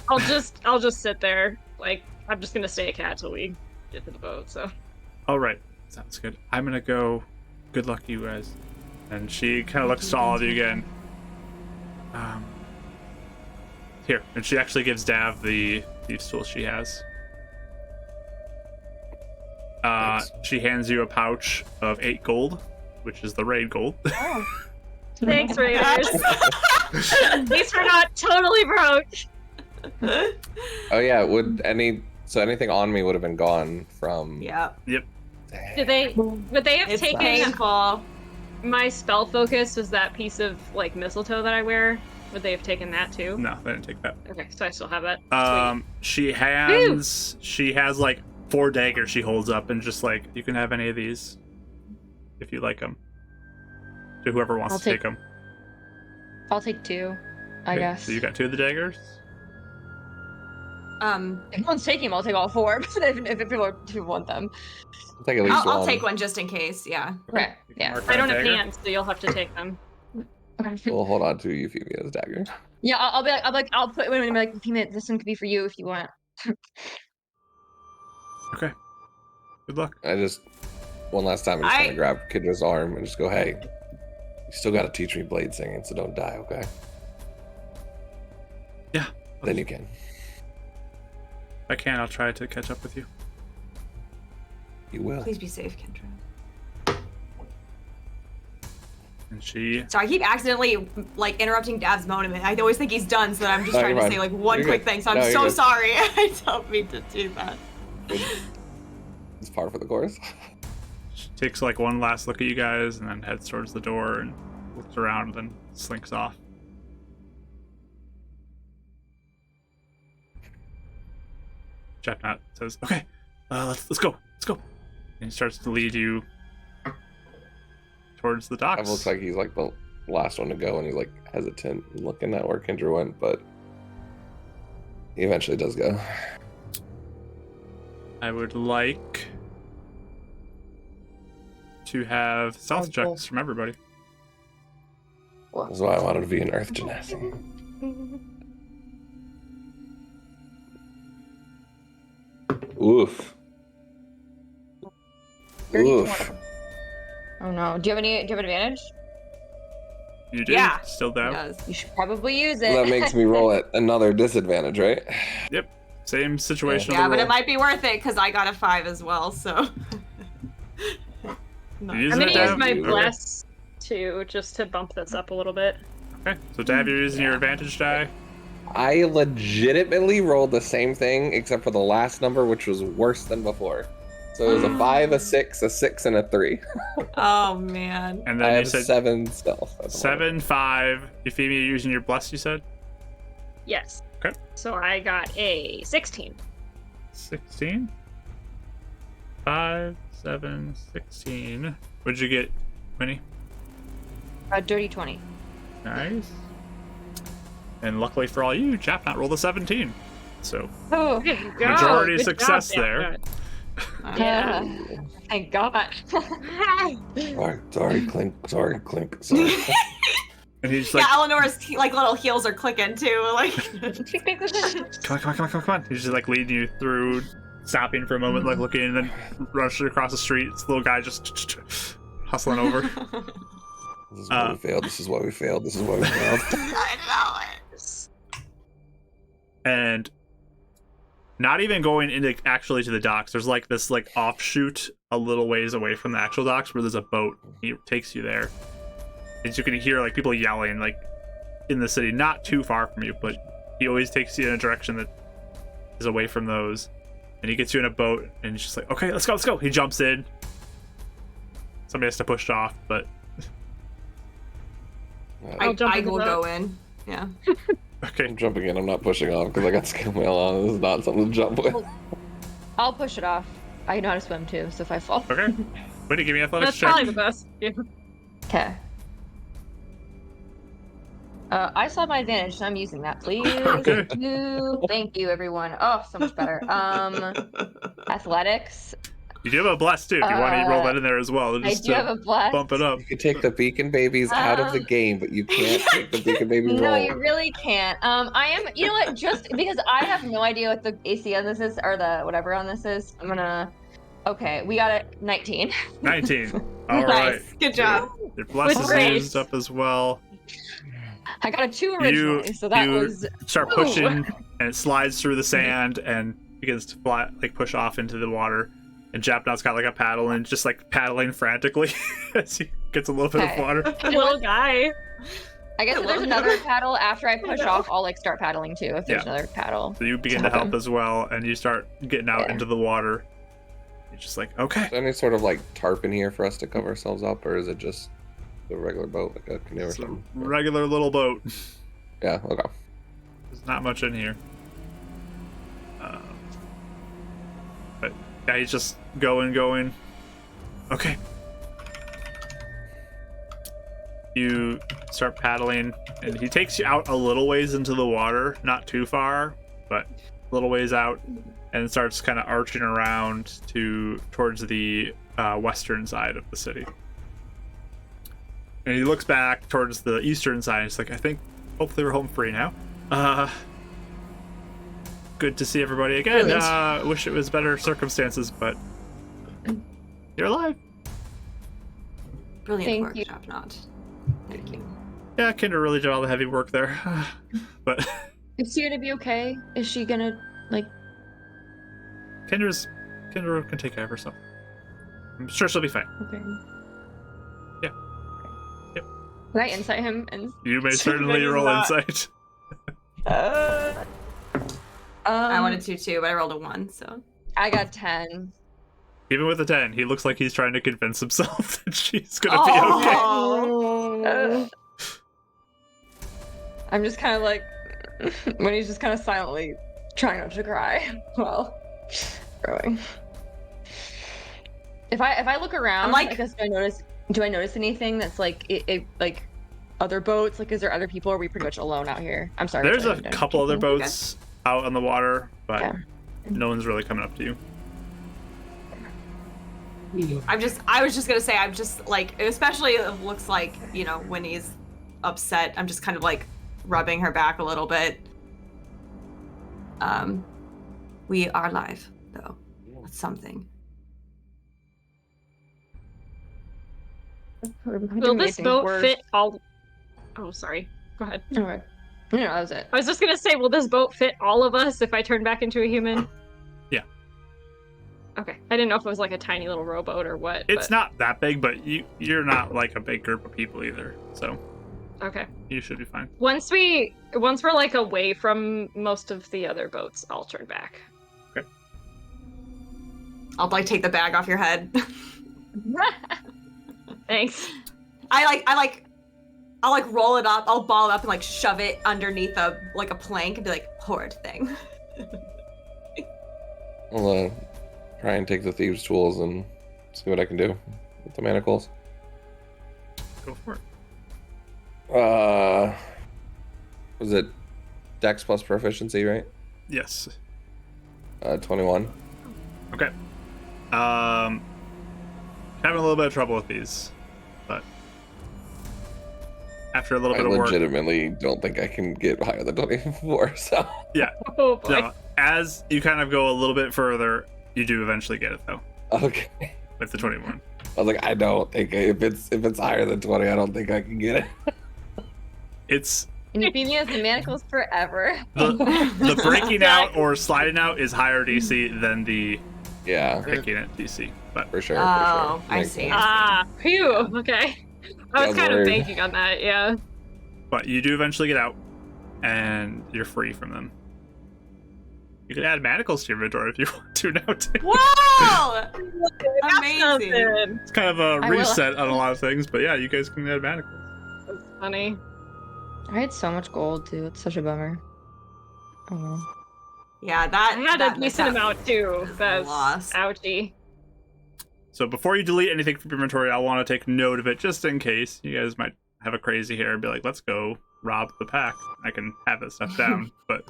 I'll just sit there. Like, I'm just gonna stay a cat till we get to the boat, so. all right, sounds good. I'm gonna go. Good luck, you guys. And she kind of looks to all of you again. Here, and she actually gives Dav the thieves' tool she has. Thanks. She hands you a pouch of 8 gold, which is the raid gold. Thanks, Raiders. At least we're not totally broke. Oh yeah, anything on me would have been gone from Yeah. Would they have It's taken painful. my spell focus? Was that piece of like mistletoe that I wear? Would they have taken that too? No, they didn't take that. Okay, so I still have it. She has like 4 daggers she holds up and just like, you can have any of these if you like them. To whoever wants I'll to take- take them. I'll take 2, I guess. So you got 2 of the daggers? If no one's taking them, I'll take all 4. if people want them. I'll take at least I'll one. take one just in case. Yeah. Okay. Yeah. Mark I down don't have dagger. hands, so you'll have to take them. Okay. We'll hold on to Euphemia's dagger. Yeah, I'll put wait a minute, like, Pima, this one could be for you if you want. Okay. Good luck. I just one last time. I just want to grab Kidra's arm and just go, "Hey, you still got to teach me blade singing, so don't die, okay?" Yeah. Then you can. If I can, I'll try to catch up with you. You will. Please be safe, Kendra. And she. So I keep accidentally like interrupting Dav's moment. I always think he's done, so I'm just No, trying to you're say fine. like one You're quick good. thing. So I'm No, you're so good. sorry. I don't mean to do that. It's par for the course. She takes like one last look at you guys and then heads towards the door and looks around and then slinks off. Japnat says, "Okay, let's go. And he starts to lead you towards the docks. It looks like he's like the last one to go, and he's like hesitant and looking at where Kendra went, but he eventually does go. I would like to have stealth checks from everybody. That's why I wanted to be an Earth Genasi. Oof. 32. Oof. Oh no. Do you have advantage? You do? Yeah. Still He down? does. You should probably use it. Well, that makes me roll at another disadvantage, right? Yep. Same situation. Yeah, of the but it roll. might be worth it because I got a 5 as well. So. No. You I'm using gonna it, use Dav? my Okay. bless too, just to bump this up a little bit. Okay. So Dav, you're using your advantage die. I legitimately rolled the same thing except for the last number, which was worse than before. So it was a 5, a 6, a 6, and a 3. Oh man. And I then you have said 7 stealth. at the moment. 7, 5. Euphemia using your bless, you said? Yes. Okay. So I got a 16. 16. 5, 7, 16. What'd you get, Winnie? A dirty 20. Nice. And luckily for all you, Japnat rolled a 17. So Oh, There you go. Majority Good success job, there. Dan. yeah. Thank God. Sorry, Clink. Sorry. and he's Yeah, like, Eleanor's like little heels are clicking too. Like. come on. He's just like leading you through, stopping for a moment, like looking, and then rushing across the street. This little guy just hustling over. This is why we failed. This is why we failed. This is why we failed. I know it. And not even going into actually to the docks. There's like this like offshoot a little ways away from the actual docks where there's a boat. He takes you there. As you can hear like people yelling like in the city, not too far from you, but he always takes you in a direction that is away from those. And he gets you in a boat and he's just like, okay, let's go. He jumps in. Somebody has to push it off, but I'll jump I in the will boat. go in. Yeah. okay. I'm jumping in. I'm not pushing off because I got skill mail on. This is not something to jump with. I'll push it off. I know how to swim too, so if I fall. Okay. Wait, give me an athletics That's check. probably the best. Yeah. Okay. I saw my advantage, so I'm using that, please. Okay. Thank you, everyone. Oh, so much better. Athletics. You do have a bless too if you want to roll that in there as well. I Just do have a blast. bump it up. You can take the beacon babies out of the game, but you can't take the beacon baby roll. No, you really can't. I am. You know what? Just because I have no idea what the AC on this is, or the whatever on this is, I'm gonna. Okay, we got it. 19. 19. All right. Nice. Good job. Your bless is Great. used up as well. I got a 2 originally, so that you was. start pushing, and it slides through the sand and begins to fly, like push off into the water. And Japnot's got like a paddle and just like paddling frantically as he gets a little bit of Okay. water. Little guy. I guess if there's another paddle after I push off, I'll like start paddling too. If there's Yeah. another paddle. So you begin to Okay. help as well, and you start getting out Yeah. into the water. You're just like, okay. Is there any sort of like tarp in here for us to cover ourselves up, or is it just a regular boat, like a canoe or It's a something? regular little boat. Yeah, okay. There's not much in here. But yeah, he's just going. Okay. You start paddling, and he takes you out a little ways into the water, not too far, but little ways out and starts kind of arching around towards the western side of the city. And he looks back towards the eastern side. He's like, I think hopefully we're home free now. Good to see everybody again. Wish it was better circumstances, but you're alive. Brilliant Thank work, you. Top-Knot. Thank you. Yeah, Kendra really did all the heavy work there. But Is she gonna be okay? Is she gonna like? Kendra can take care of herself. I'm sure she'll be fine. Okay. Yeah. Yep. Can I insight him? And You may certainly roll insight. I wanted to too, but I rolled a 1, so. I got 10. Even with a 10, he looks like he's trying to convince himself that she's gonna be okay. Oh. I'm just kind of like, when he's just kind of silently trying not to cry while growing. If I look around, I'm like- I guess do I notice anything that's like like other boats? Like, is there other people? Or are we pretty much alone out here? I'm sorry. There's a I don't couple keep other going. boats out on the water, but Yeah. no one's really coming up to you. I was just gonna say, I'm just like, especially it looks like, you know, when he's upset, I'm just kind of like rubbing her back a little bit. We are live, though. That's something. Will this boat fit all? Oh, sorry. Go ahead. Okay. No, that was it. I was just gonna say, will this boat fit all of us if I turn back into a human? Yeah. Okay. I didn't know if it was like a tiny little rowboat or what. It's but... not that big, but you're not like a big group of people either, so Okay. you should be fine. Once we're like away from most of the other boats, I'll turn back. Okay. I'll like take the bag off your head. Thanks. I'll like roll it up. I'll ball it up and like shove it underneath a plank and be like, horrid thing. I'll try and take the thieves' tools and see what I can do with the manacles. Go for it. Was it Dex plus proficiency, right? Yes. 21. Okay. Having a little bit of trouble with these, but after a little I bit of work, legitimately don't think I can get higher than 24, so... yeah. Oh boy. No, as you kind of go a little bit further, you do eventually get it though, Okay. with the 21. I was like, I don't think if it's higher than 20, I don't think I can get it. It's And you beat me as the manacles forever. the breaking out or sliding out is higher DC than the Yeah, picking it DC, but for sure. Oh, for sure. I Makes see. sense. Ah, phew. Okay. I was Yeah, kind of worried. banking on that. Yeah. but you do eventually get out, and you're free from them. You can add manacles to your inventory if you want to now too. Whoa! Amazing. Something. It's kind of a I will. reset on a lot of things, but yeah, you guys can add manacles. That's funny. I had so much gold too. It's such a bummer. Oh well. Yeah, that I had that a decent mishap amount too. is a That's loss. ouchie. So before you delete anything from your inventory, I'll want to take note of it just in case. You guys might have a crazy hair and be like, let's go rob the pack. I can have that stuff down. But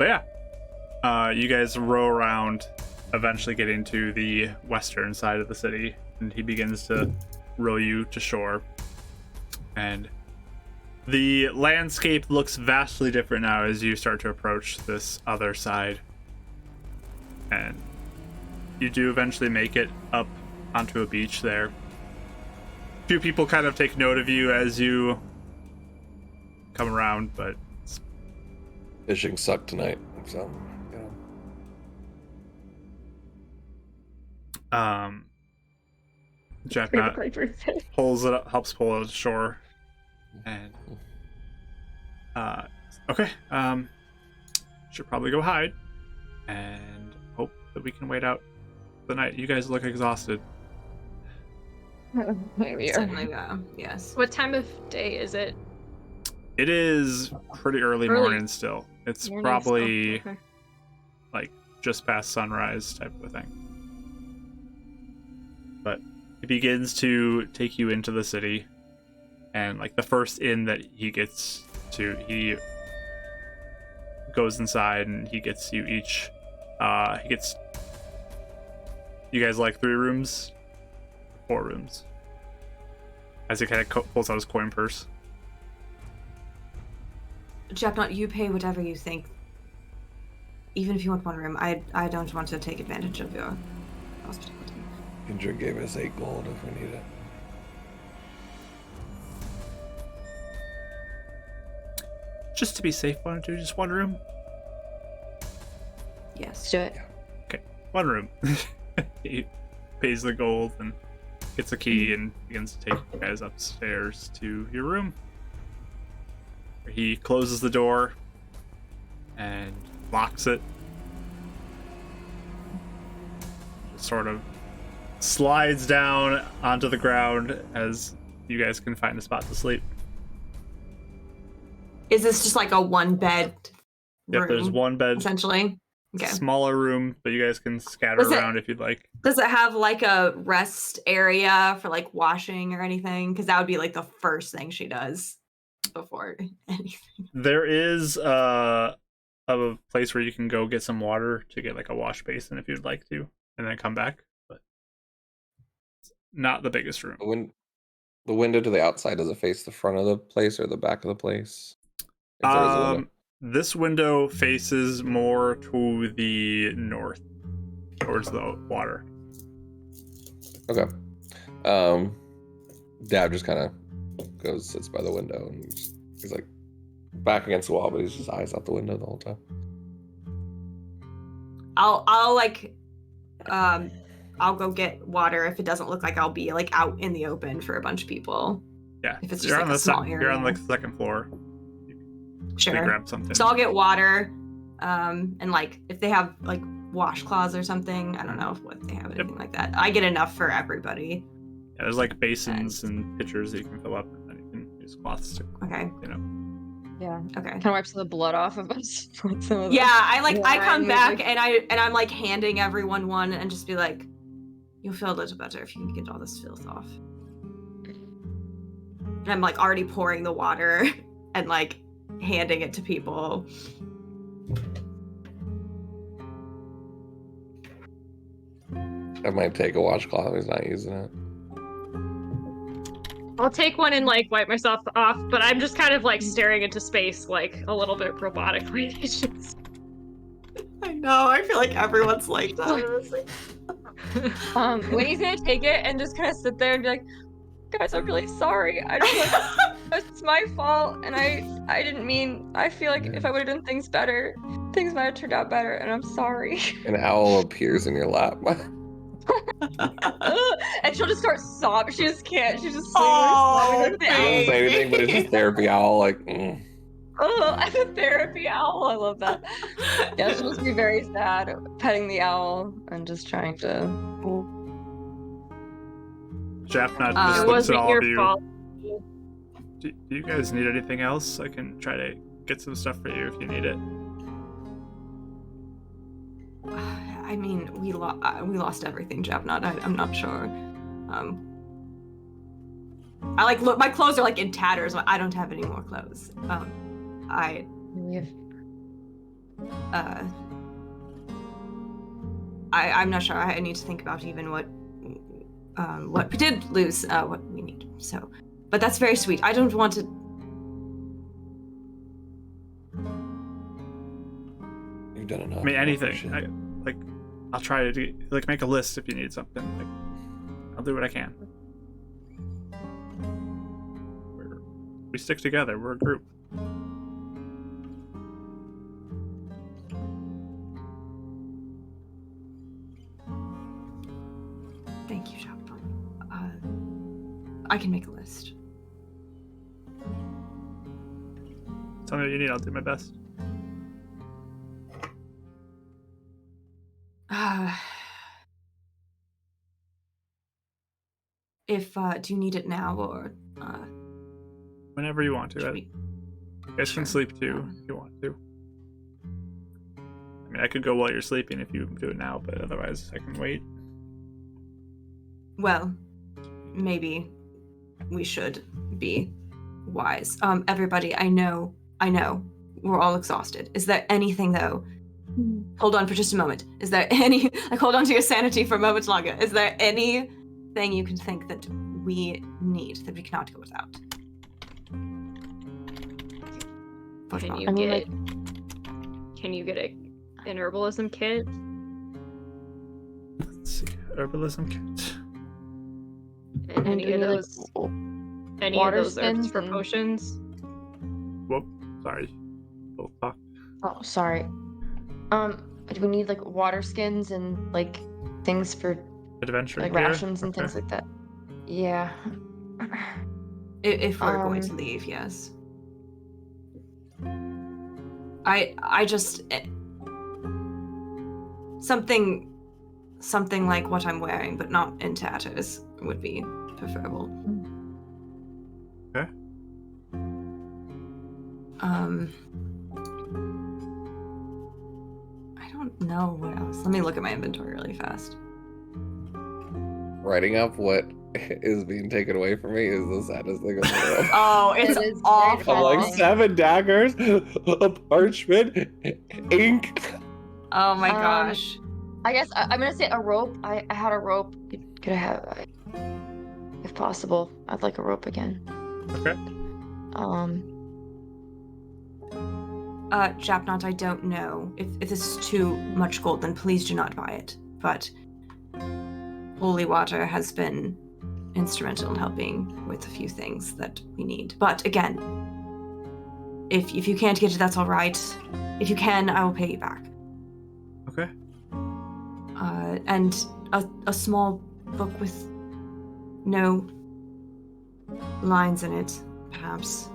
yeah. You guys row around, eventually getting to the western side of the city, and he begins to row you to shore. And the landscape looks vastly different now as you start to approach this other side. And you do eventually make it up onto a beach there. A few people kind of take note of you as you come around, but Fishing sucked tonight, so... Yeah. Jacknut pulls it up, helps pull it to shore, and okay, should probably go hide and hope that we can wait out the night. You guys look exhausted. Maybe. Certainly, yes. What time of day is it? It is pretty early Early. morning still. It's Morning probably stuff. Okay. like just past sunrise type of a thing. But he begins to take you into the city, and like the first inn that he gets to, he goes inside and he gets you each. He gets. You guys like 3 rooms? 4 rooms. As he kind of pulls out his coin purse. Japnot, you pay whatever you think. Even if you want 1 room, I don't want to take advantage of your hospitality. Kendra gave us 8 gold if we need it. Just to be safe, why don't you do just 1 room? Yes. Let's do it. 1 room. He pays the gold and gets the key and begins to take you guys upstairs to your room. He closes the door and locks it. Just sort of slides down onto the ground as you guys can find a spot to sleep. Is this just like a 1-bed room? Yep, there's 1 bed. Essentially. Okay. Smaller room, but you guys can scatter around if you'd like. Does it have like a rest area for like washing or anything? Because that would be like the first thing she does before anything. There is a place where you can go get some water to get like a wash basin if you'd like to, and then come back. But it's not the biggest room. The window to the outside, does it face the front of the place or the back of the place? If there is a window. This window faces more to the north, towards the water. Okay. Dad just kind of goes, sits by the window, and he's like back against the wall, but he's just eyes out the window the whole time. I'll go get water if it doesn't look like I'll be like out in the open for a bunch of people. Yeah, if it's just you're like on a the small area. You're on like the 2nd floor. Sure. To grab something. So I'll get water, and like if they have like washcloths or something, I don't know if they have anything like that. I get enough for everybody. Yeah, there's like basins and pitchers that you can fill up, and then you can use cloths to, Okay. Yeah. Okay. Kind of wipe some of the blood off of us. Like some of the Yeah, I come wine, back like- and I'm like handing everyone one and just be like, you'll feel a little better if you can get all this filth off. And I'm like already pouring the water and like handing it to people. I might take a washcloth if he's not using it. I'll take one and like wipe myself off, but I'm just kind of like staring into space, like a little bit robotically. It's just... I know, I feel like everyone's like that. Winnie's gonna take it and just kind of sit there and be like, guys, I'm really sorry. I just like, it's my fault, and I didn't mean. I feel like if I would have done things better, things might have turned out better, and I'm sorry. An owl appears in your lap. And she'll just start sobbing. She just can't. She's just Oh, sobbing. He doesn't say anything, but it's just therapy owl, like, Oh, I'm a therapy owl. I love that. Yeah, she'll just be very sad, petting the owl and just trying to. Japnot It just It looks at wasn't all your of you. fault. Do you guys need anything else? I can try to get some stuff for you if you need it. I mean, we lost everything, Japnot. I'm not sure. I like look. My clothes are like in tatters. I don't have any more clothes. I'm not sure. I need to think about even what we did lose, what we need. So, but that's very sweet. I don't want to. you've done enough. I mean, anything. Shit. I'll try to do, like make a list if you need something. Like, I'll do what I can. We stick together. We're a group. Thank you, Japnot. I can make a list. Tell me what you need. I'll do my best. If do you need it now or Whenever you want to. should You we? guys can Sure. sleep too if you want to. I mean, I could go while you're sleeping if you do it now, but otherwise I can wait. Well, maybe we should be wise. Everybody, I know we're all exhausted. Is there anything though? Hold on for just a moment. Is there any, like, hold on to your sanity for a moment longer. Is there anything you can think that we need that we cannot go without? Can you get an herbalism kit? Let's see. Herbalism kit. And any of those herbs for potions? Whoop. Sorry. We'll talk. Oh, sorry. Do we need like water skins and like things for Adventure like gear? rations and things like that? Yeah. If we're going to leave, yes. I just something like what I'm wearing, but not in tatters, would be preferable. Okay. I don't know what else. Let me look at my inventory really fast. Writing up what is being taken away from me is the saddest thing in the world. Oh, it's It is very awful. I'm like depressing. 7 daggers, a parchment, ink. Oh my gosh. I guess I'm gonna say a rope. I had a rope. Could I have, if possible? I'd like a rope again. Okay. Japnot, I don't know. If this is too much gold, then please do not buy it. But holy water has been instrumental in helping with a few things that we need. But again, if you can't get it, that's all right. If you can, I will pay you back. Okay. And a small book with no lines in it, perhaps.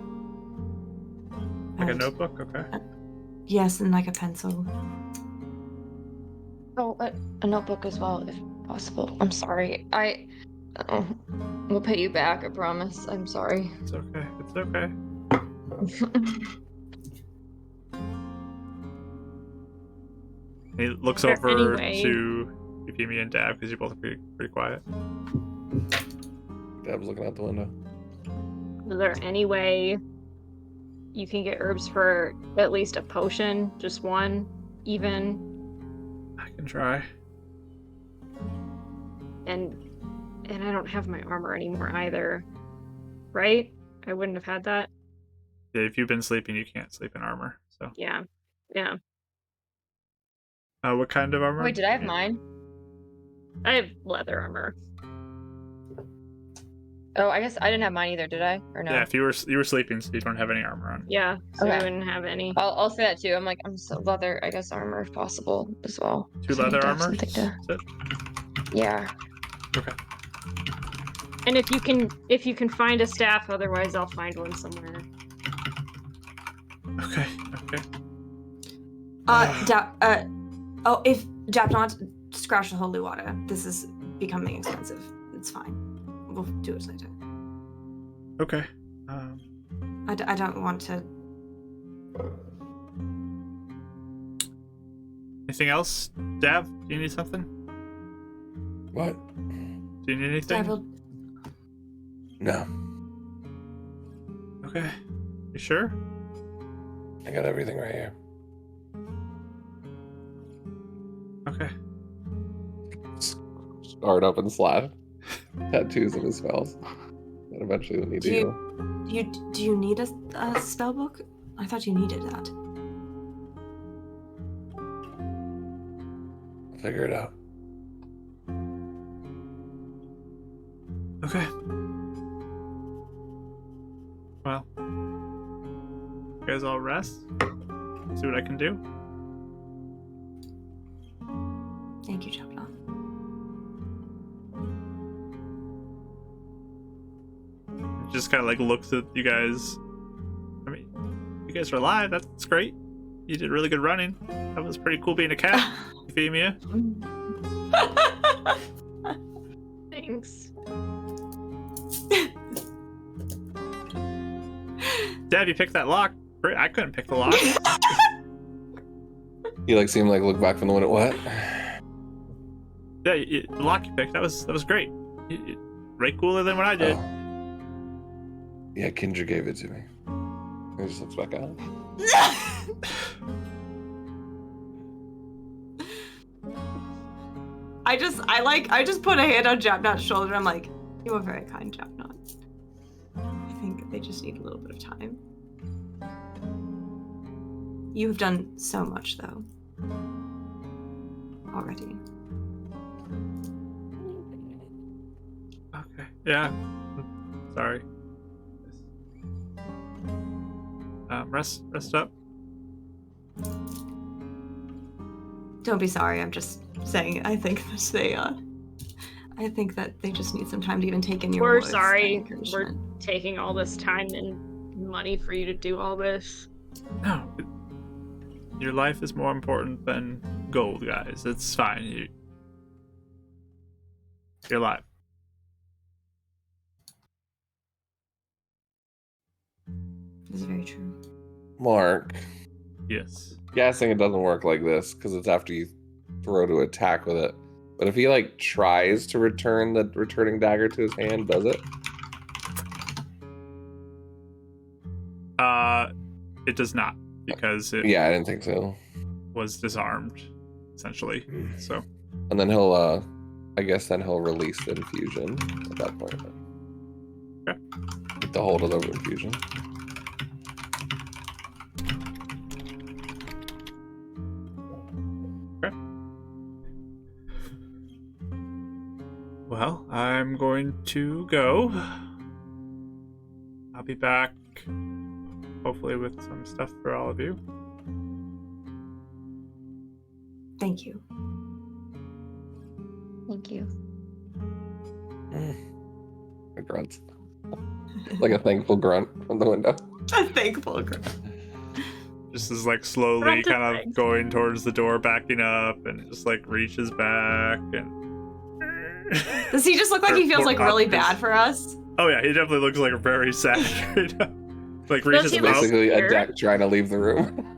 Like a And- notebook? Okay. Yes, and like a pencil. Oh, a notebook as well, if possible. I'm sorry. We'll pay you back. I promise. I'm sorry. It's okay. It's okay. He looks Is there over any way- to Euphemia and Dab because you're both pretty quiet. Dab's looking out the window. Is there any way you can get herbs for at least a potion? Just one, even? I can try. And I don't have my armor anymore either. Right? I wouldn't have had that. Yeah, if you've been sleeping, you can't sleep in armor. So, Yeah. what kind of armor? Wait, did I have mine? I have leather armor. Oh, I guess I didn't have mine either, did I? Or no? Yeah, if you were sleeping, so you don't have any armor on. Yeah, so I Okay. wouldn't have any. I'll say that too. I'm like, I'm so leather, I guess armor if possible as well. 2 So I need leather to have armor. something to- Is it? Yeah. Okay. And if you can find a staff, otherwise I'll find one somewhere. Okay. If Japnot, scratch the holy water. This is becoming expensive. It's fine. We'll do it later. Okay. I don't want to. Anything else? Dav, do you need something? What? Do you need anything? Devil, No. Okay. You sure? I got everything right here. Okay. Scarred up and slash. Tattoos and his spells. And eventually we'll need to heal. do you need a spell book? I thought you needed that. I'll figure it out. Okay. Well, you guys all rest. See what I can do. Thank you, Japnot. Just kind of like looks at you guys. I mean, you guys are alive. That's great. You did really good running. That was pretty cool being a cat, Euphemia. Thanks. Dad, you picked that lock. Great. I couldn't pick the lock. You like see him like look back from the window. What? Yeah, the lock you picked. That was great. Way cooler than what I did. Oh. Yeah, Kindra gave it to me. He just looks back out. I just put a hand on Japnot's shoulder. I'm like, you are very kind, Japnot. I think they just need a little bit of time. You have done so much, though. Already. Okay. Yeah. Sorry. Rest up. Don't be sorry. I'm just saying. I think that they just need some time to even take in your We're words. sorry. and We're encouragement. taking all this time and money for you to do all this. No. Your life is more important than gold, guys. It's fine. You're alive. This is very true. Mark, Yes. guessing it doesn't work like this because it's after you throw to attack with it. But if he like tries to return the returning dagger to his hand, does it? It does not, because it Yeah, I didn't think so. was disarmed, essentially. So And then he'll I guess then he'll release the infusion at that point. Okay. Get the hold of the infusion. well, I'm going to go. I'll be back, hopefully with some stuff for all of you. Thank you. Thank you. A grunt. Like a thankful grunt from the window. I'm thankful. Just is like slowly Grunt of kind of thanks. going towards the door, backing up, and just like reaches back and. Does he just look like he feels like really bad for us? Oh yeah, he definitely looks like very sad right now. Like reaches he him look out. Basically a scared? deck trying to leave the room.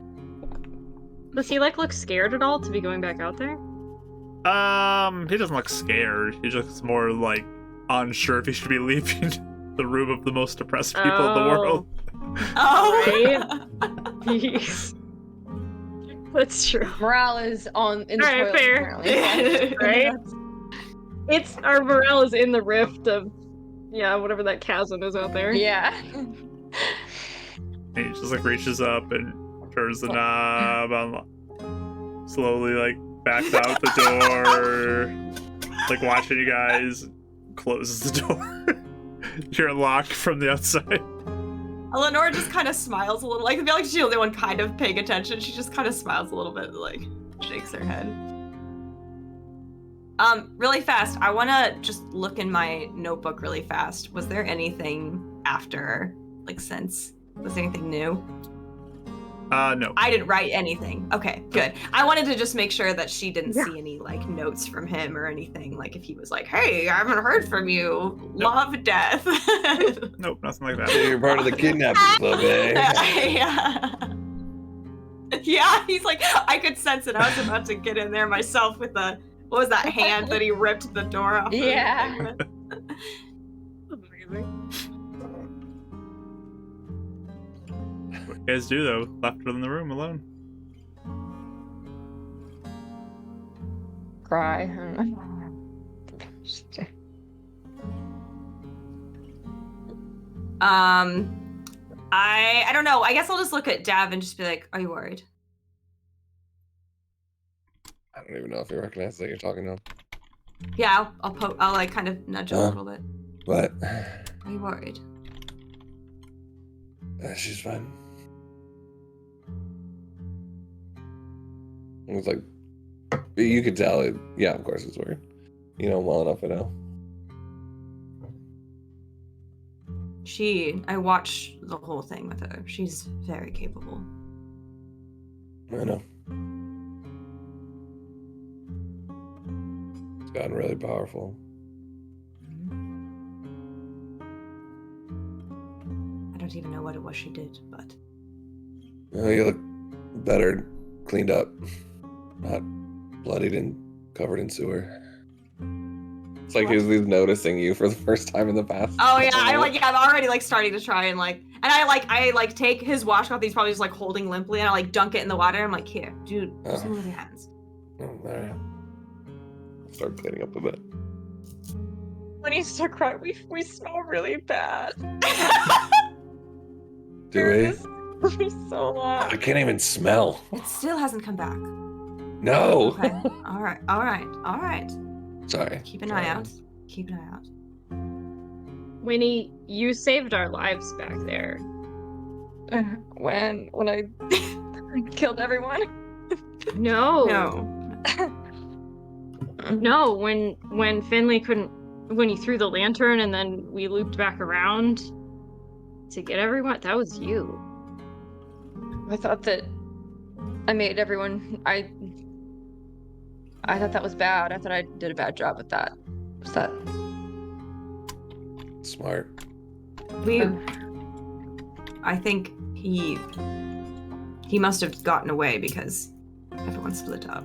Does he like look scared at all to be going back out there? He doesn't look scared. He looks more like unsure if he should be leaving the room of the most depressed people in the world. Oh, Jeez. That's true. Morale is in the Alright, toilet, fair. apparently. Right? It's our morale is in the rift of whatever that chasm is out there. Yeah. And he just like reaches up and turns the knob on, slowly like backs out the door, like watching you guys, closes the door. You're locked from the outside. Eleanor just kind of smiles a little. Like, I feel like she's the only one kind of paying attention. She just kind of smiles a little bit, like, shakes her head. Really fast, I want to just look in my notebook really fast. Was there anything after, like, since? Was there anything new? No. I didn't write anything. Okay, good. I wanted to just make sure that she didn't see any, like, notes from him or anything. Like, if he was like, hey, I haven't heard from you. Nope. Love, death. Nope, nothing like that. You're part of the kidnapping club, eh? Yeah. Yeah, he's like, I could sense it. I was about to get in there myself with the, what was that hand that he ripped the door off? Yeah. Of? Amazing. What you guys do though? Left her in the room alone. Cry. I don't know. I guess I'll just look at Dav and just be like, are you worried? I don't even know if he recognizes that you're talking to him. Yeah, I'll like kind of nudge him a little bit. But Are you worried? she's fine. It was like, you could tell it. Yeah, of course it's weird. You know him well enough to know. I watched the whole thing with her. She's very capable. I know. It's gotten really powerful. I don't even know what it was she did, but You look better, cleaned up, not bloodied and covered in sewer. It's like he's noticing you for the first time in the past. Oh yeah, I'm already like starting to try and like, and I take his washcloth. He's probably just like holding limply, and I like dunk it in the water. I'm like, here, dude, do something with your hands. Oh, there. Start cleaning up a bit. When he started crying, we smell really bad. Do we? For so long. I can't even smell. It still hasn't come back. No. Okay. All right. Sorry. Keep an eye out. Keep an eye out. Winnie, you saved our lives back there. When I killed everyone. No. No. When Finley when you threw the lantern and then we looped back around to get everyone, that was you. I thought that I made everyone. I thought that was bad. I thought I did a bad job with that. Was that Smart. I think he must have gotten away because everyone split up.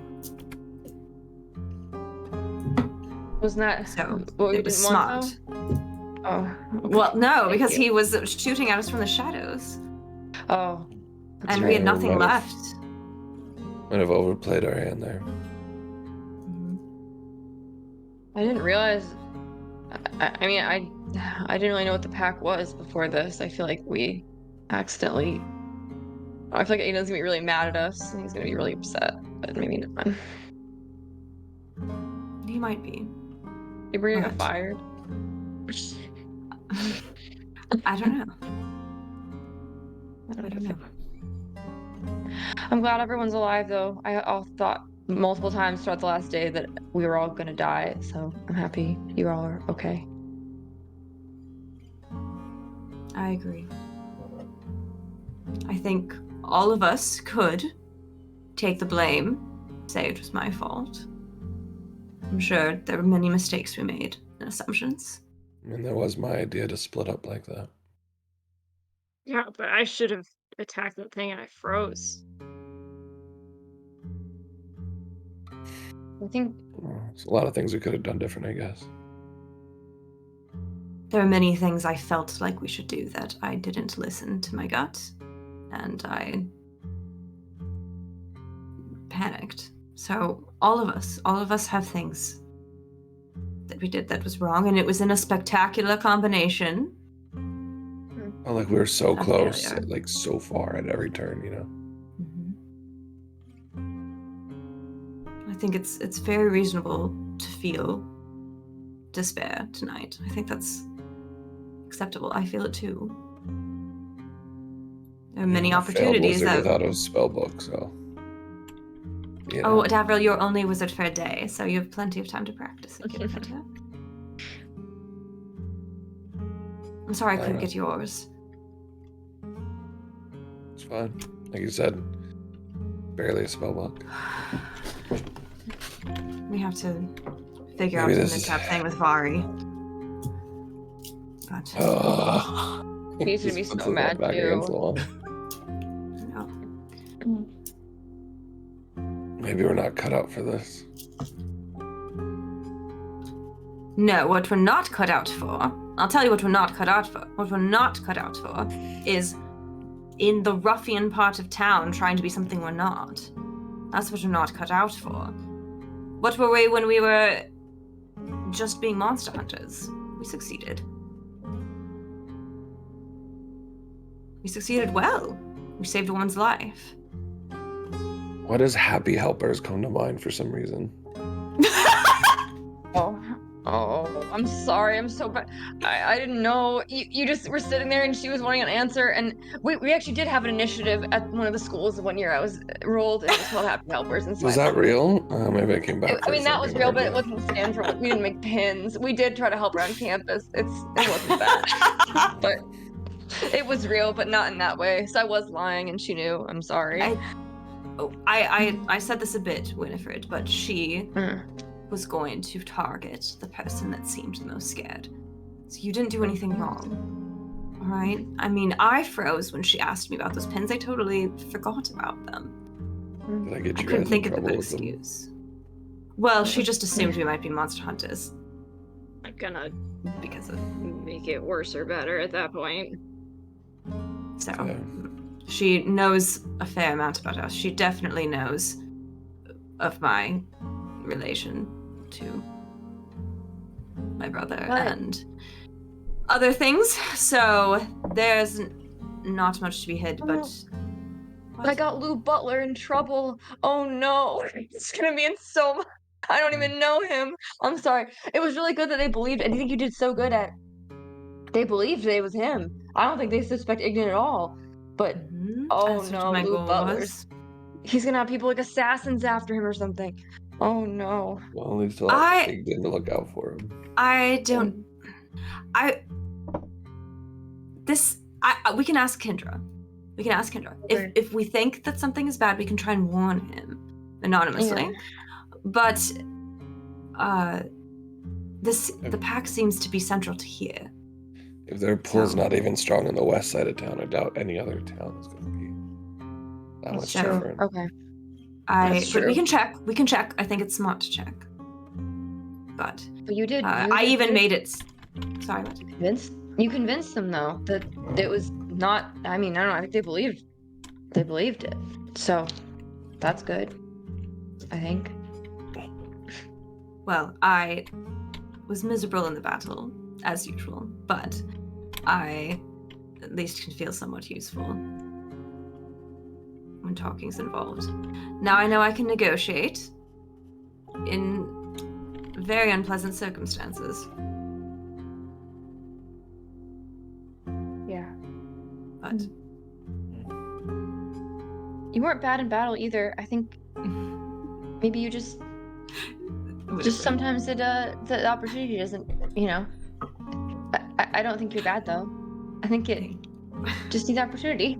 wasn't that? So what we it was didn't want, smart. though? Oh. Okay. Well, no, Thank because you. he was shooting at us from the shadows, Oh. that's and right. we had nothing Might have- left. Might have overplayed our hand there. Mhm. I didn't realize. I mean, I didn't really know what the pack was before this. I feel like we accidentally. I feel like Aiden's gonna be really mad at us, and he's gonna be really upset. But maybe not. He might be. Maybe we're gonna What? get fired. I don't know. I I don't know. I'm glad everyone's alive, though. I all thought multiple times throughout the last day that we were all gonna die, so I'm happy you all are okay. I agree. I think all of us could take the blame, say it was my fault. I'm sure there were many mistakes we made and assumptions. And that was my idea to split up like that. Yeah, but I should have attacked that thing and I froze. I think Well, there's a lot of things we could have done different, I guess. There are many things I felt like we should do that I didn't listen to my gut, and I panicked. So all of us have things that we did that was wrong, and it was in a spectacular combination. Oh, like we were so Of close, failure. like so far at every turn, you know? I think it's very reasonable to feel despair tonight. I think that's acceptable. I feel it too. There are many Yeah, opportunities failed that. wizard without a spell book, so. You Oh, know. Davril, you're only a wizard for a day, so you have plenty of time to practice it. Give it a- I'm sorry I couldn't Alright. get yours. It's fine. Like you said, barely a spell book. We have to figure Maybe out the this is- mishap thing with Vari. But He's gonna be Just puts so his head mad, back against too. the wall. no. Maybe we're not cut out for this. No, what we're not cut out for, I'll tell you what we're not cut out for. What we're not cut out for is in the ruffian part of town trying to be something we're not. That's what we're not cut out for. What were we when we were just being monster hunters? We succeeded. We succeeded well. We saved a woman's life. Why does happy helpers come to mind for some reason? Oh, I'm sorry. I'm so bad. I didn't know. You just were sitting there and she was wanting an answer. And we actually did have an initiative at one of the schools one year I was enrolled and it was called Happy Helpers. And so Was I that thought- real? Maybe I came back. I mean, that was real, but it wasn't stand for. We didn't make pins. We did try to help around campus. It wasn't that, but it was real, but not in that way. So I was lying, and she knew. I'm sorry. I said this a bit, Winifred, but she Mm. was going to target the person that seemed the most scared. So you didn't do anything wrong. All right? I mean, I froze when she asked me about those pins. I totally forgot about them. Did I get I you couldn't guys think in of a trouble good with them? excuse. Well, she just assumed we might be monster hunters. not gonna because of make it worse or better at that point. so. Yeah. She knows a fair amount about us. She definitely knows of my relation to my brother Right. and other things. So there's not much to be hid, but I got Lou Butler in trouble. Oh no. It's gonna be in so much. I don't even know him. I'm sorry. It was really good that they believed. I think you did so good at. They believed it was him. I don't think they suspect Ignan at all. But oh that's what no, my Lou goal Butler's. was. He's gonna have people like assassins after him or something. Oh no. Well, at least we'll I- have Ignan to look out for him. I don't. We can ask Kendra. We can ask Kendra. Okay. If we think that something is bad, we can try and warn him anonymously. Yeah. But the pack seems to be central to here. If their pull's So- not even strong on the west side of town, I doubt any other town is going to be that much That's true. different. Okay. But true. we can check. We can check. I think it's smart to check. But But you did. I even made it. Sorry, what? You convinced them though that it was not. I mean, I don't know. I think they believed. They believed it. So that's good. I think. Well, I was miserable in the battle, as usual, but I at least can feel somewhat useful when talking's involved. Now I know I can negotiate in very unpleasant circumstances, Yeah. but You weren't bad in battle either. I think maybe you just sometimes the opportunity doesn't. You know. I don't think you're bad though. I think it just needs opportunity.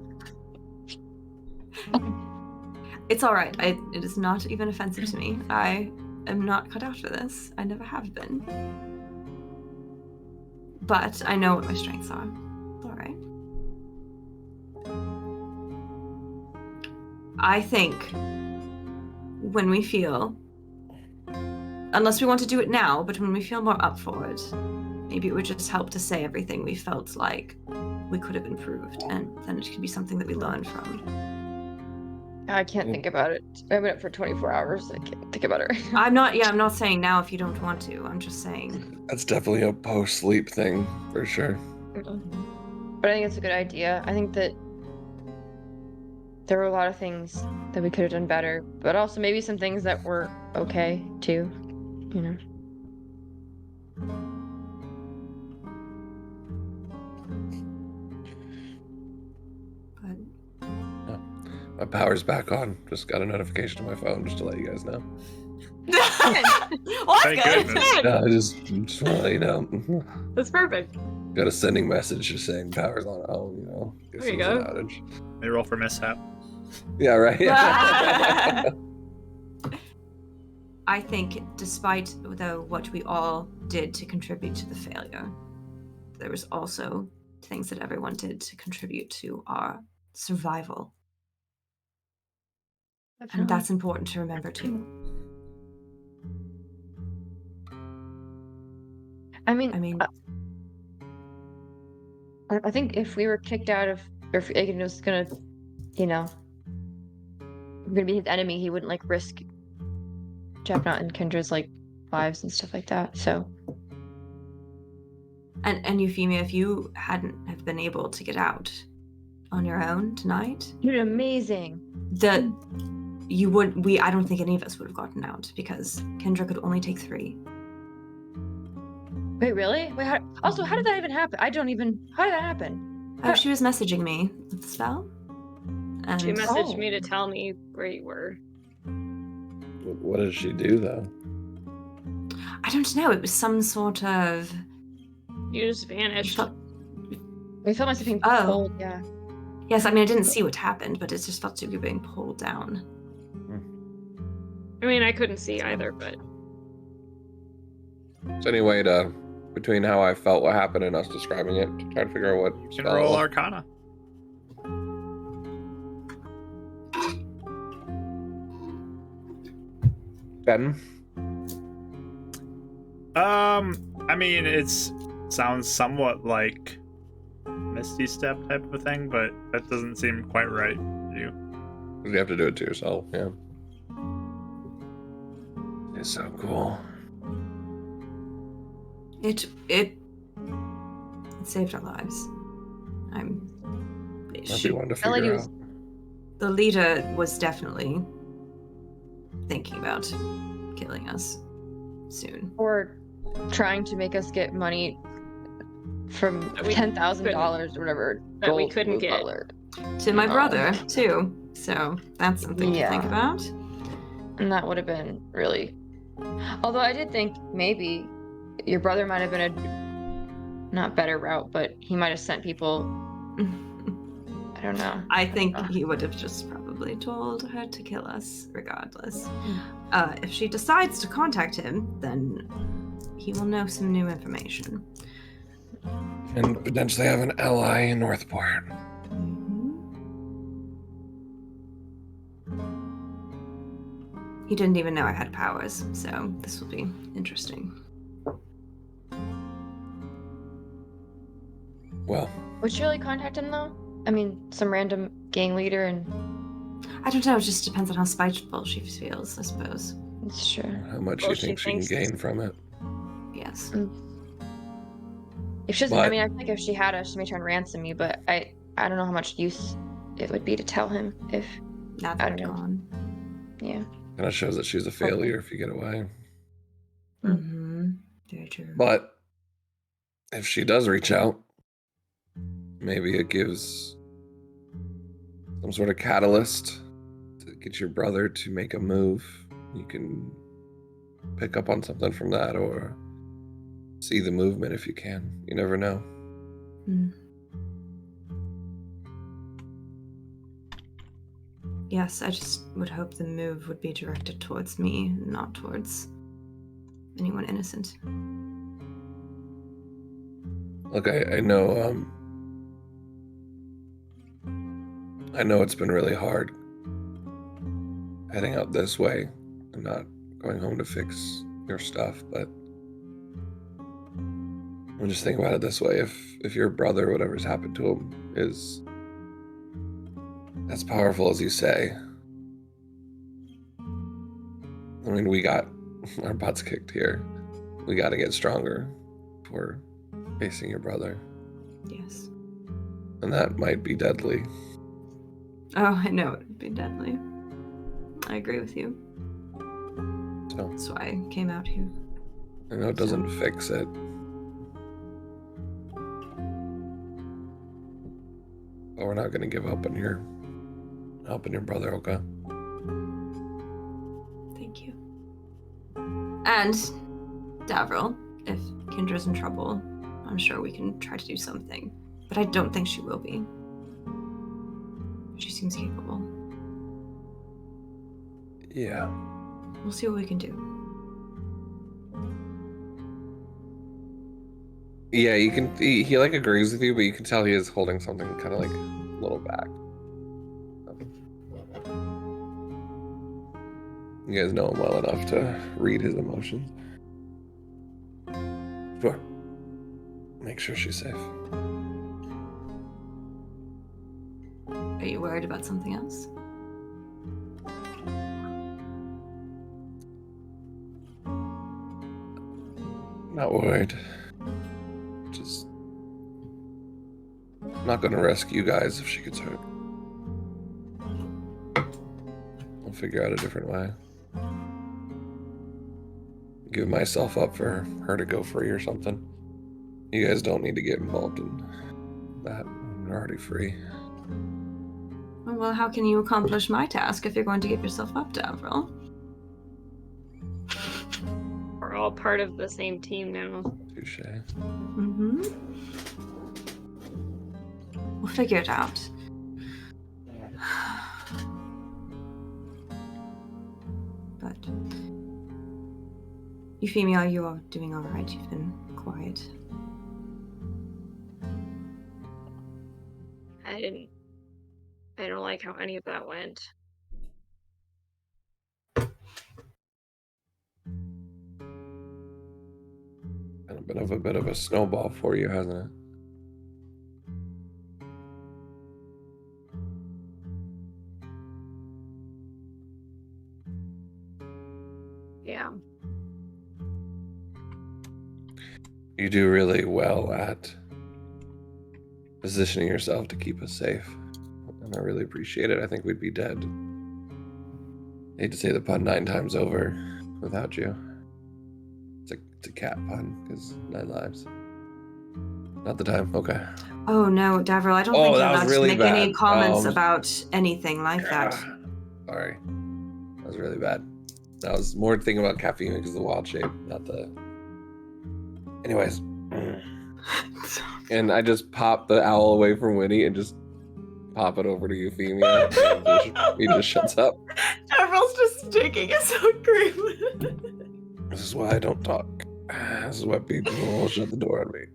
It's all right. It is not even offensive to me. I am not cut out for this. I never have been. But I know what my strengths are. It's all right. I think when we feel, unless we want to do it now, but when we feel more up for it, maybe it would just help to say everything we felt like we could have improved, and then it could be something that we learn from. I can't think about it. I've been up for 24 hours. I can't think about it right now. I'm not saying now if you don't want to. I'm just saying. That's definitely a post-sleep thing, for sure. But I think it's a good idea. I think that there were a lot of things that we could have done better, but also maybe some things that were okay too. You know. But My power's back on. Just got a notification on my phone just to let you guys know. well, Thank that's good. goodness. Yeah, I just want to let you know. That's perfect. Got a sending message just saying power's on. Oh, you know. Guess There you it was an go. outage. They roll for mishap. Yeah, right. I think, despite though what we all did to contribute to the failure, there was also things that everyone did to contribute to our survival, and that's important to remember too. I mean, I mean, I think if we were kicked out of, or if Aiden was gonna, you know, gonna be his enemy, he wouldn't like risk Jacknut and Kendra's like lives and stuff like that. So and Euphemia, if you hadn't have been able to get out on your own tonight, you did amazing. I don't think any of us would have gotten out because Kendra could only take 3. Wait, really? Wait, how did that even happen? How did that happen? Oh, she was messaging me with the spell. And She messaged Oh. me to tell me where you were. What did she do, though? I don't know, it was some sort of You just vanished. We felt myself being Oh. pulled. Yeah. Yes, I mean I didn't see what happened, but it just felt to be being pulled down. I mean, I couldn't see either, but So anyway, between how I felt what happened and us describing it, to try to figure out what You can spell- roll Arcana. Ben? I mean, it's sounds somewhat like Misty Step type of a thing, but that doesn't seem quite right to you. You have to do it to yourself, yeah. It's so cool. It saved our lives. Might be one to That lady figure was- out. The leader was definitely thinking about killing us soon. Or trying to make us get money from That we $10,000 or whatever. that we gold couldn't Blue get. Butler. To my Oh. brother, too. So that's something to think Yeah. about. And that would have been really. Although I did think maybe your brother might have been a not better route, but he might have sent people. I don't know. I think he would have just probably told her to kill us regardless. If she decides to contact him, then he will know some new information. And potentially have an ally in Northport. He didn't even know I had powers, so this will be interesting. Well, Would you really contact him though? I mean, some random gang leader, and I don't know, it just depends on how spiteful she feels, I suppose. it's true. how much Well, you she think she can thinks- gain from it? Yes. If she doesn't, I But- mean, I think if she had us, she may try and ransom me, but I don't know how much use it would be to tell him if, Now I that don't we're know. gone. yeah. Kind of shows that she's a failure if you get away. Mm-hmm. Very true. But if she does reach out, maybe it gives some sort of catalyst to get your brother to make a move. You can pick up on something from that or see the movement if you can. You never know. Mm. Yes, I just would hope the move would be directed towards me, not towards anyone innocent. Look, I know I know it's been really hard heading out this way and not going home to fix your stuff, but I'm just thinking about it this way. If your brother, whatever's happened to him, is as powerful as you say, I mean, we got our butts kicked here. We got to get stronger for facing your brother. Yes. And that might be deadly. Oh, I know it would be deadly. I agree with you. So That's why I came out here. I know it doesn't fix it. But we're not going to give up on your helping your brother, okay? Thank you. And, Davril, if Kendra's in trouble, I'm sure we can try to do something. But I don't think she will be. She seems capable. Yeah. We'll see what we can do. Yeah, you can. He like agrees with you, but you can tell he is holding something kind of like a little back. You guys know him well enough to read his emotions. Sure. Make sure she's safe. Are you worried about something else? Not worried. Just not gonna rescue you guys if she gets hurt. I'll figure out a different way. Give myself up for her to go free or something. You guys don't need to get involved in that. I'm already free. Well, how can you accomplish my task if you're going to give yourself up, Davril? We're all part of the same team now. Touche. Mm-hmm. We'll figure it out. But Euphemia, you are doing all right. You've been quiet. I don't like how any of that went. Kind of been a bit of a snowball for you, hasn't it? Yeah. You do really well at positioning yourself to keep us safe. And I really appreciate it. I think we'd be dead. I hate to say the pun 9 times over without you. It's a cat pun, because 9 lives. Not the time. Okay. Oh no, Davril, I don't Oh, think you're that was allowed really to make any bad. comments about anything like that. Sorry. That was really bad. I was more thinking about caffeine because of the wild shape, not the... Anyways. And I just pop the owl away from Winnie and just pop it over to Euphemia. He just shuts up. Davril's just taking it so gravely. This is why I don't talk. This is why people will shut the door on me.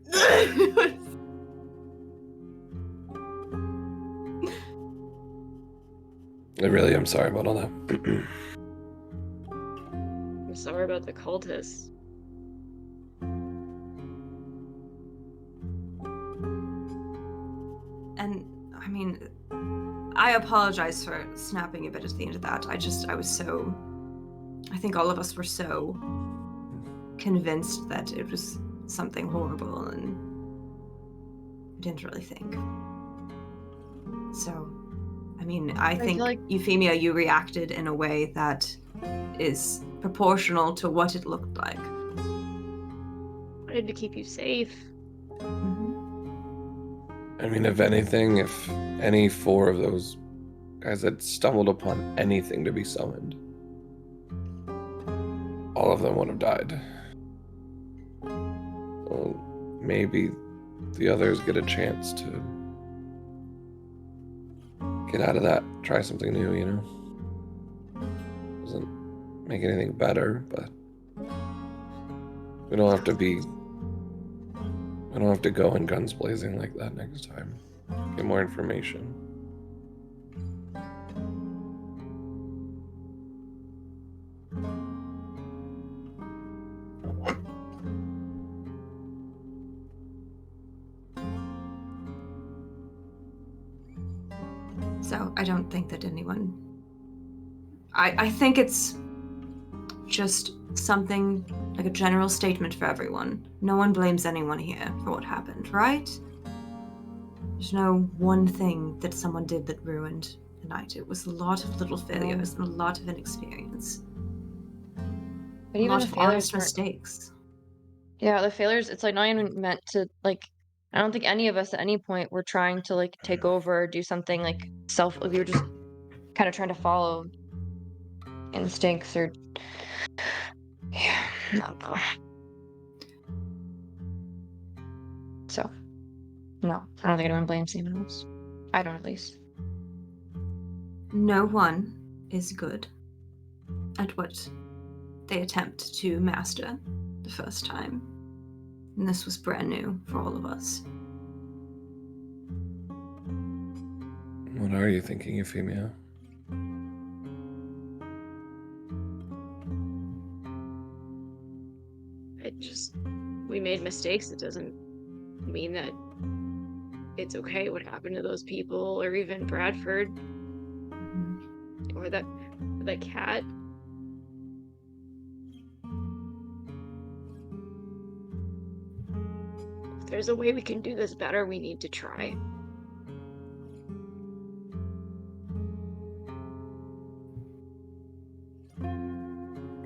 I really am sorry about all that. I'm sorry about the cultists. And I mean, I apologize for snapping a bit at the end of that. I think all of us were so convinced that it was something horrible, and I didn't really think. So, I mean, I think, feel like- Euphemia, you reacted in a way that is proportional to what it looked like. I wanted to keep you safe. I mean, if anything, if any 4 of those guys had stumbled upon anything to be summoned, all of them would have died. So maybe the others get a chance to get out of that, try something new, you know? Doesn't make anything better, but we don't have to go in guns blazing like that next time. Get more information. So I don't think that anyone... I think it's just something like a general statement for everyone. No one blames anyone here for what happened, right? There's no one thing that someone did that ruined the night. It was a lot of little failures and a lot of inexperience. But A even lot the of failures honest weren't- mistakes. Yeah, the failures, it's like not even meant to, like, I don't think any of us at any point were trying to like take over or do something like we were just kind of trying to follow instincts or yeah. So no, I don't think anyone blames anyone else. I don't, at least. No one is good at what they attempt to master the first time. And this was brand new for all of us. What are you thinking, Euphemia? We made mistakes. It doesn't mean that it's okay what happened to those people, or even Bradford, or that cat. If there's a way we can do this better, we need to try.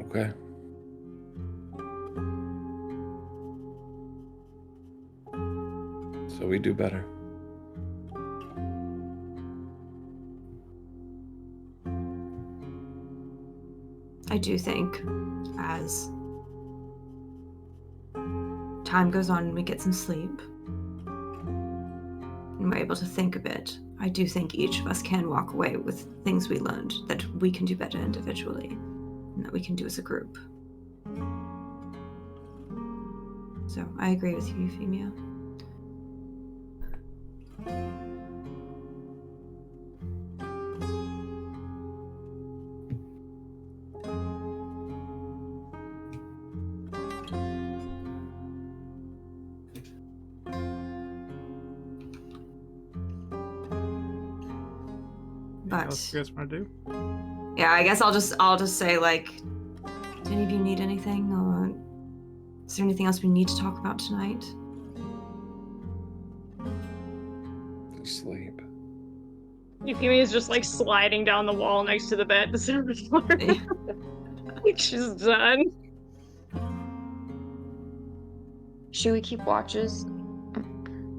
Okay. So we do better. I do think as time goes on and we get some sleep and we're able to think a bit, I do think each of us can walk away with things we learned that we can do better individually and that we can do as a group. So I agree with you, Euphemia. Anything else you guys want to do? Yeah, I guess I'll just say, like, do any of you need anything, or is there anything else we need to talk about tonight? Sleep. Euphemia is just like sliding down the wall next to the bed to sit on the floor. Like she's done. Should we keep watches?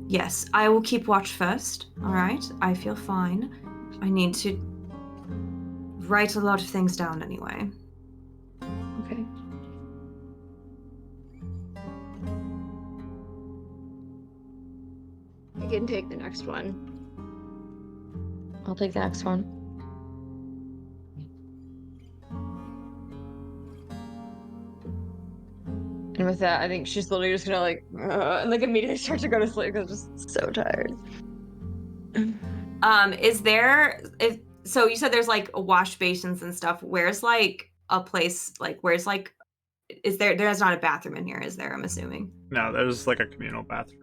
Yes, I will keep watch first. All right, I feel fine. I need to write a lot of things down anyway. Okay. I can take the next one. I'll take the next one. And with that, I think she's literally just gonna and like immediately start to go to sleep because I'm just so tired. So you said there's like wash basins and stuff. Where's like a place where's like there's not a bathroom in here, is there? I'm assuming. No, there's like a communal bathroom.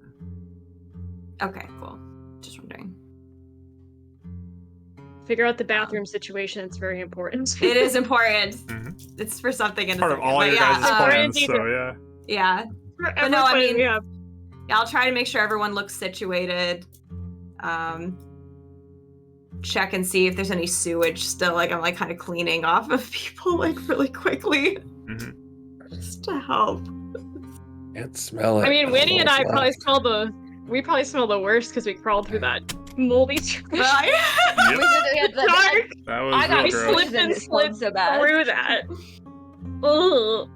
Okay, cool. Just wondering. Figure out the bathroom situation. It's very important. It is important. Mhm. It's for something in a Part of second, all but your yeah, guys' plans, Brandon- so yeah. Yeah. But no, I mean- yeah. Yeah, I'll try to make sure everyone looks situated. Check and see if there's any sewage still. Like I'm like kind of cleaning off of people like really quickly, Mhm. just to help. Can't smell it. I mean, Winnie and I What's probably left? smell the worst because we crawled through that moldy trash. But Yep, Dark. that was I got real gross. slipped and It smelled slid so bad. through that. Ugh.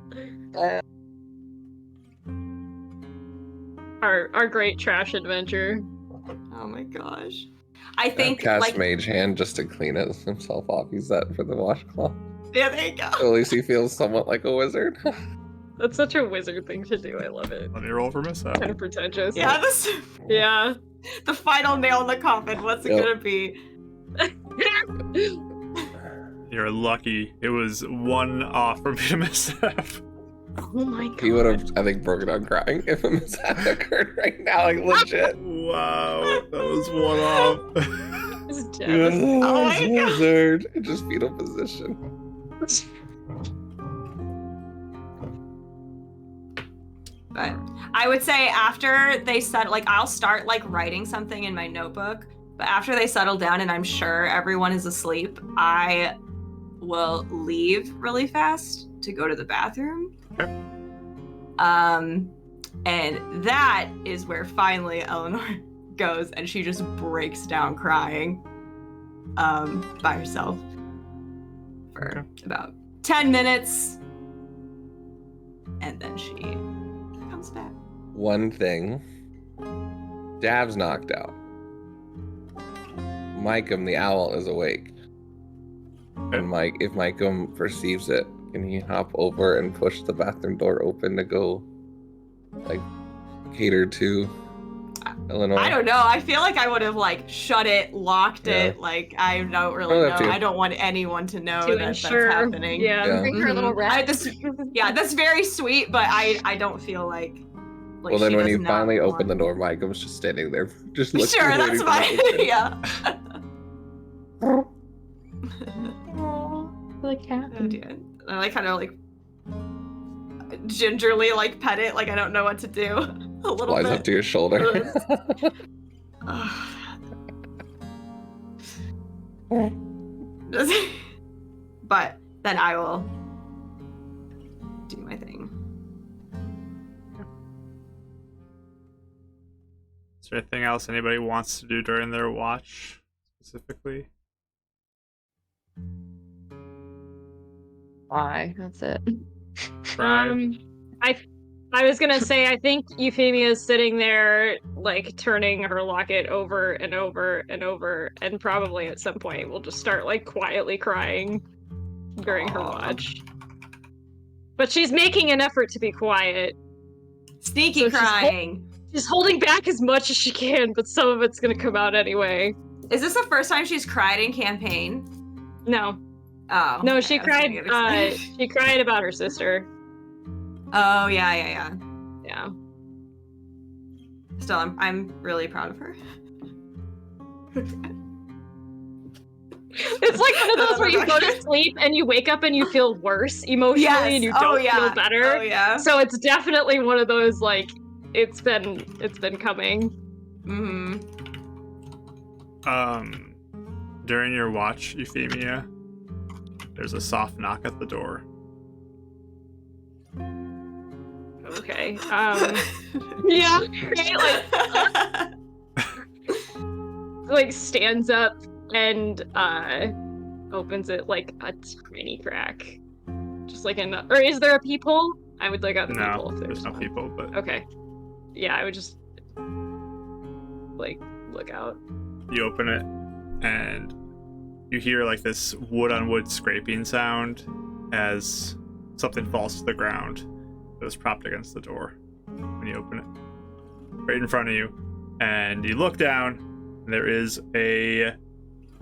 Our great trash adventure. oh my gosh, I Yeah, think cast like mage hand just to clean it himself off. Use that for the washcloth. yeah, there you go. At least he feels somewhat like a wizard. That's such a wizard thing to do. I love it. Let me roll for mishap. Kind of pretentious. Yeah, this Yeah. the final nail in the coffin. What's it Yep. gonna be? You're lucky. It was one off for me to mishap. Oh my god. He would have, I think, broken out crying if a mishap occurred right now. Like legit. Wow, that was one off. It's He was devastating. Oh my a God. wizard. In just fetal position. But I would say after they settle, like I'll start like writing something in my notebook. But after they settle down and I'm sure everyone is asleep, I will leave really fast to go to the bathroom. Okay. And that is where finally Eleanor goes and she just breaks down crying by herself for about 10 minutes. And then she comes back. One thing. Dav's knocked out. Micum the owl is awake. And if Micum perceives it, can he hop over and push the bathroom door open to go, like, cater to Eleanor? I don't know. I feel like I would have like shut it, locked Yeah. it. Like I don't really Oh, know. up to you. I don't want anyone to know To that ensure. that's happening. Yeah. Bring her a little Mhm. rat. Yeah, that's very sweet, but I don't feel like Well, then she when does you not finally open the want- door, Micum's just standing there, just looking. Sure, waiting that's for fine. the open. Yeah. Like cat. Oh dear. And I kind of like gingerly like pet it, like I don't know what to do. A little Flies bit. up to your shoulder. But then I will do my thing. Is there anything else anybody wants to do during their watch, specifically? Why? That's it. Try. I was gonna say, I think Euphemia is sitting there, like, turning her locket over and over and over, and probably at some point will just start, like, quietly crying during her Aw. watch. But she's making an effort to be quiet. Sneaky So she's crying. She's holding back as much as she can, but some of it's gonna come out anyway. Is this the first time she's cried in campaign? No. Oh. No, okay, she I was gonna cried, get excited. she cried about her sister. Oh yeah. Yeah. Still, I'm really proud of her. It's like one of those where you go to sleep and you wake up and you feel worse emotionally Yes. and you Oh, don't yeah. feel better. Oh yeah. So it's definitely one of those like it's been coming. Mm-hmm. During your watch, Euphemia, there's a soft knock at the door. Okay. Yeah. Right, like stands up and opens it like a tiny crack. Just like in the, or is there a peephole? I would look out the peephole if there's no one. people, but Okay. Yeah, I would just like look out. you open it and you hear like this wood on wood scraping sound as something falls to the ground. It was propped against the door when you open it. Right in front of you. And you look down and there is it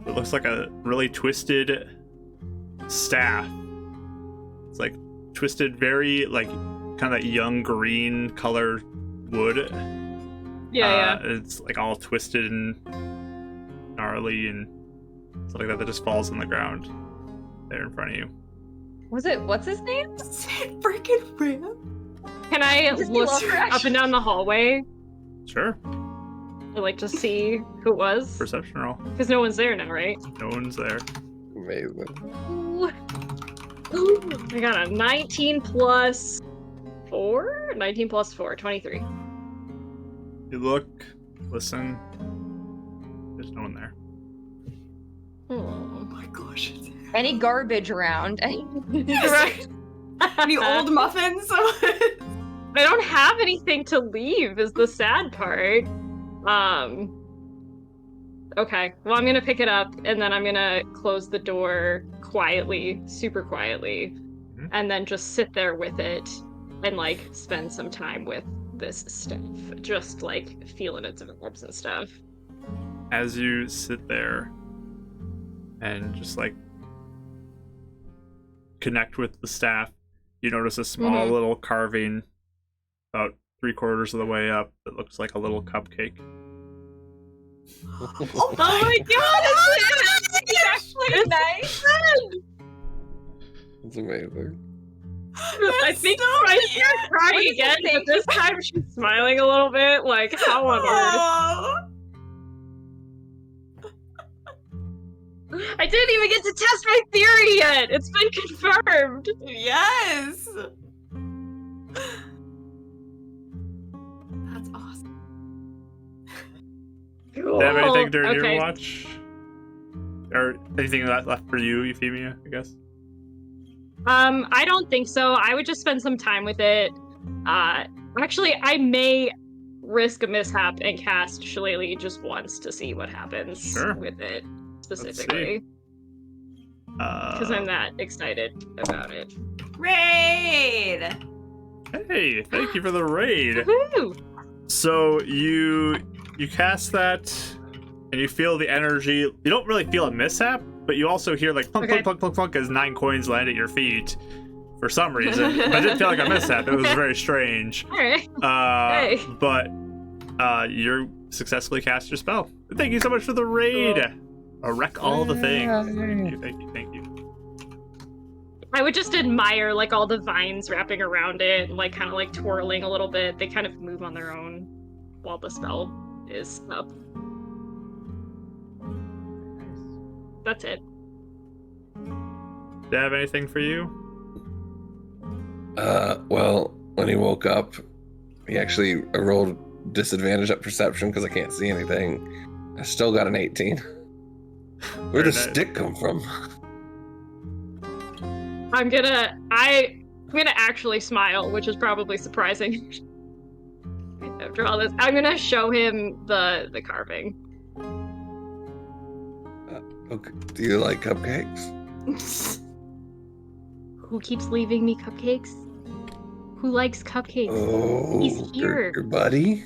looks like a really twisted staff. It's like twisted, very like kind of that young green color wood. Yeah. It's like all twisted and gnarly and stuff like that just falls on the ground there in front of you. What's his name? Sid freaking Ram. Can I Does he look love Crash? up and down the hallway? Sure. Like to see who it was? Perception roll. Because no one's there now, right? No one's there. Amazing. Ooh, I got a 19 plus 4? 19 plus 4, 23. You look, listen. There's no one there. Oh my gosh. Any garbage around? Right. Any old muffins? I don't have anything to leave is the sad part. Okay, well I'm gonna pick it up and then I'm gonna close the door quietly, super quietly, and then just sit there with it and like spend some time with this stuff, just like feeling its vibes and stuff. As you sit there and just like connect with the staff, you notice a small little carving about 3/4 of the way up that looks like a little cupcake. Oh my god, it's actually nice. It's amazing. I think I start crying again, but this time she's smiling a little bit. Like, how on earth? I didn't even get to test my theory yet. It's been confirmed. Yes. That's awesome. Cool. Do you have anything during Okay. your watch? Or anything left for you, Euphemia, I guess? I don't think so. I would just spend some time with it. Actually, I may risk a mishap and cast Shillelagh just once to see what happens with it specifically. Because I'm that excited about it. Raid! Hey, thank you for the raid. Woohoo! So you cast that and you feel the energy. You don't really feel a mishap, but you also hear like plunk, plunk, plunk, plunk, plunk as 9 coins land at your feet for some reason. But it didn't feel like a mishap. It was very strange. All right. Hey. But you successfully cast your spell. Thank you so much for the raid. Wreck all the things. Thank you. I would just admire like all the vines wrapping around it, and, like kind of like twirling a little bit. They kind of move on their own while the spell is up. That's it. Do I have anything for you? Well, when he woke up, he actually rolled disadvantage at perception because I can't see anything. I still got an 18. Where'd the stick come from? I'm gonna actually smile, which is probably surprising. After all this, I'm gonna show him the carving. Okay. Do you like cupcakes? Who keeps leaving me cupcakes? Who likes cupcakes? Oh, he's here. Your buddy?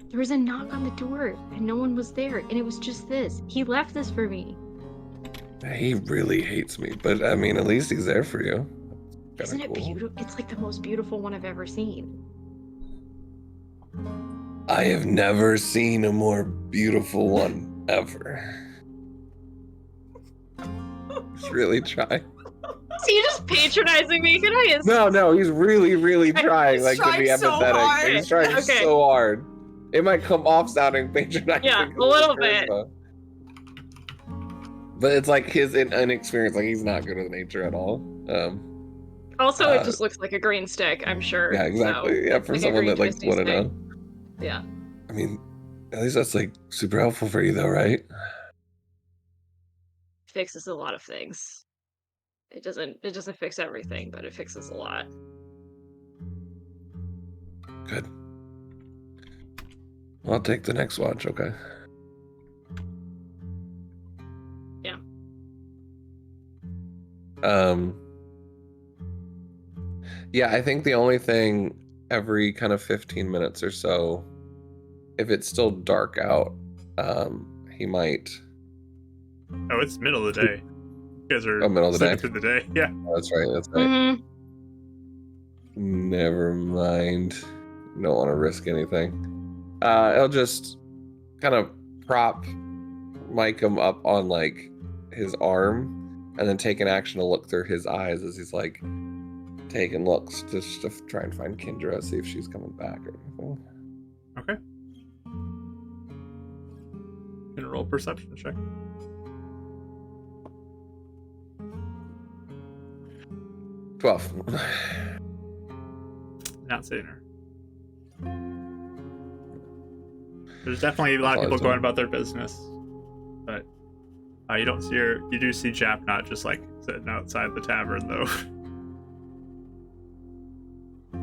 There was a knock on the door, and no one was there, and it was just this. He left this for me. He really hates me, but I mean, at least he's there for you. Isn't it beautiful? It's like the most beautiful one I've ever seen. I have never seen a more beautiful one ever. He's really trying. Is he just patronizing me? Can I No, he's really trying He's like to be trying so empathetic. hard. He's trying Okay. so hard. It might come off sounding patronizing. Yeah, a 'cause of little his bit. charisma. But it's like his inexperience, like he's not good with nature at all. Also, it just looks like a green stick, I'm sure. Yeah, exactly. So, Yeah, it's for like a someone green that like twisty wouldn't stick. know. Yeah. I mean, at least that's like super helpful for you though, right? Fixes a lot of things. It doesn't fix everything, but it fixes a lot. Good. I'll take the next watch, okay? Yeah. Yeah, I think the only thing every kind of 15 minutes or so, if it's still dark out, he might. Oh, it's middle of the day. You guys are middle of the sleeping day. through the day. Yeah. Oh, that's right. Mm-hmm. Never mind. Don't want to risk anything. I'll just kind of prop Micah up on like his arm and then take an action to look through his eyes as he's like taking looks just to try and find Kendra, see if she's coming back or anything. Okay. Gonna roll perception check. Not seeing her. There's definitely a lot of people going about their business, but you don't see her. You do see Jap not just like sitting outside the tavern though.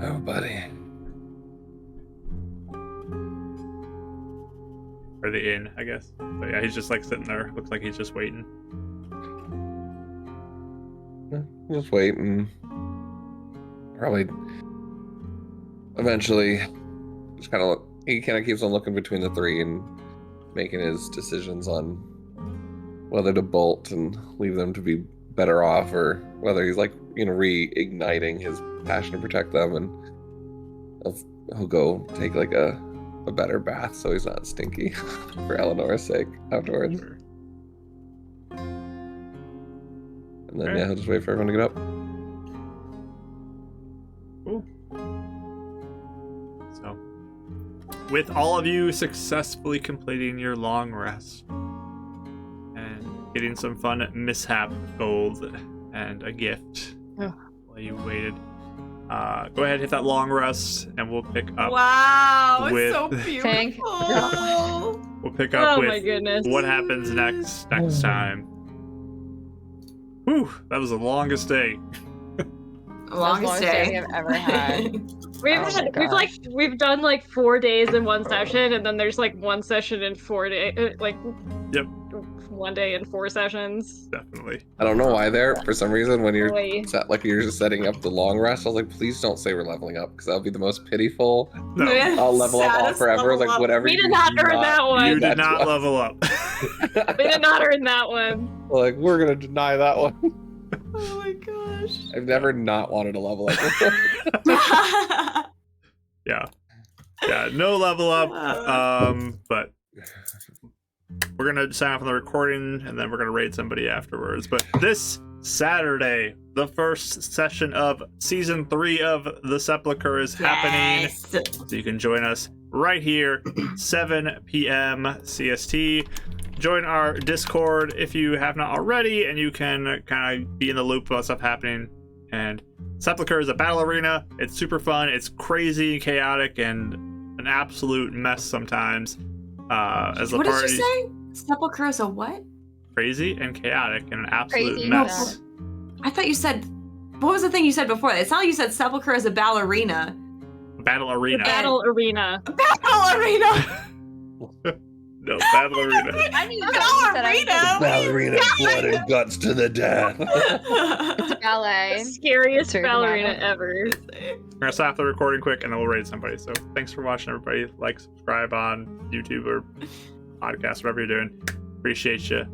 Oh, buddy. Or the inn, I guess. But yeah, he's just like sitting there. Looks like he's just waiting. Just waiting. Probably eventually just kind of look. He kind of keeps on looking between the three and making his decisions on whether to bolt and leave them to be better off, or whether he's like, reigniting his passion to protect them, and he'll go take like a better bath so he's not stinky for Eleanor's sake afterwards. Sure. And then Okay. he'll just wait for everyone to get up. Cool. So, with all of you successfully completing your long rest and getting some fun mishap gold and a gift Ugh. while you waited, go ahead, hit that long rest, and we'll pick up. Wow, with- it's so Thank beautiful. We'll pick up Oh my with goodness. what happens next time. Whew, that was the longest day. Longest day day. I've ever had. We've done like 4 days in one session, and then there's like one session in 4 days, Yep. 1 day in 4 sessions. Definitely. I don't know why for some reason when you're Boy. you're just setting up the long rest, I was like, please don't say we're leveling up, because that would be the most pitiful. No, I'll level up all Saddest forever. level Like up. whatever. We you did do, not do earn that one. you do did that to not us. level up. We did not earn that one. Like, we're gonna deny that one. Oh my gosh. I've never not wanted to level up before. Yeah, no level up. But we're gonna sign off on the recording, and then we're gonna raid somebody afterwards. But this Saturday, the first session of season 3 of The Sepulchre is happening. Yes. So you can join us right here, 7 PM CST. Join our Discord if you have not already, and you can kind of be in the loop about stuff happening. And Sepulchre is a battle arena. It's super fun. It's crazy, chaotic, and an absolute mess sometimes. As the What did party you say? Sepulchre is a what? crazy and chaotic and an absolute Crazy, mess. I thought you said. What was the thing you said before? It's not like you said Sepulchre is a ballerina. Battle arena. Battle arena. Battle arena. No, battle arena. I mean, Ballerina. Ballerina, blood and guts to the death. it's a ballet. Scariest Sure, ballerina Marvel. ever. We're gonna stop the recording quick, and then we'll raid somebody. So thanks for watching, everybody. Like, subscribe on YouTube or podcast, whatever you're doing. Appreciate you.